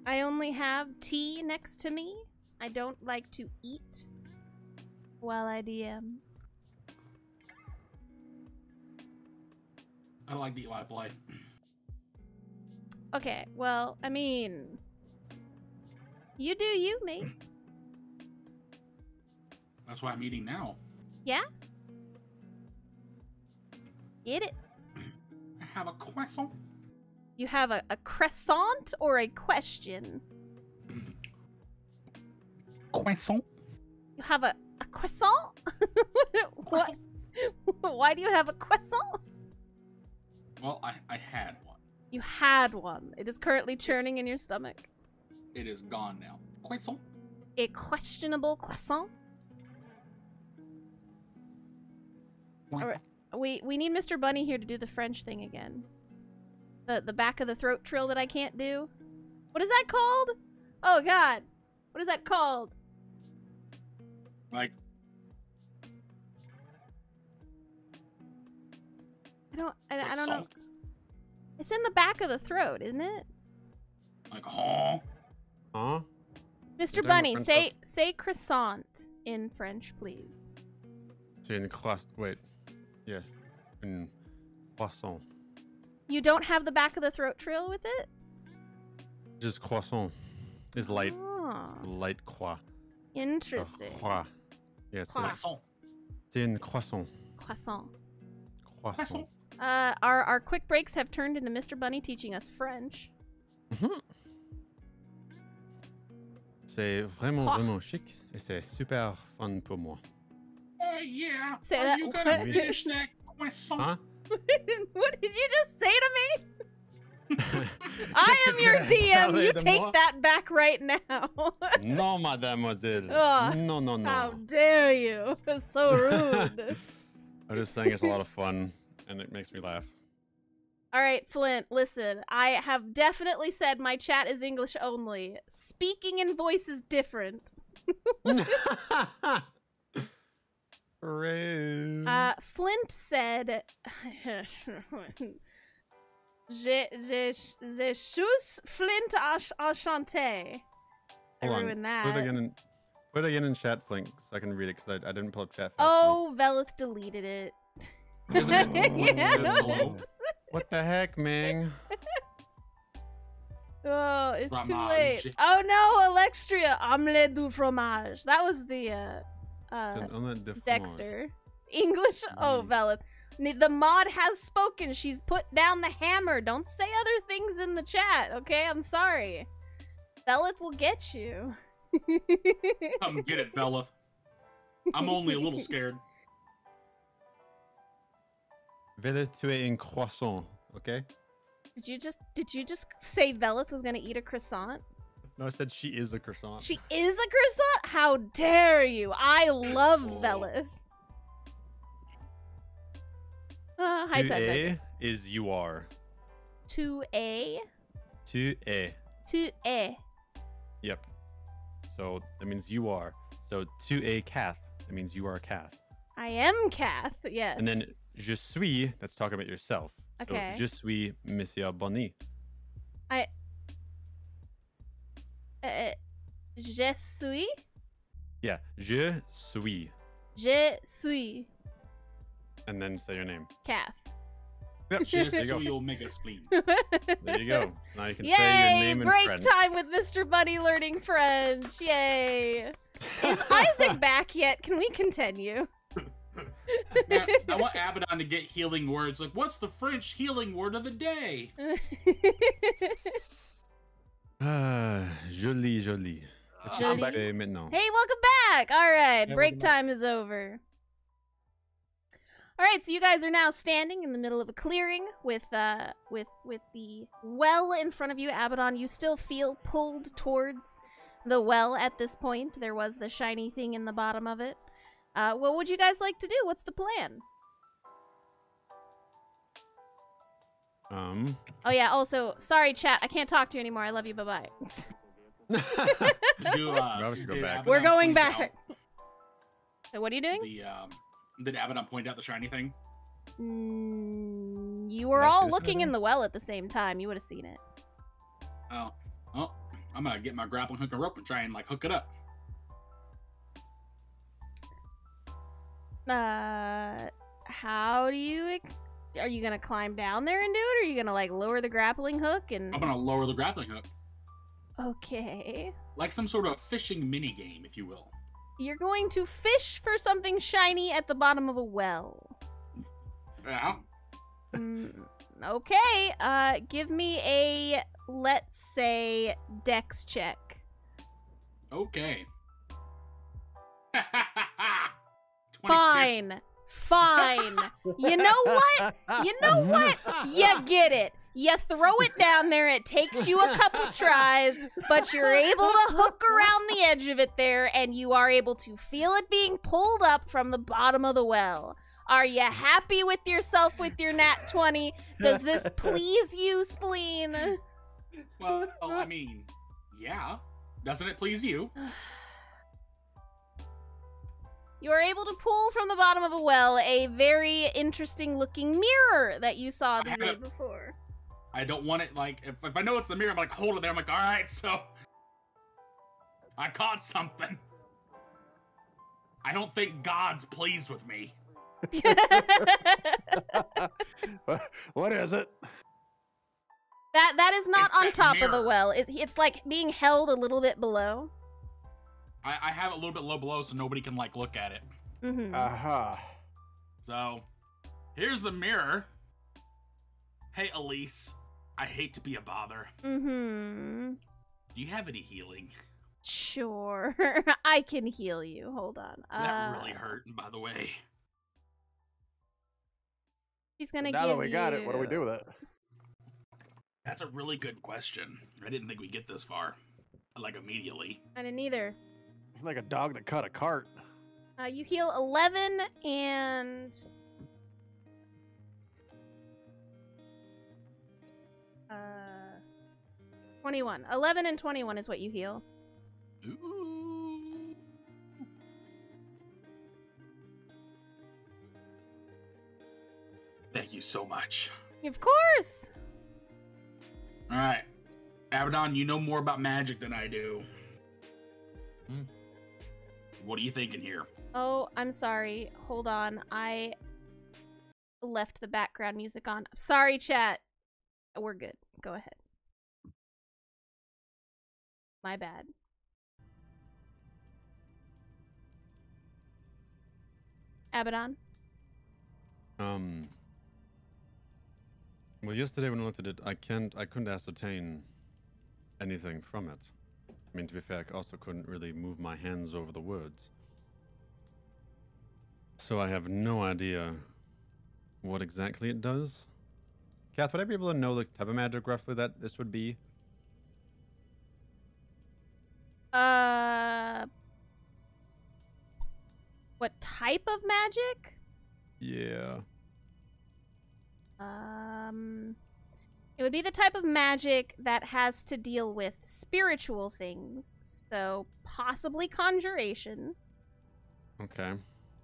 I only have tea next to me. I don't like to eat while I DM. I like the I play. Okay, well, I mean, you do you, mate. That's why I'm eating now. Yeah? Get it? I have a croissant. You have a croissant or a question? Croissant? You have a croissant? What? Why do you have a croissant? Well, I had one. You had one. It is currently churning in your stomach. It is gone now. Croissant? A questionable croissant? Alright. We need Mr. Bunny here to do the French thing again. The back of the throat trill that I can't do. What is that called? Oh god. What is that called? Like, I don't know. croissant? It's in the back of the throat, isn't it? Like, oh. Huh? Mr. talking Bunny, about French say croissant in French, please. C'est une croissant. Wait. Yeah. Une croissant. You don't have the back of the throat trill with it? Just croissant. Is light. Ah, Light croix. interesting. Croix. Yes. Croissant. C'est une croissant. Croissant. Croissant. Our quick breaks have turned into Mr. Bunny teaching us French. Mhm. C'est vraiment, Croix. vraiment chic. Et c'est super fun pour moi. Yeah. Say Are that- you gonna what? finish that croissant? Huh? What did you just say to me? I am your DM. You take that back right now. Non, mademoiselle. Ugh. No, no, no. How dare you? So rude. I'm just saying it's a lot of fun, and it makes me laugh. All right, Flint, listen. I have definitely said my chat is English only. Speaking in voice is different. Rude. Flint said, Je suis Flint enchanté. I Hold on. ruined Put it again in chat, Flink, so I can read it, because I didn't pull up chat fast Oh, Velith deleted it. Isn't it? Yeah. What the heck, Ming? Oh, it's too Fromage. late. Oh no, Alexstria, omelette du fromage. That was the C'est un omelette de fromage. Dexter. English? Oh, Mhm. Velith. The mod has spoken. She's put down the hammer. Don't say other things in the chat, okay? I'm sorry. Velith will get you. Come get it, fella. I'm only a little scared. Veuillez tuer un croissant, okay? Did you just say Velith was gonna eat a croissant? No, I said she is a croissant. She is a croissant? How dare you? I love Oh. Velith. Hi, Tu Ted. es is you are. 2A? Tu es. 2A. Yep. So that means you are. So tu es Kath. That means you are Kath. I am Kath, yes. And then je suis, that's talking about yourself. Okay. So je suis Monsieur Bonny. Je suis? Yeah. Je suis. Je suis And then say your name. Kath. Yep. Just There you so go. you'll make a spleen. There you go. Now you can say your Yay! name in Break French. time with Mr. Bunny learning French. Yay! Is Isaac back yet? Can we continue? Man, I want Abaddon to get healing words. Like, what's the French healing word of the day? Ah, joli, joli. Joli. Parfait maintenant. Hey, welcome back! Alright, Hey, break welcome back. time is over. Alright, so you guys are now standing in the middle of a clearing with the well in front of you. Abaddon, you still feel pulled towards the well at this point. There was the shiny thing in the bottom of it. What would you guys like to do? What's the plan? Oh yeah, also, sorry chat, I can't talk to you anymore. I love you, bye-bye. Do, Probably should go did back. Abaddon We're going point back. out So what are you doing? Did Abaddon point out the shiny thing? You were Did I see all this looking in movie? the well at the same time. You would have seen it. Oh, I'm gonna get my grappling hook and rope and try and like hook it up. How do you Are you gonna climb down there and do it, or are you gonna like lower the grappling hook and? I'm gonna lower the grappling hook. Okay. Like some sort of fishing mini game, if you will. You're going to fish for something shiny at the bottom of a well. Yeah. Okay. Give me a, let's say, dex check. Okay. 22. Fine. You know what? You get it. You throw it down there. It takes you a couple tries, but you're able to hook around the edge of it there, and you are able to feel it being pulled up from the bottom of the well. Are you happy with yourself with your nat 20? Does this please you, Spleen? Well, I mean, yeah. Doesn't it please you? You are able to pull from the bottom of a well a very interesting looking mirror that you saw the day before. I don't want it, like, if I know it's the mirror, I'm like, hold it there. I'm like, all right, so I caught something. I don't think God's pleased with me. What is it? That is not It's on that top of the mirror. well. It's like being held a little bit below. I have it a little bit low below so nobody can, like, look at it. Mm-hmm. Aha. So, here's the mirror. Hey, Elise. I hate to be a bother. Mm-hmm. Do you have any healing? Sure. I can heal you. Hold on. That really hurt, by the way. She's gonna Now give that we got it, what do we you- do with it? That's a really good question. I didn't think we'd get this far. Like, immediately. I didn't either. Like a dog that caught a cart. You heal 11 and... 21. 11 and 21 is what you heal. Ooh. Thank you so much. Of course! Alright. Abaddon, you know more about magic than I do. Hmm. What are you thinking here? Oh, I'm sorry. Hold on. I left the background music on. Sorry, chat. We're good. Go ahead. My bad. Abaddon? Well, yesterday when I looked at it, I couldn't ascertain anything from it. I mean, to be fair, I also couldn't really move my hands over the words. So I have no idea what exactly it does. Kath, would I be able to know the type of magic roughly that this would be? What type of magic? Yeah. It would be the type of magic that has to deal with spiritual things. So, possibly conjuration. Okay.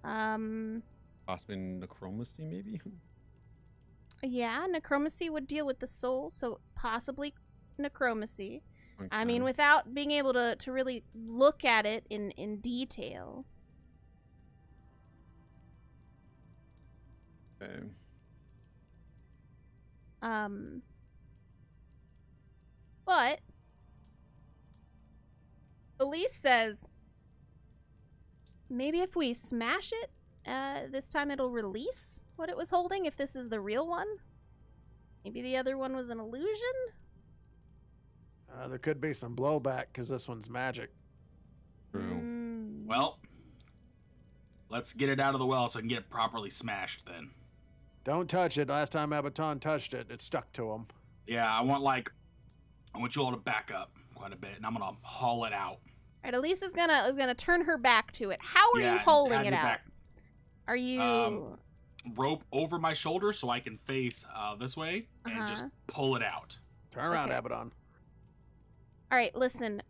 Possibly necromancy, maybe? Yeah, necromancy would deal with the soul, so possibly necromancy. Okay. I mean, without being able to really look at it in detail. Okay. But Elise says maybe if we smash it, this time it'll release what it was holding if this is the real one. Maybe the other one was an illusion? There could be some blowback because this one's magic. True. Well, let's get it out of the well so I can get it properly smashed then. Don't touch it. Last time Abaton touched it, it stuck to him. Yeah, I want you all to back up quite a bit, and I'm gonna haul it out. Alright, Elise is gonna turn her back to it. How are you holding have it your out? back. Are you Rope over my shoulder so I can face this way and just pull it out. Turn around, Okay. Abaddon. Alright, listen.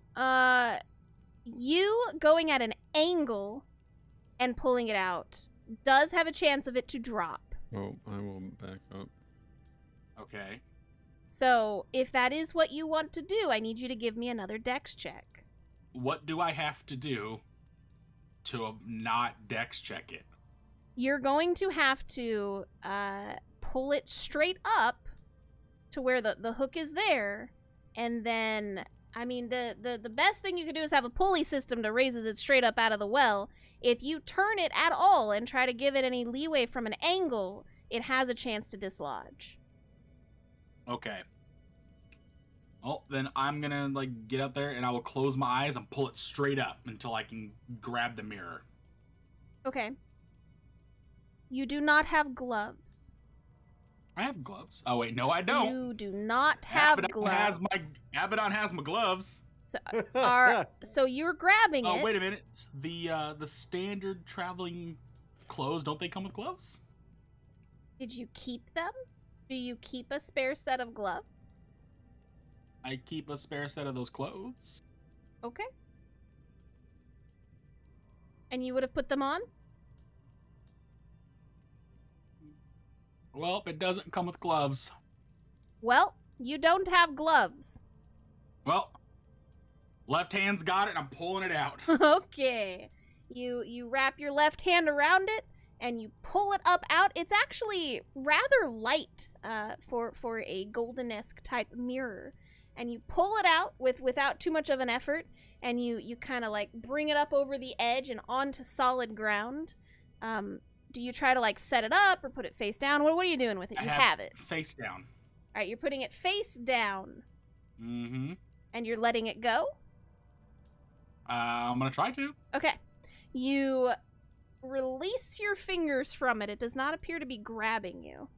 You going at an angle and pulling it out does have a chance of it to drop. Oh, I will back up. Okay. So, if that is what you want to do, I need you to give me another dex check. What do I have to do to not dex check it? You're going to have to pull it straight up to where the hook is there, and then, I mean, the best thing you can do is have a pulley system that raises it straight up out of the well. If you turn it at all and try to give it any leeway from an angle, it has a chance to dislodge. Okay. Oh, then I'm gonna, like, get up there and I will close my eyes and pull it straight up until I can grab the mirror. Okay. You do not have gloves. I have gloves. Oh, wait, no, I don't. You do not have gloves. Abaddon has my gloves. So you're grabbing it. Oh, wait a minute. The standard traveling clothes, don't they come with gloves? Did you keep them? Do you keep a spare set of gloves? I keep a spare set of those clothes. Okay. And you would have put them on? Well, it doesn't come with gloves. Well, you don't have gloves. Well, left hand's got it and I'm pulling it out. Okay. You wrap your left hand around it and you pull it up out. It's actually rather light for a golden-esque type mirror. And you pull it out without too much of an effort, and you kind of like bring it up over the edge and onto solid ground. Do you try to like set it up or put it face down? What are you doing with it? You have it face down. All right, you're putting it face down. Mm-hmm. And you're letting it go? I'm gonna try to. Okay. You release your fingers from it. It does not appear to be grabbing you.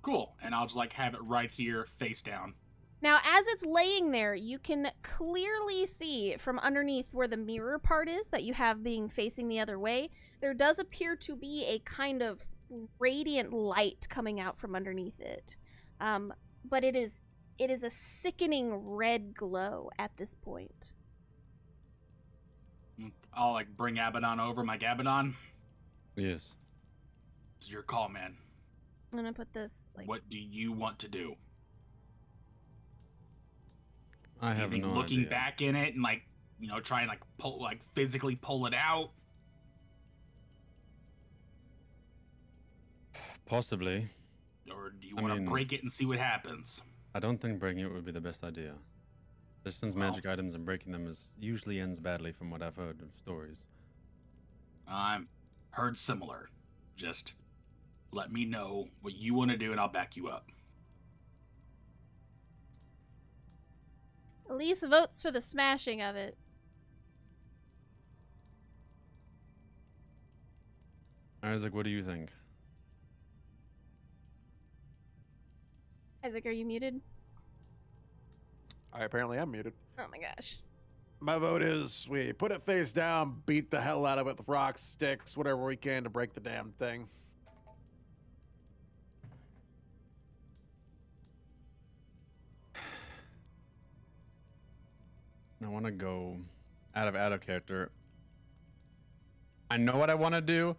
Cool. And I'll just like have it right here face down. Now, as it's laying there, you can clearly see from underneath where the mirror part is that you have being facing the other way, there does appear to be a kind of radiant light coming out from underneath it. But it is a sickening red glow at this point. I'll like bring Abaddon over. My Abaddon. Yes. It's your call, man. I'm gonna put this like... What do you want to do? I have no looking idea. back in it and like, you know, try and like pull, like physically pull it out. Possibly. Or do you want to break it and see what happens? I don't think breaking it would be the best idea. Just since magic items and breaking them usually ends badly from what I've heard of stories. I've heard similar. Just let me know what you want to do and I'll back you up. Elise votes for the smashing of it. Isaac, what do you think? Isaac, are you muted? I apparently am muted. Oh my gosh. My vote is we put it face down, beat the hell out of it with rocks, sticks, whatever we can to break the damn thing. I want to go out of character. I know what I want to do.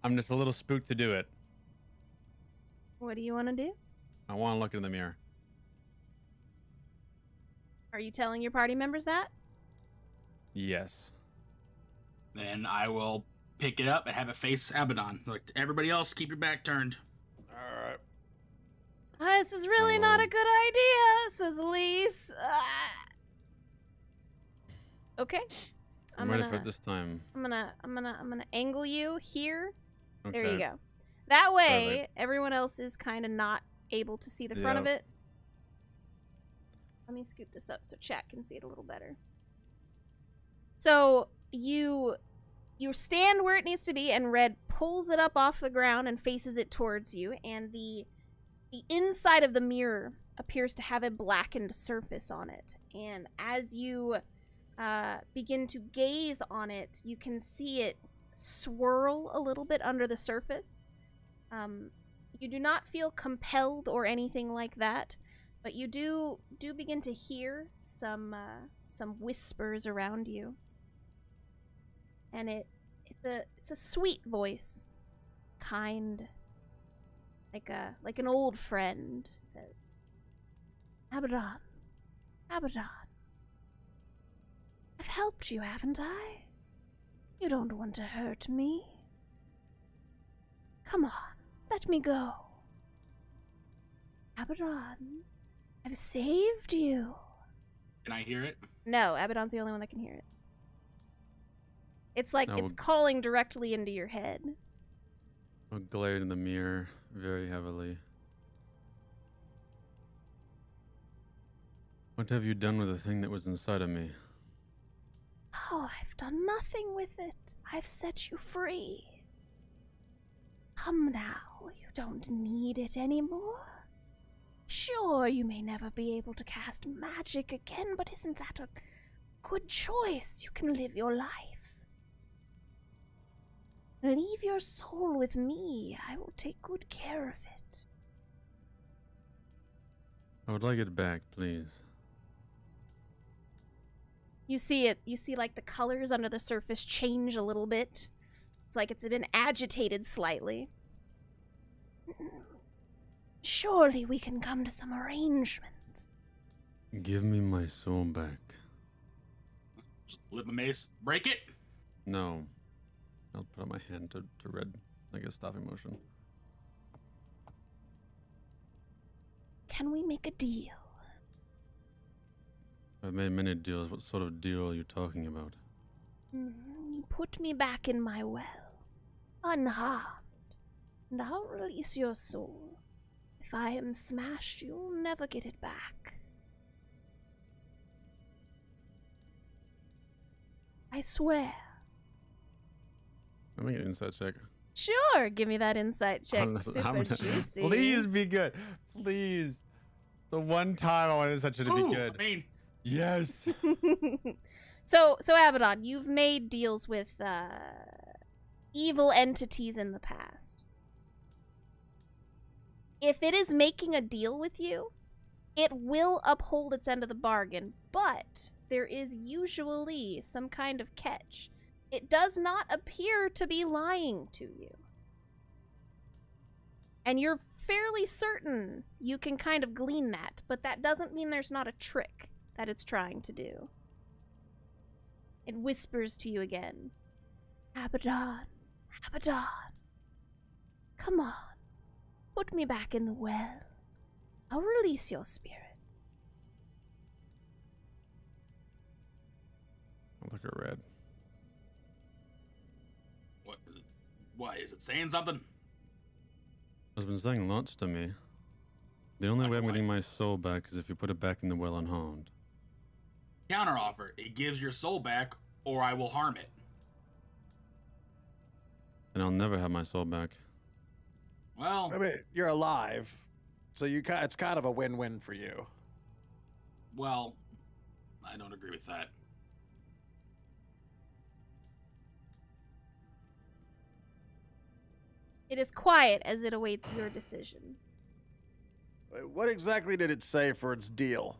I'm just a little spooked to do it. What do you want to do? I want to look in the mirror. Are you telling your party members that? Yes. Then I will pick it up and have it face Abaddon. Like everybody else, keep your back turned. All right. This is really not a good idea, says Elise. Okay. I'm ready for it this time. I'm gonna angle you here. Okay. There you go. That way, Perfect. everyone else is kind of not able to see the front of it. Let me scoot this up so chat can see it a little better. So you stand where it needs to be, and Red pulls it up off the ground and faces it towards you, and the inside of the mirror appears to have a blackened surface on it. And as you begin to gaze on it, you can see it swirl a little bit under the surface. You do not feel compelled or anything like that, but you do begin to hear some whispers around you, and it's a sweet voice, kind, like an old friend. It says, Abaddon, Abaddon, I've helped you, haven't I? You don't want to hurt me. Come on, Let me go. Abaddon, I've saved you. Can I hear it? No, Abaddon's the only one that can hear it. It's like I it's will- calling directly into your head. I'll glare in the mirror very heavily. What have you done with the thing that was inside of me? Oh, I've done nothing with it. I've set you free. Come now, you don't need it anymore. Sure, you may never be able to cast magic again, but isn't that a good choice? You can live your life. Leave your soul with me. I will take good care of it. I would like it back, please. You see it. You see, like, the colors under the surface change a little bit. It's like it's been agitated slightly. Surely we can come to some arrangement. Give me my soul back. Just lift my mace. Break it. No. I'll put out my hand to red, like a stopping motion. Can we make a deal? I've made many deals. What sort of deal are you talking about? You put me back in my well, unharmed, and I'll release your soul. If I am smashed, you'll never get it back. I swear. Let me get an insight check. Sure, give me that insight check. Super juicy. Please be good. Please. The one time I wanted such it to Ooh, be good. I mean, Yes. So Abaddon, you've made deals with evil entities in the past. If it is making a deal with you, it will uphold its end of the bargain, but there is usually some kind of catch. It does not appear to be lying to you. And you're fairly certain you can kind of glean that, but that doesn't mean there's not a trick that it's trying to do. It whispers to you again. Abaddon, Abaddon, come on. Put me back in the well. I'll release your spirit. I'll look at red. what is it? Why is it saying something? It's been saying lots to me. The only Like way I'm what? getting my soul back is if you put it back in the well unharmed. Counteroffer. It gives your soul back, or I will harm it. And I'll never have my soul back. Well, I mean, you're alive, so it's kind of a win-win for you. well, I don't agree with that. It is quiet as it awaits your decision. Wait, what exactly did it say for its deal?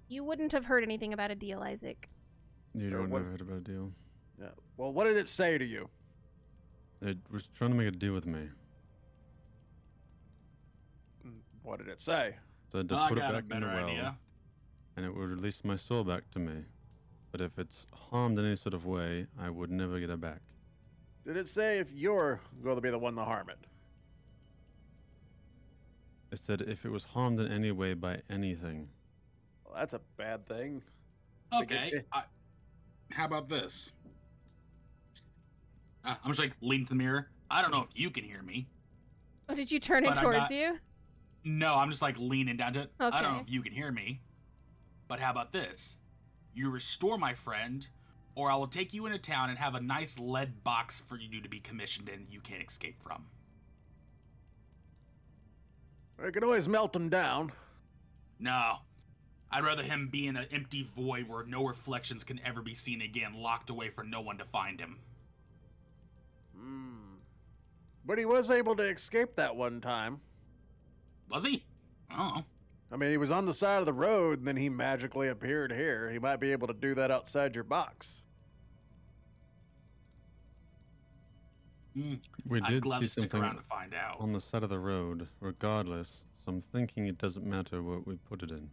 You wouldn't have heard anything about a deal, Isaac. You Or don't what- never heard about a deal. Yeah. Well, what did it say to you? It was trying to make a deal with me. What did it say? Said to I put it got a back in the better well, idea. and it would release my soul back to me. But if it's harmed in any sort of way, I would never get it back. Did it say if you're going to be the one to harm it? It said if it was harmed in any way by anything. Well, that's a bad thing. To get Okay. to- How about this? I'm just like leaning to the mirror. I don't know if you can hear me. Oh, did you turn it But I towards got- you? No, I'm just like leaning down to it. I don't know Okay. if you can hear me. But how about this? You restore my friend, or I will take you into town and have a nice lead box for you to be commissioned in you can't escape from. I can always melt them down. No. I'd rather him be in an empty void where no reflections can ever be seen again, locked away for no one to find him. But he was able to escape that one time. Was he? Oh. I mean, he was on the side of the road, and then he magically appeared here. He might be able to do that outside your box. We I'd did gladly see stick something around to find out. on the side of the road, regardless. So I'm thinking it doesn't matter what we put it in.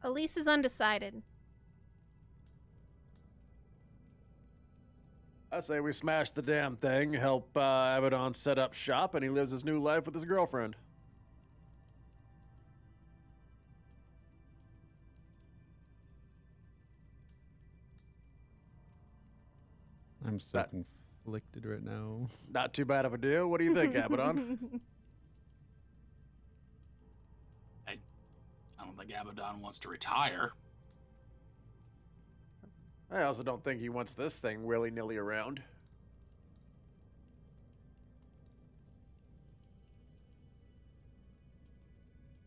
Elise is undecided. I say we smash the damn thing, help Abaddon set up shop, and he lives his new life with his girlfriend. I'm so conflicted right now. Not too bad of a deal. What do you think, Abaddon? I don't think Abaddon wants to retire. I also don't think he wants this thing willy-nilly around.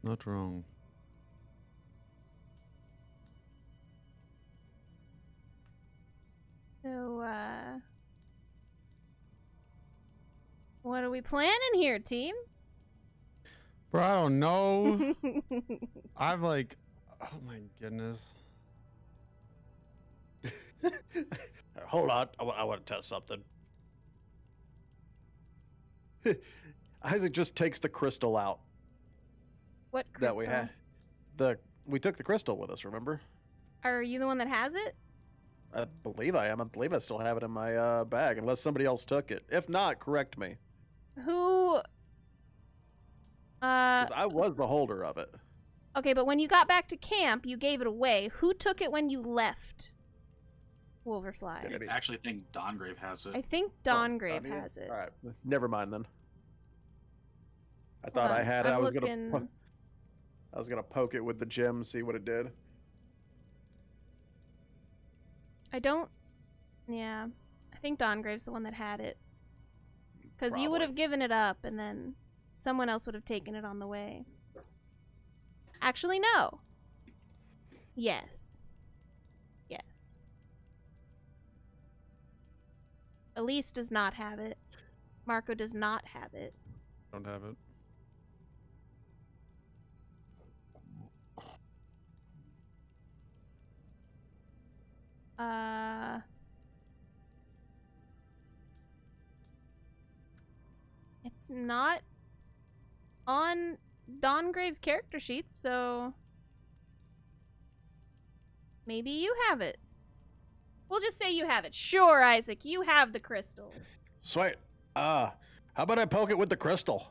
Not wrong. So, what are we planning here, team? Bro, I don't know. I'm like, oh my goodness. Hold on, I want to test something. Isaac just takes the crystal out What crystal? that we had. We took the crystal with us, remember? Are you the one that has it? I believe I am. I believe I still have it in my bag, unless somebody else took it. If not, correct me. Who? 'Cause I was the holder of it. Okay, but when you got back to camp, you gave it away. Who took it when you left? Wolverfly. I actually think Dongrave has it. I think Dongrave has it. All right, never mind then. I Hold thought I on, had it. I'm I was looking- gonna poke it with the gem, see what it did. I don't. Yeah, I think Dongrave's the one that had it. Because you would have Probably. given it up, and then someone else would have taken it on the way. Actually, no. Yes. Yes. Elise does not have it. Marco does not have it. Don't have it. It's not on Dongrave's character sheet, so maybe you have it. We'll just say you have it. Sure, Isaac, you have the crystal. Sweet. How about I poke it with the crystal?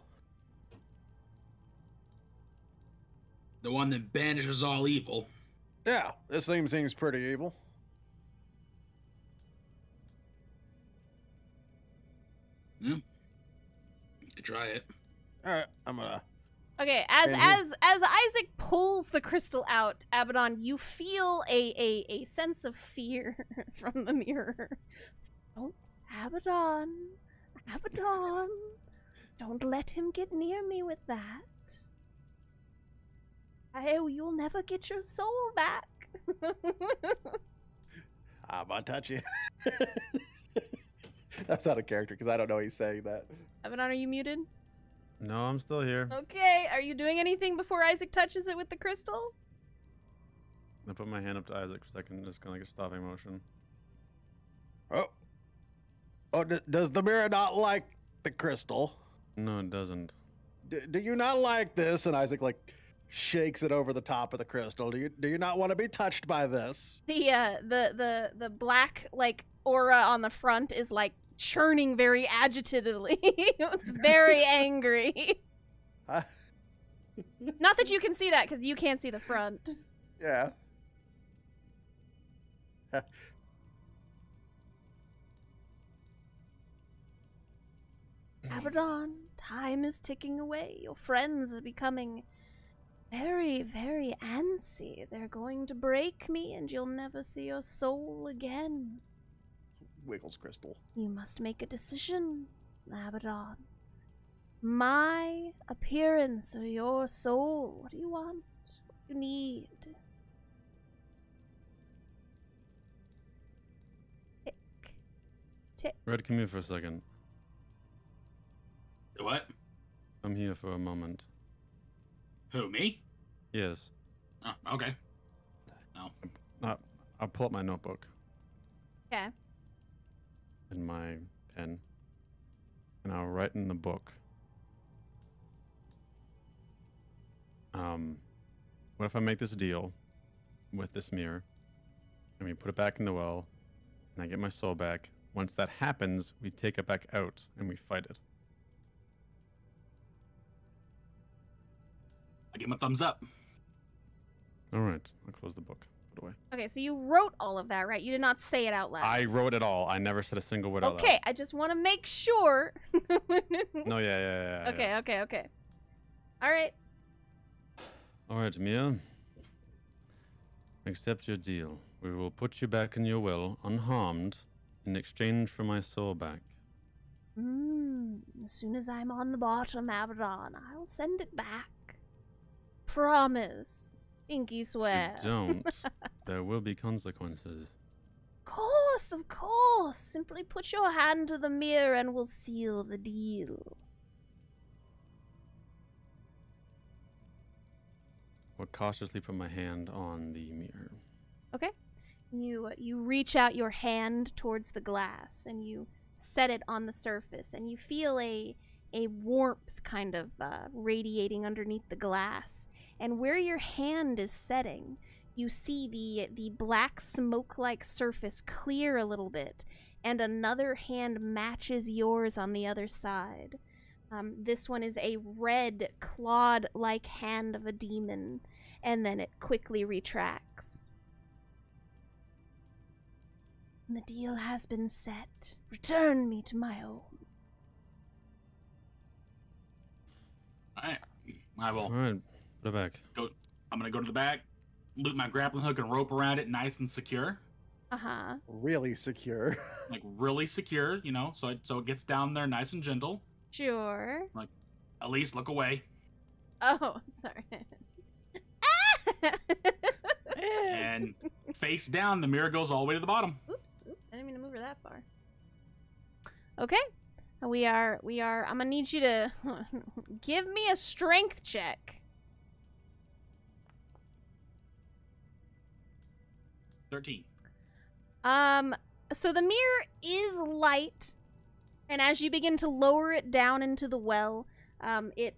The one that banishes all evil. Yeah, this thing seems pretty evil. You could try it. All right, I'm gonna. Okay, as And Isaac pulls the crystal out, Abaddon, you feel a sense of fear from the mirror. Don't, Abaddon, don't let him get near me with that. You'll never get your soul back. I'm gonna touch you. That's out of character because I don't know he's saying that. Abaddon, are you muted? No, I'm still here. Okay, are you doing anything before Isaac touches it with the crystal? I put my hand up to Isaac for a second, just kind of like a stopping motion. Oh, does the mirror not like the crystal? No, it doesn't. Do you not like this? And Isaac like shakes it over the top of the crystal. Do you not want to be touched by this? The black like aura on the front is like churning very agitatedly. It's very angry. Not that you can see that because you can't see the front. Yeah. Abaddon, time is ticking away. Your friends are becoming very, very antsy. They're going to break me and you'll never see your soul again. Wiggles crystal. You must make a decision, Abaddon. My appearance or your soul? What do you want? What do you need? Tick. Tick. Red, come here for a second. What? I'm here for a moment. Who, me? Yes. Oh, okay. I'll pull up my notebook Okay. and my pen, and I'll write in the book. What if I make this deal, with this mirror, and we put it back in the well, and I get my soul back. Once that happens, we take it back out and we fight it. I give him a thumbs up. All right, I'll close the book. Put it away. Okay, so you wrote all of that, right? You did not say it out loud. I wrote it all. I never said a single word out loud. Okay, I just want to make sure. No, yeah. Okay. All right. All right, Mia. Accept your deal. We will put you back in your well, unharmed, in exchange for my soul back. As soon as I'm on the bottom, Abaddon, I'll send it back. Promise. Pinky swear. If you don't, there will be consequences. Of course. Simply put your hand to the mirror and we'll seal the deal. I'll cautiously put my hand on the mirror. Okay. You reach out your hand towards the glass and you set it on the surface and you feel a warmth kind of radiating underneath the glass. And where your hand is setting, you see the black smoke-like surface clear a little bit, and another hand matches yours on the other side. This one is a red, clawed-like hand of a demon, and then it quickly retracts. The deal has been set. Return me to my home. Alright. I will All right, put it back. go. I'm gonna go to the back, loop my grappling hook and rope around it nice and secure. Uh-huh. Really secure. Like really secure, you know, so it gets down there nice and gentle. Sure. At least look away. Oh, sorry. And face down, the mirror goes all the way to the bottom. Oops. I didn't mean to move her that far. Okay. We are, I'm gonna need you to give me a strength check. 13. So the mirror is light, and as you begin to lower it down into the well, it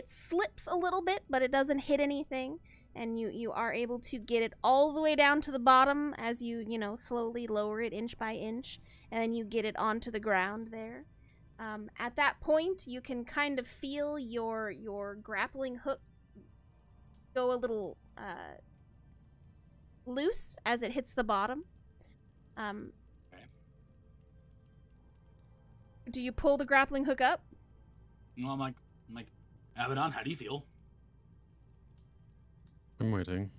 slips a little bit, but it doesn't hit anything, and you are able to get it all the way down to the bottom as you slowly lower it inch by inch, and then you get it onto the ground there. At that point, you can kind of feel your grappling hook go a little loose as it hits the bottom. Okay. Do you pull the grappling hook up? Well, I'm like, Abaddon, how do you feel? I'm waiting.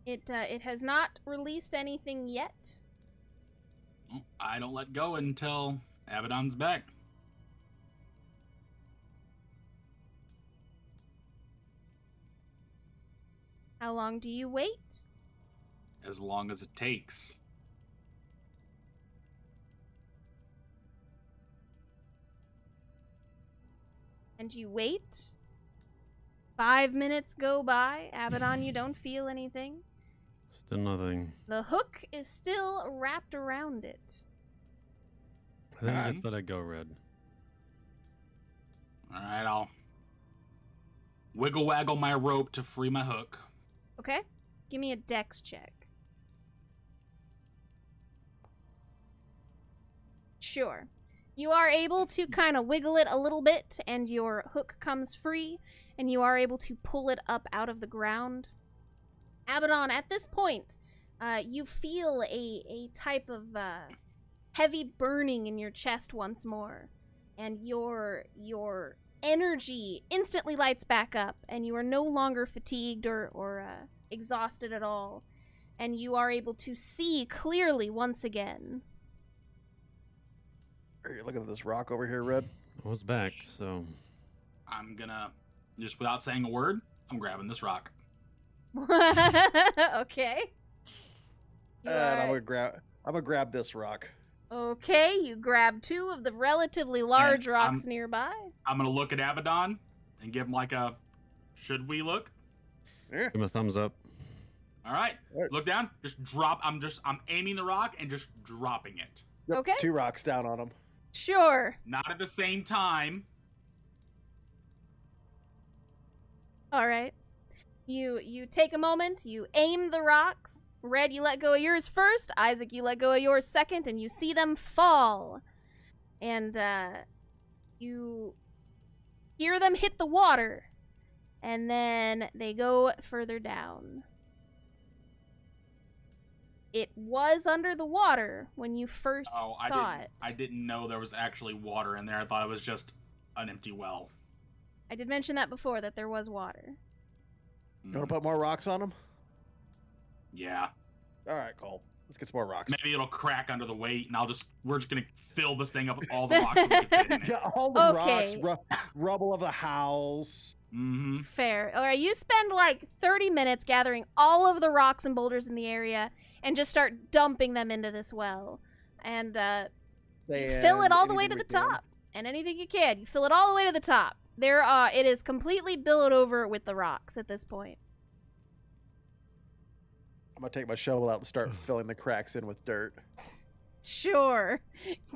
It has not released anything yet. Well, I don't let go until Abaddon's back. How long do you wait? As long as it takes. And you wait. 5 minutes go by. Abaddon, you don't feel anything. Still nothing. The hook is still wrapped around it. I think I just let it go, Red. Alright, I'll wiggle waggle my rope to free my hook. Okay? Give me a dex check. Sure. You are able to kind of wiggle it a little bit, and your hook comes free, and you are able to pull it up out of the ground. Abaddon, at this point, you feel a type of heavy burning in your chest once more, and your energy instantly lights back up, and you are no longer fatigued or exhausted at all, and you are able to see clearly once again. Are you looking at this rock over here, Red? I was back, so I'm gonna, just without saying a word, I'm grabbing this rock. Okay. And I'm gonna grab this rock. Okay, you grab 2 of the relatively large And rocks nearby. I'm gonna look at Abaddon and give him like a, should we look? Yeah. give him a thumbs up. All right, All right. look down. Just drop. I'm aiming the rock and just dropping it. Yep, Okay. 2 rocks down on him. Sure. Not at the same time. All right. You take a moment, you aim the rocks. Red, you let go of yours first. Isaac, you let go of yours second, and you see them fall. And you hear them hit the water. And then they go further down. It was under the water when you first saw it. I didn't know there was actually water in there. I thought it was just an empty well. I did mention that before, that there was water. You want to put more rocks on them? Yeah. All right, Cole. Let's get some more rocks. Maybe it'll crack under the weight, and we're just gonna fill this thing up with all the rocks we can fit in it. Yeah, all the Okay. rocks, rubble of the house. Mm-hmm. Fair. All right, you spend like 30 minutes gathering all of the rocks and boulders in the area and just start dumping them into this well. And fill it all the way to the top. And anything you can. You fill it all the way to the top. It is completely billowed over with the rocks at this point. I'm going to take my shovel out and start filling the cracks in with dirt. Sure.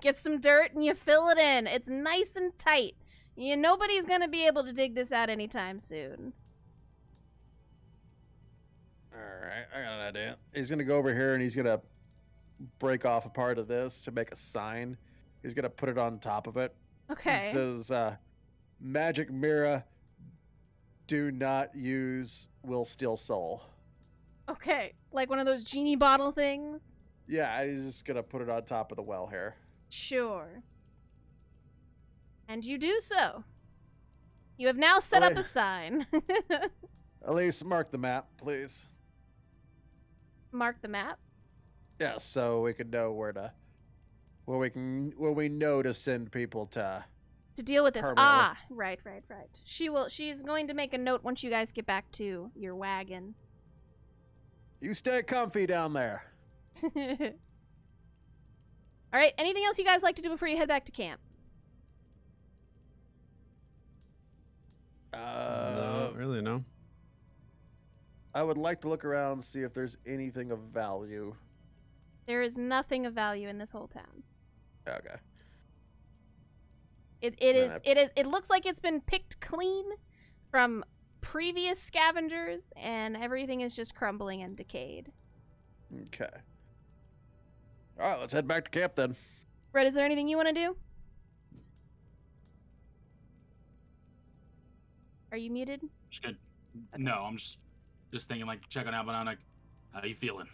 Get some dirt and you fill it in. It's nice and tight. Nobody's going to be able to dig this out anytime soon. Alright, I got an idea. He's going to go over here and he's going to break off a part of this to make a sign. He's going to put it on top of it. Okay. It says, Magic Mirror, do not use, will steal soul. Okay. Like one of those genie bottle things? Yeah, he's just going to put it on top of the well here. Sure. And you do so. You have now set up a sign. Elise, mark the map, please. Mark the map? Yeah, so we can know where we know to send people to deal with this. permanently. Ah, right. She's going to make a note once you guys get back to your wagon. You stay comfy down there. All right, anything else you guys like to do before you head back to camp? No, really, no. I would like to look around and see if there's anything of value. There is nothing of value in this whole town. Okay. It looks like it's been picked clean from previous scavengers, and everything is just crumbling and decayed. Okay. All right, let's head back to camp then. Red, is there anything you want to do? Are you muted? Just good. No, I'm just thinking, like, checking out, but I'm like, how you feeling?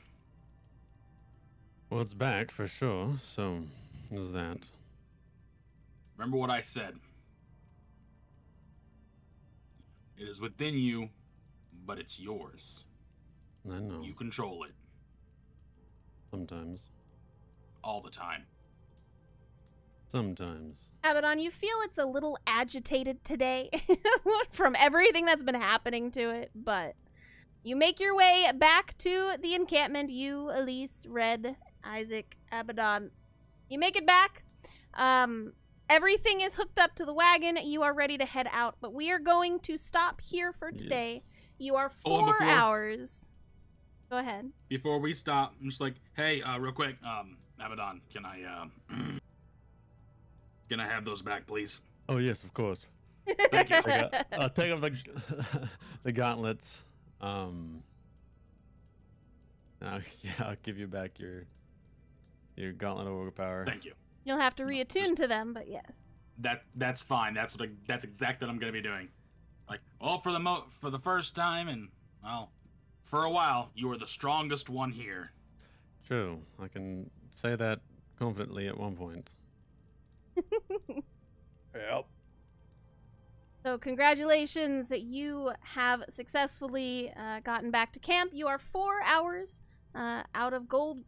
Well, it's back for sure, so there's that. Remember what I said. It is within you, but it's yours. I know. You control it. Sometimes. All the time. Sometimes. Abaddon, you feel it's a little agitated today from everything that's been happening to it, but you make your way back to the encampment. You, Elise, Red, Isaac, Abaddon. You make it back. Everything is hooked up to the wagon. You are ready to head out, but we are going to stop here for today. Yes. You are 4 hours. Go ahead. Before we stop, I'm just like, hey, real quick, Abaddon, can I have those back, please? Oh, yes, of course. Thank you. I'll take off the gauntlets. Yeah, I'll give you back your gauntlet overpower. Thank you. You'll have to reattune to them, but yes. That's fine. That's exactly what I'm gonna be doing. Like, well, for the first time, and well, for a while, you are the strongest one here. True. I can say that confidently at one point. Yep. So congratulations, you have successfully gotten back to camp. You are 4 hours out of Gold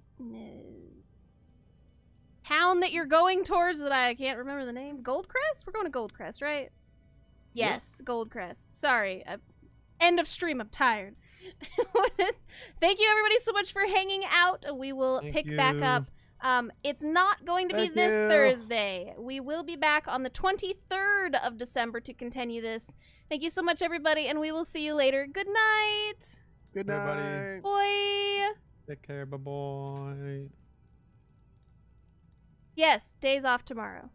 town that you're going towards that I can't remember the name. Goldcrest? We're going to Goldcrest, right? Yes, yeah. Goldcrest. Sorry. End of stream. I'm tired. Thank you everybody so much for hanging out. We will pick back up. It's not going to be this Thursday. We will be back on the 23rd of December to continue this. Thank you so much, everybody, and we will see you later. Good night. Good night. Boy. Take care. Bye-bye. Yes, days off tomorrow.